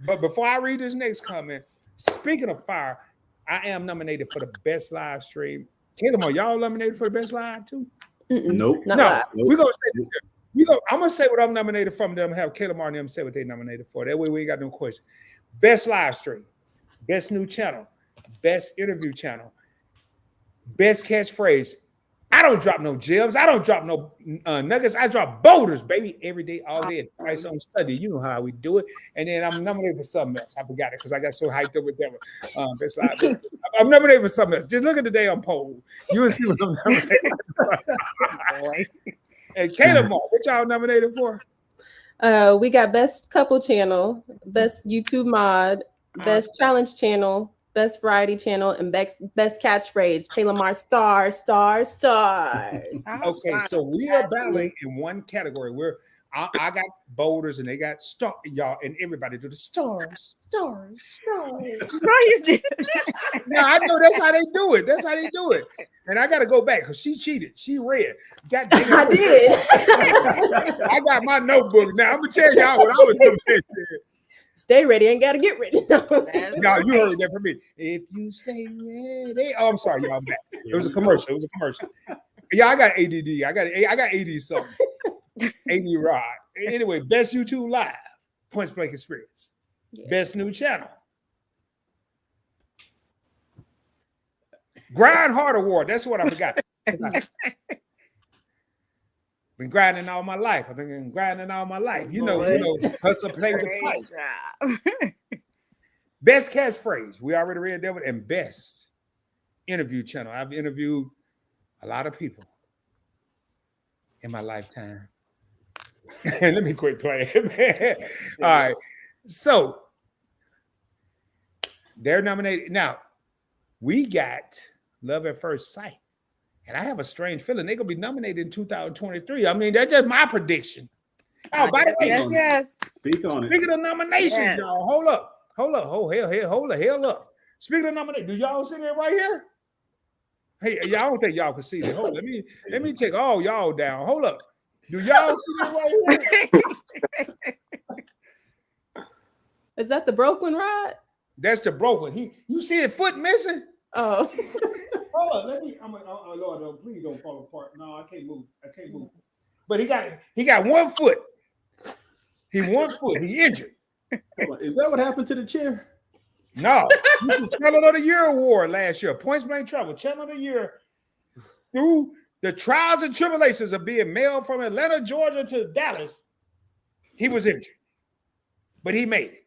But before I read this next comment, speaking of fire, I am nominated for the best live stream. 𝗖𝗓𝗡, y'all nominated for the best live too? Nope. No, we're gonna say this. I'm gonna say what I'm nominated from. Them have 𝗖𝗓𝗡 and them say what they nominated for. That way we ain't got no question. Best live stream, best new channel, best interview channel, best catchphrase. I don't drop no gems. I don't drop no nuggets. I drop boulders, baby, every day, all day, and twice on Sunday. You know how we do it. And then I'm nominated for something else. I forgot it because I got so hyped up with that one. Best live. I'm nominated for something else. Just look at the damn poll. You will see what I'm nominated for. And 𝗖𝗓𝗡, what y'all nominated for? We got best couple channel, best YouTube mod, best challenge channel, best variety channel, and best catchphrase. 𝗖𝗓𝗡 stars. Okay, so we are battling in one category. I got boulders and they got star, y'all, and everybody do the stars. No, you did. No, I know that's how they do it. And I got to go back because she cheated. She read. God damn, I did. I got my notebook now. I'm gonna tell y'all what I was doing. Stay ready and gotta get ready. No, you heard that from me. If you stay ready. Oh, I'm sorry, y'all. I'm back. It was a commercial. Yeah, I got ADD. I got AD something. AD rod. Anyway, best YouTube live, Point Blank Experience. Yeah. Best new channel. Grind Hard Award. That's what I forgot. Been grinding all my life. I've been grinding all my life. You know, hustle, play with the price. Best catchphrase. We already read that one. And best interview channel. I've interviewed a lot of people in my lifetime. Let me quit playing, man. All right. So they're nominated. Now, we got Love at First Sight. And I have a strange feeling they're going to be nominated in 2023. I mean, that's just my prediction. Oh, by the way, yes. Speak on it. Speaking of nominations, y'all, hold up. Hold the hell up. Speaking of nominations, do y'all see that right here? Hey, y'all don't think y'all can see that. Hold, let me take all y'all down. Hold up. Do y'all see that right here? Is that the broke one, Rod? That's the broke one. You see his foot missing? Oh. Hold on, oh Lord, no, please don't fall apart. No, I can't move. But he got 1 foot. He 1 foot. He injured. Is that what happened to the chair? No, this is Chandler of the Year award last year. Points blank trouble. Chandler of the Year through the trials and tribulations of being mailed from Atlanta, Georgia to Dallas. He was injured, but he made it.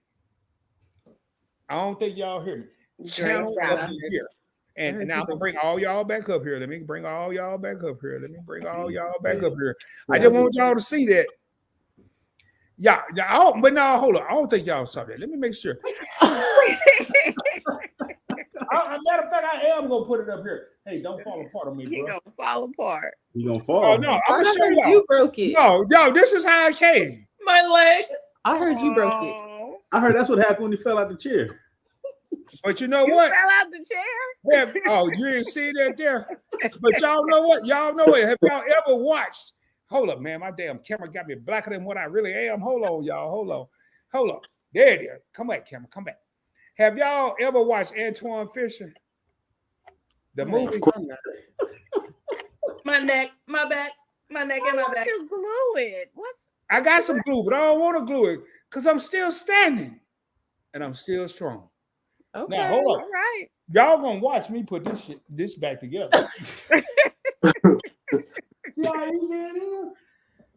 I don't think y'all hear me. Channel of the Year. And now I'm gonna bring all y'all back up here. Let me bring all y'all back up here. I just want y'all to see that. Yeah, but no, hold on. I don't think y'all saw that. Let me make sure. Matter of fact, I am gonna put it up here. Hey, don't fall apart on me, bro. He gonna fall apart. He gonna fall. Oh no, I'm gonna show y'all. You broke it. No, this is how I came. My leg. I heard you broke it. I heard that's what happened when he fell out the chair. But you know You what? fell out the chair. Yeah, oh, you didn't see that there. But y'all know what? Y'all know it. Have y'all ever watched? Hold up, man. My damn camera got me blacker than what I really am. Hold on, y'all. Hold on. There it is. Come back, camera. Come back. Have y'all ever watched Antoine Fisher? The movie. My neck, my back, my neck, and my back. You glue it. I got some glue, but I don't want to glue it because I'm still standing and I'm still strong. Okay. Now, hold on. All right. Y'all gonna watch me put this back together. See how easy it is?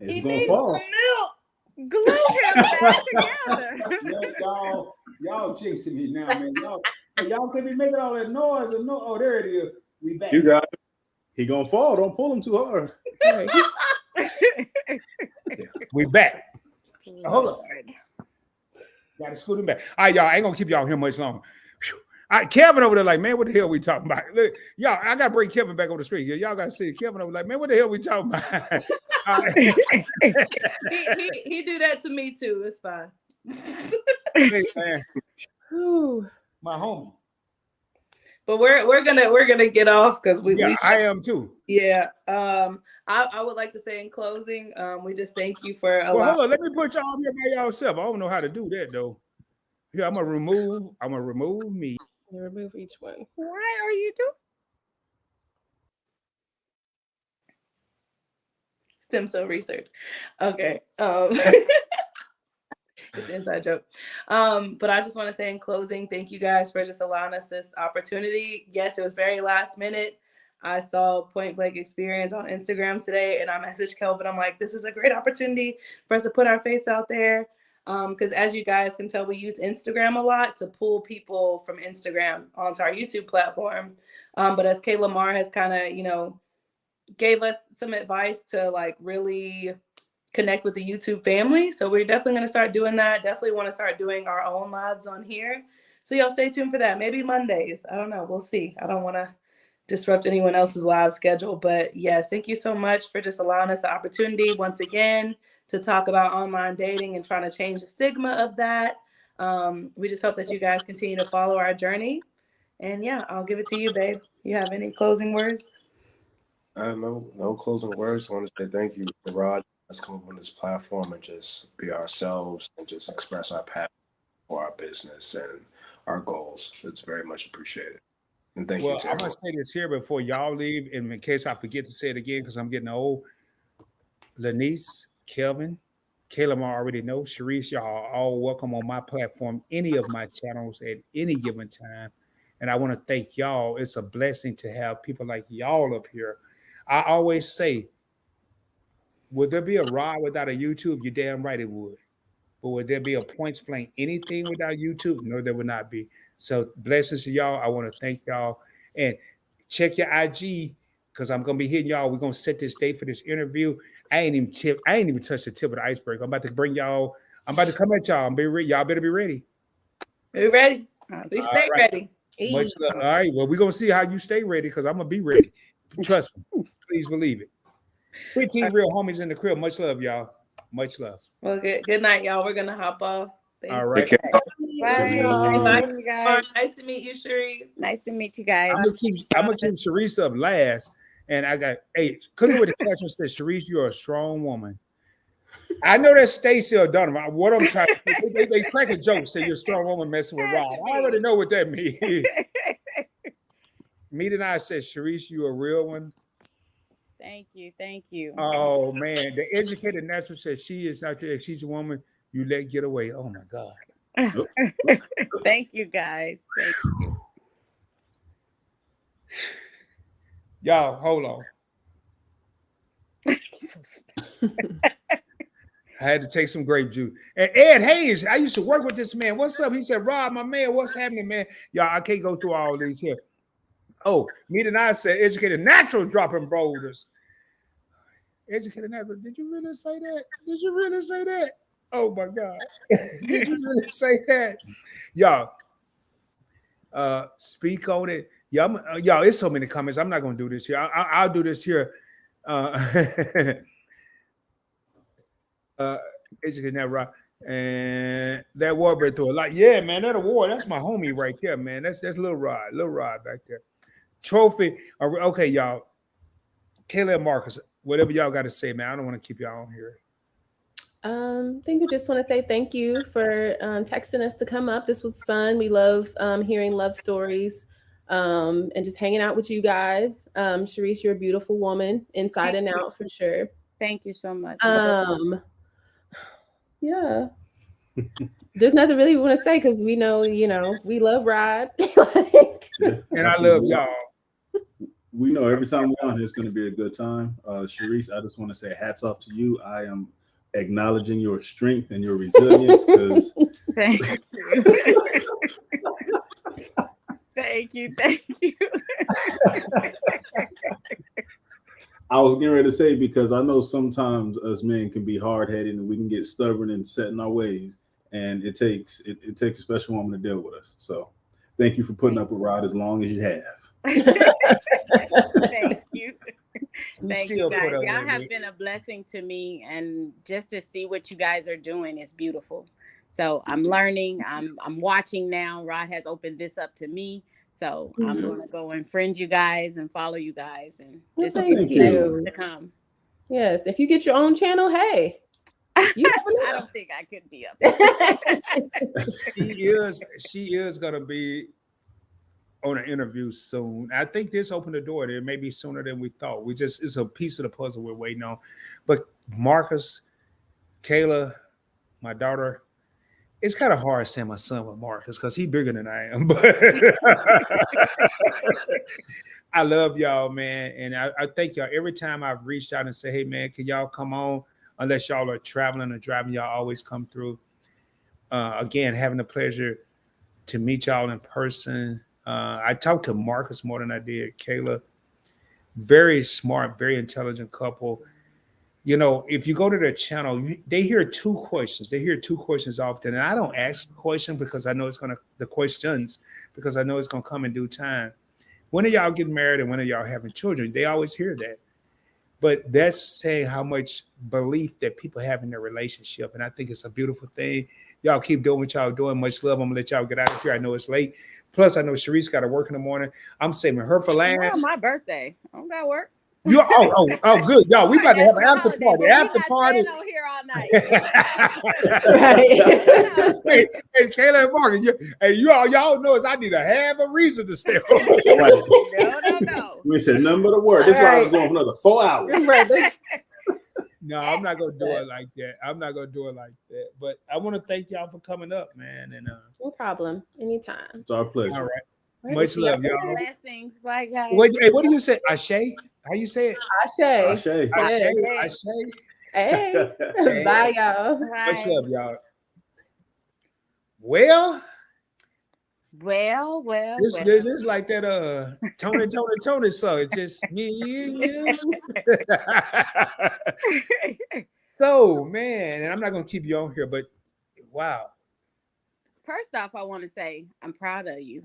It's gonna fall. Glue him back together. Y'all jinxing me now, man. Y'all could be making all that noise and no. Oh, there it is. We back. You got it. He gonna fall. Don't pull him too hard. We back. Hold on. Gotta scoot him back. All right, y'all. I ain't gonna keep y'all here much longer. Kevin over there, like, man, what the hell we talking about? Look, y'all, I gotta bring Kevin back on the street. Y'all gotta see Kevin over like, man, what the hell we talking about? he do that to me too. It's fine. Hey, man. Ooh. My homie. But we're gonna get off because I am too. Yeah. I would like to say in closing, we just thank you for a Well, lot. hold on. Let me put y'all here by yourself. I don't know how to do that though. Here, I'm gonna remove me. You remove each one. Why are you doing? Stem cell research. Okay. It's an inside joke. But I just want to say in closing, thank you guys for just allowing us this opportunity. Yes, it was very last minute. I saw Point Blank Experience on Instagram today, and I messaged Kelvin. I'm like, this is a great opportunity for us to put our face out there. Because as you guys can tell, we use Instagram a lot to pull people from Instagram onto our YouTube platform. But as 𝗖𝗓 has kind of, gave us some advice to like really connect with the YouTube family. So we're definitely going to start doing that. Definitely want to start doing our own lives on here. So y'all stay tuned for that. Maybe Mondays. I don't know. We'll see. I don't want to disrupt anyone else's live schedule. But yes, thank you so much for just allowing us the opportunity once again to talk about online dating and trying to change the stigma of that. We just hope that you guys continue to follow our journey. And yeah, I'll give it to you, babe. You have any closing words? No closing words. I want to say thank you to Rod. Let's come up on this platform and just be ourselves and just express our passion for our business and our goals. It's very much appreciated. And thank you to I'm going to say this here before y'all leave, and in case I forget to say it again, because I'm getting old. Lanice, Kelvin, 𝗖𝗓 already know. Sharice, y'all are all welcome on my platform, any of my channels at any given time. And I want to thank y'all. It's a blessing to have people like y'all up here. I always say, would there be a Rod without a YouTube? You're damn right it would. But would there be a Points Blank anything without YouTube? No, there would not be. So blessings to y'all. I want to thank y'all. And check your IG because I'm going to be hitting y'all. We're going to set this date for this interview. I ain't even touched the tip of the iceberg. I'm about to bring y'all. I'm about to come at y'all. Y'all better be ready. Be ready. We stay ready. Much love. All right. Well, we're going to see how you stay ready because I'm going to be ready. Trust me. Please believe it. 15 real homies in the crib. Much love, y'all. Much love. Well, good night, y'all. We're gonna hop off. All right. Bye. Bye. You guys. Nice to meet you, Sharice. Nice to meet you guys. I'm gonna keep Sharice up last. And I got cooking with the caption says, Sharice, you're a strong woman. I know that's Stacey or Donovan. What I'm trying to say, they crack a joke, say you're a strong woman messing with Rod. I already know what that means. Meet and I said, Sharice, you a real one. Thank you. Oh man, the educated natural said she is not there. She's a woman. you let get away. Oh my God. Thank you, guys. Thank you. Y'all, hold on. I had to take some grape juice. And Ed Hayes, I used to work with this man. What's up? He said, Rob, my man, what's happening, man? Y'all, I can't go through all these here. Oh, Meet and I said, educated natural dropping boulders. Educated natural. Did you really say that? Did you really say that? Oh my God. Did you really say that? Y'all, speak on it. Y'all, it's so many comments. I'm not going to do this here. I'll do this here. Educated natural. And that Warbird through a lot. Yeah, man, that award. That's my homie right there, man. That's Lil Rod back there. Trophy. Okay, y'all. Kayla and Marcus, whatever y'all got to say, man. I don't want to keep y'all on here. I think we just want to say thank you for texting us to come up. This was fun. We love hearing love stories and just hanging out with you guys. 𝗪𝗓, you're a beautiful woman, inside and out for sure. Thank you so much. Yeah. There's nothing really we want to say because we know, we love Rod. And I love y'all. We know every time we're on here, it's going to be a good time. 𝗪𝗓, I just want to say hats off to you. I am acknowledging your strength and your resilience because Thank you. Thank you. I was getting ready to say, because I know sometimes us men can be hard-headed and we can get stubborn and set in our ways, and it takes a special woman to deal with us. So thank you for putting up with Rod as long as you have. Thank you. Thank you, guys. Y'all have been a blessing to me, and just to see what you guys are doing is beautiful. So I'm learning. I'm watching now. Rod has opened this up to me. So I'm going to go and friend you guys and follow you guys, and just thank you to come. Yes. If you get your own channel, hey. I don't think I could be up there. She is going to be on an interview soon. I think this opened the door there, maybe sooner than we thought. It's a piece of the puzzle we're waiting on. But Marcus, Kayla, my daughter, it's kind of hard saying my son with Marcus because he's bigger than I am. But I love y'all, man. And I thank y'all. Every time I've reached out and say, hey, man, can y'all come on? Unless y'all are traveling or driving, y'all always come through. Again, having the pleasure to meet y'all in person. I talked to Marcus more than I did Kayla. Very smart, very intelligent couple. If you go to their channel, they hear two questions. They hear two questions often. And I don't ask the question because I know it's going to come in due time. When are y'all getting married and when are y'all having children? They always hear that. But that's saying how much belief that people have in their relationship. And I think it's a beautiful thing. Y'all keep doing what y'all doing. Much love. I'm going to let y'all get out of here. I know it's late. Plus, I know 𝗪𝗓 got to work in the morning. I'm saving her for last. It's my birthday. I don't got work. Oh, good. Y'all, we about to have an after party. After party. On here all night. Hey, Kayla and Morgan, y'all know I need a half a reason to stay home. No. We said nothing but a word. This ride is going for another 4 hours. No, I'm not gonna do it like that. But I want to thank y'all for coming up, man. And no problem. Anytime. It's our pleasure. All right. Much love, y'all. Blessings. Bye, guys. Wait, what do you say? Ashe? How you say it? Ashe. Hey. Bye, y'all. Bye. Much love, y'all. Well. This is like that Tony song. It's just me and you. So, man, and I'm not gonna keep you on here, but wow. First off, I want to say I'm proud of you.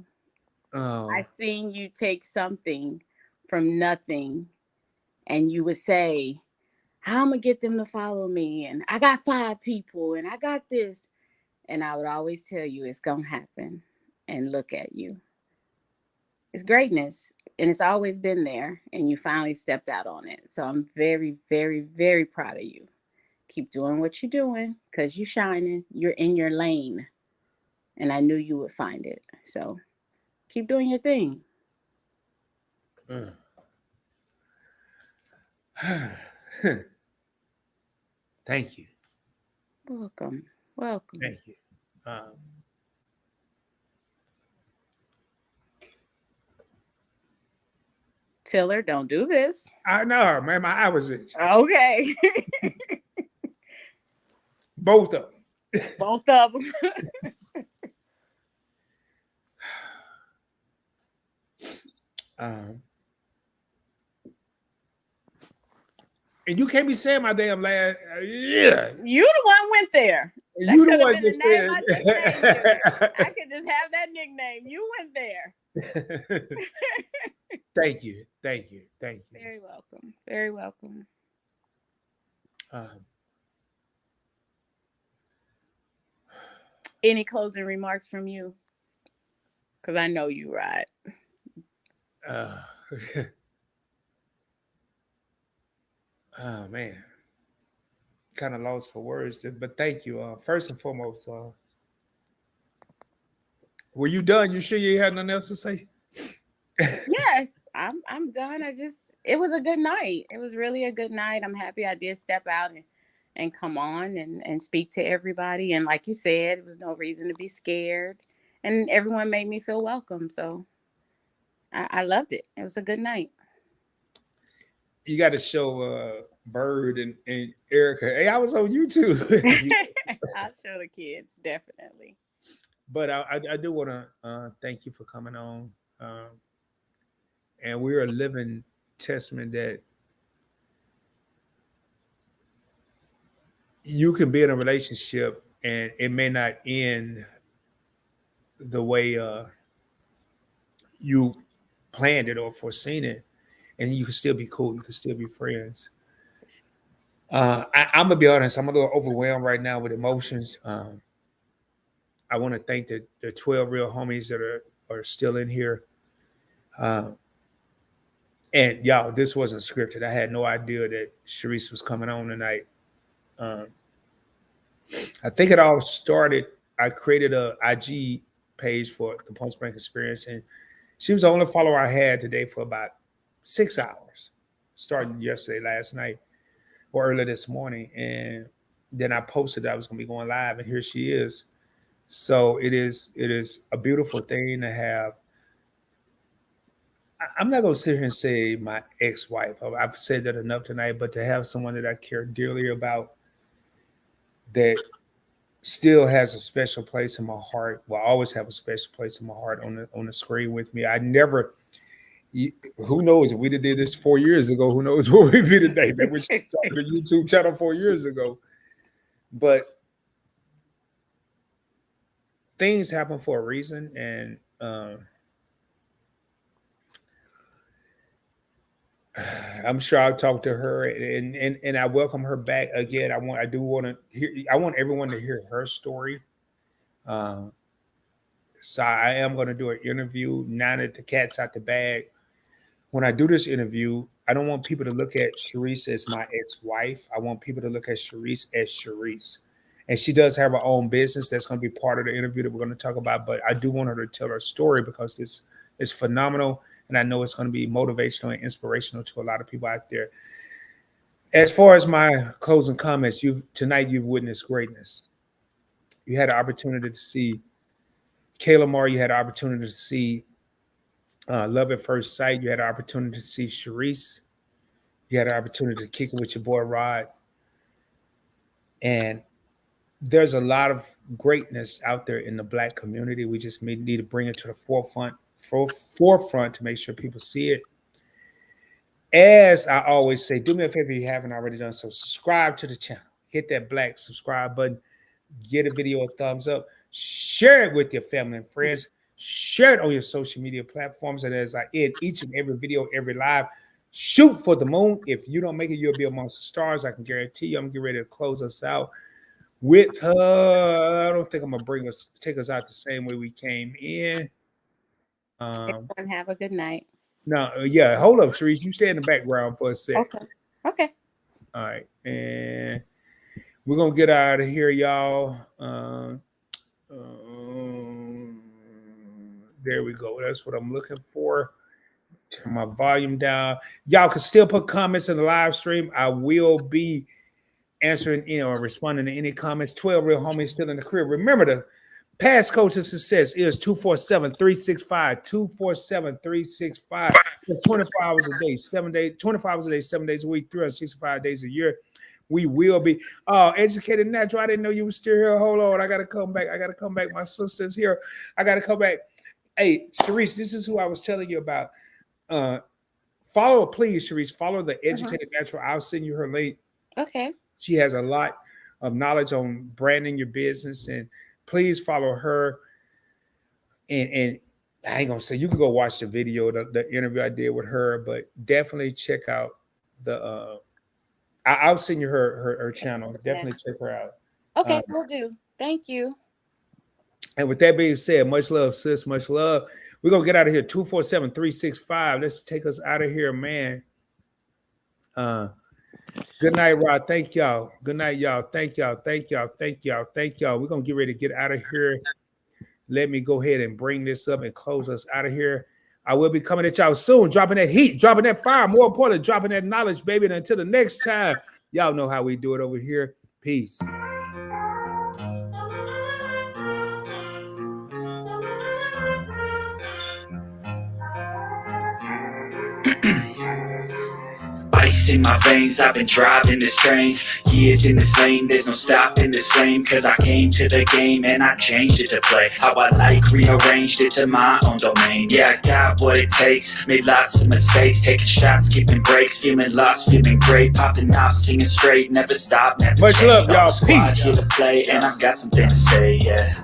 Oh. I seen you take something from nothing and you would say, how am I gonna get them to follow me? And I got 5 people and I got this. And I would always tell you it's gonna happen. And look at you. It's greatness. And it's always been there. And you finally stepped out on it. So I'm very, very, very proud of you. Keep doing what you're doing because you're shining. You're in your lane. And I knew you would find it. So keep doing your thing. Thank you. Welcome. Welcome. Thank you. Tiller, don't do this. I know, man. My eye was itching. Okay. Both of them. Both of them. And you can't be saying my damn last. Yeah. You the one went there. You the could've one been just the name I said. just named you. I could just have that nickname. You went there. Thank you. Thank you. Thank you. Very welcome. Very welcome. Any closing remarks from you? Because I know you right. Oh man, kind of lost for words, but thank you. First and foremost, were you done? You sure you had nothing else to say? Yes, I'm done. It was a good night. It was really a good night. I'm happy I did step out and come on and speak to everybody. And like you said, there was no reason to be scared. And everyone made me feel welcome. So I loved it. It was a good night. You got to show Bird and Erica. Hey, I was on YouTube. I'll show the kids, definitely. But I do want to thank you for coming on. And we're a living testament that you can be in a relationship and it may not end the way you planned it or foreseen it, and you can still be cool. You can still be friends. I'm gonna be honest. I'm a little overwhelmed right now with emotions. I want to thank the 12 real homies that are still in here. And y'all, this wasn't scripted. I had no idea that 𝗖𝗓 was coming on tonight. I think it all started. I created a IG page for the Post Bank Experience, and she was the only follower I had today for about 6 hours, starting yesterday, last night, or early this morning. And then I posted that I was going to be going live, and here she is. So it is a beautiful thing to have. I'm not going to sit here and say my ex-wife. I've said that enough tonight, but to have someone that I care dearly about that still has a special place in my heart, will always have a special place in my heart on the screen with me. I never, who knows, if we did this 4 years ago, who knows where we'd be today. Maybe we started a YouTube channel 4 years ago. But things happen for a reason, and I'm sure I'll talk to her, and I welcome her back again. I want everyone to hear her story. So I am going to do an interview now that the cat's out the bag. When I do this interview, I don't want people to look at 𝗖𝗓 as my ex-wife. I want people to look at 𝗖𝗓 as 𝗖𝗓. And she does have her own business. That's going to be part of the interview that we're going to talk about. But I do want her to tell her story because it's phenomenal. And I know it's going to be motivational and inspirational to a lot of people out there. As far as my closing comments, tonight you've witnessed greatness. You had an opportunity to see Kayla Moore. You had an opportunity to see Love at First Sight. You had an opportunity to see 𝗖𝗓. You had an opportunity to kick it with your boy Rod. And there's a lot of greatness out there in the Black community. We just need to bring it to the forefront to make sure people see it. As I always say, do me a favor if you haven't already done so. Subscribe to the channel. Hit that black subscribe button. Get a video a thumbs up. Share it with your family and friends. Share it on your social media platforms. And as I end each and every video, every live, shoot for the moon. If you don't make it, you'll be amongst the stars. I can guarantee you. I'm getting ready to close us out with her. I don't think I'm going to take us out the same way we came in. Everyone have a good night. No, yeah, hold up, 𝗖𝗓. You stay in the background for a sec. Okay. All right, and we're gonna get out of here, y'all. There we go. That's what I'm looking for. Turn my volume down. Y'all can still put comments in the live stream. I will be answering, and responding to any comments. 12 real homies still in the crib. Remember, the passcode to success is 247-365. 247-365. That's 24 hours a day, 7 days, 24 hours a day, 7 days a week, 365 days a year. We will be educated natural. I didn't know you were still here. Hold on. I got to come back. My sister's here. I got to come back. Hey, Sharice, this is who I was telling you about. Follow, please, Sharice. Follow the Educated Natural. I'll send you her link. Okay. She has a lot of knowledge on branding your business, and please follow her. And I ain't gonna say you can go watch the video, the interview I did with her, but definitely check out the. I'll send you her channel. Definitely check her out. Okay, will do. Thank you. And with that being said, much love, sis. Much love. We're gonna get out of here. 247-365. Let's take us out of here, man. Good night, Rod. Thank y'all. Good night, y'all. Thank y'all. Thank y'all. Thank y'all. Thank y'all. We're gonna get ready to get out of here. Let me go ahead and bring this up and close us out of here. I will be coming at y'all soon, dropping that heat, dropping that fire. More importantly, dropping that knowledge, baby. And until the next time, y'all know how we do it over here. Peace. Ice in my veins, I've been driving this train. Years in this lane, there's no stopping this flame. Cause I came to the game and I changed it to play how I like, rearranged it to my own domain. Yeah, I got what it takes, made lots of mistakes, taking shots, skipping breaks, feeling lost, feeling great, popping off, singing straight, never stop, never much change. love, y'all. Peace. Here to play and I've got something to say, yeah.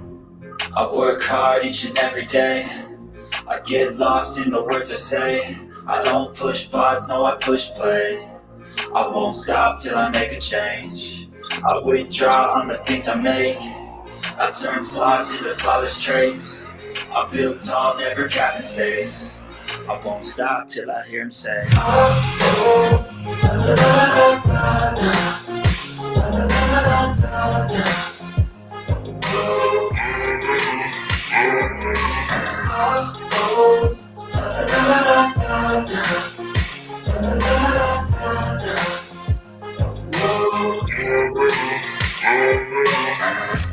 I work hard each and every day. I get lost in the words I say. I don't push pause, no, I push play. I won't stop till I make a change. I withdraw on the things I make. I turn flaws into flawless traits. I build tall, never capping space. I won't stop till I hear him say,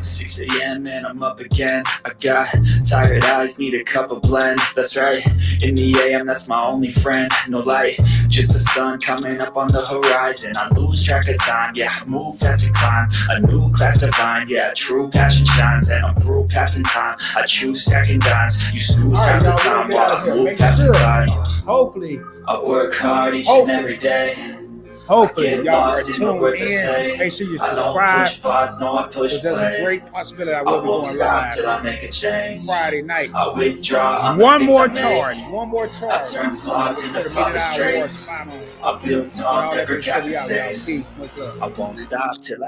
"6 a.m. and I'm up again. I got tired eyes, need a cup of blend. That's right, in the AM, that's my only friend. No light, just the sun coming up on the horizon. I lose track of time, yeah, I move fast and climb. A new class divine, yeah, true passion shines. And I'm through passing time, I choose stacking dimes. You snooze half the time while I move passing by. Hopefully, I work hard each and every day. hopefully, Get y'all are lost in the tuned words I in. say. Make sure you I don't subscribe, push pause, no, I push because there's a play. great possibility I I will be won't going stop live till I make a change. Friday night. I withdraw on the One things more I make. charge. One more I charge. turn flaws into Put a flawless minute hour traits. final. I build tall, All that never good stuff. capping Y'all, space. peace. Much love. I won't stop till I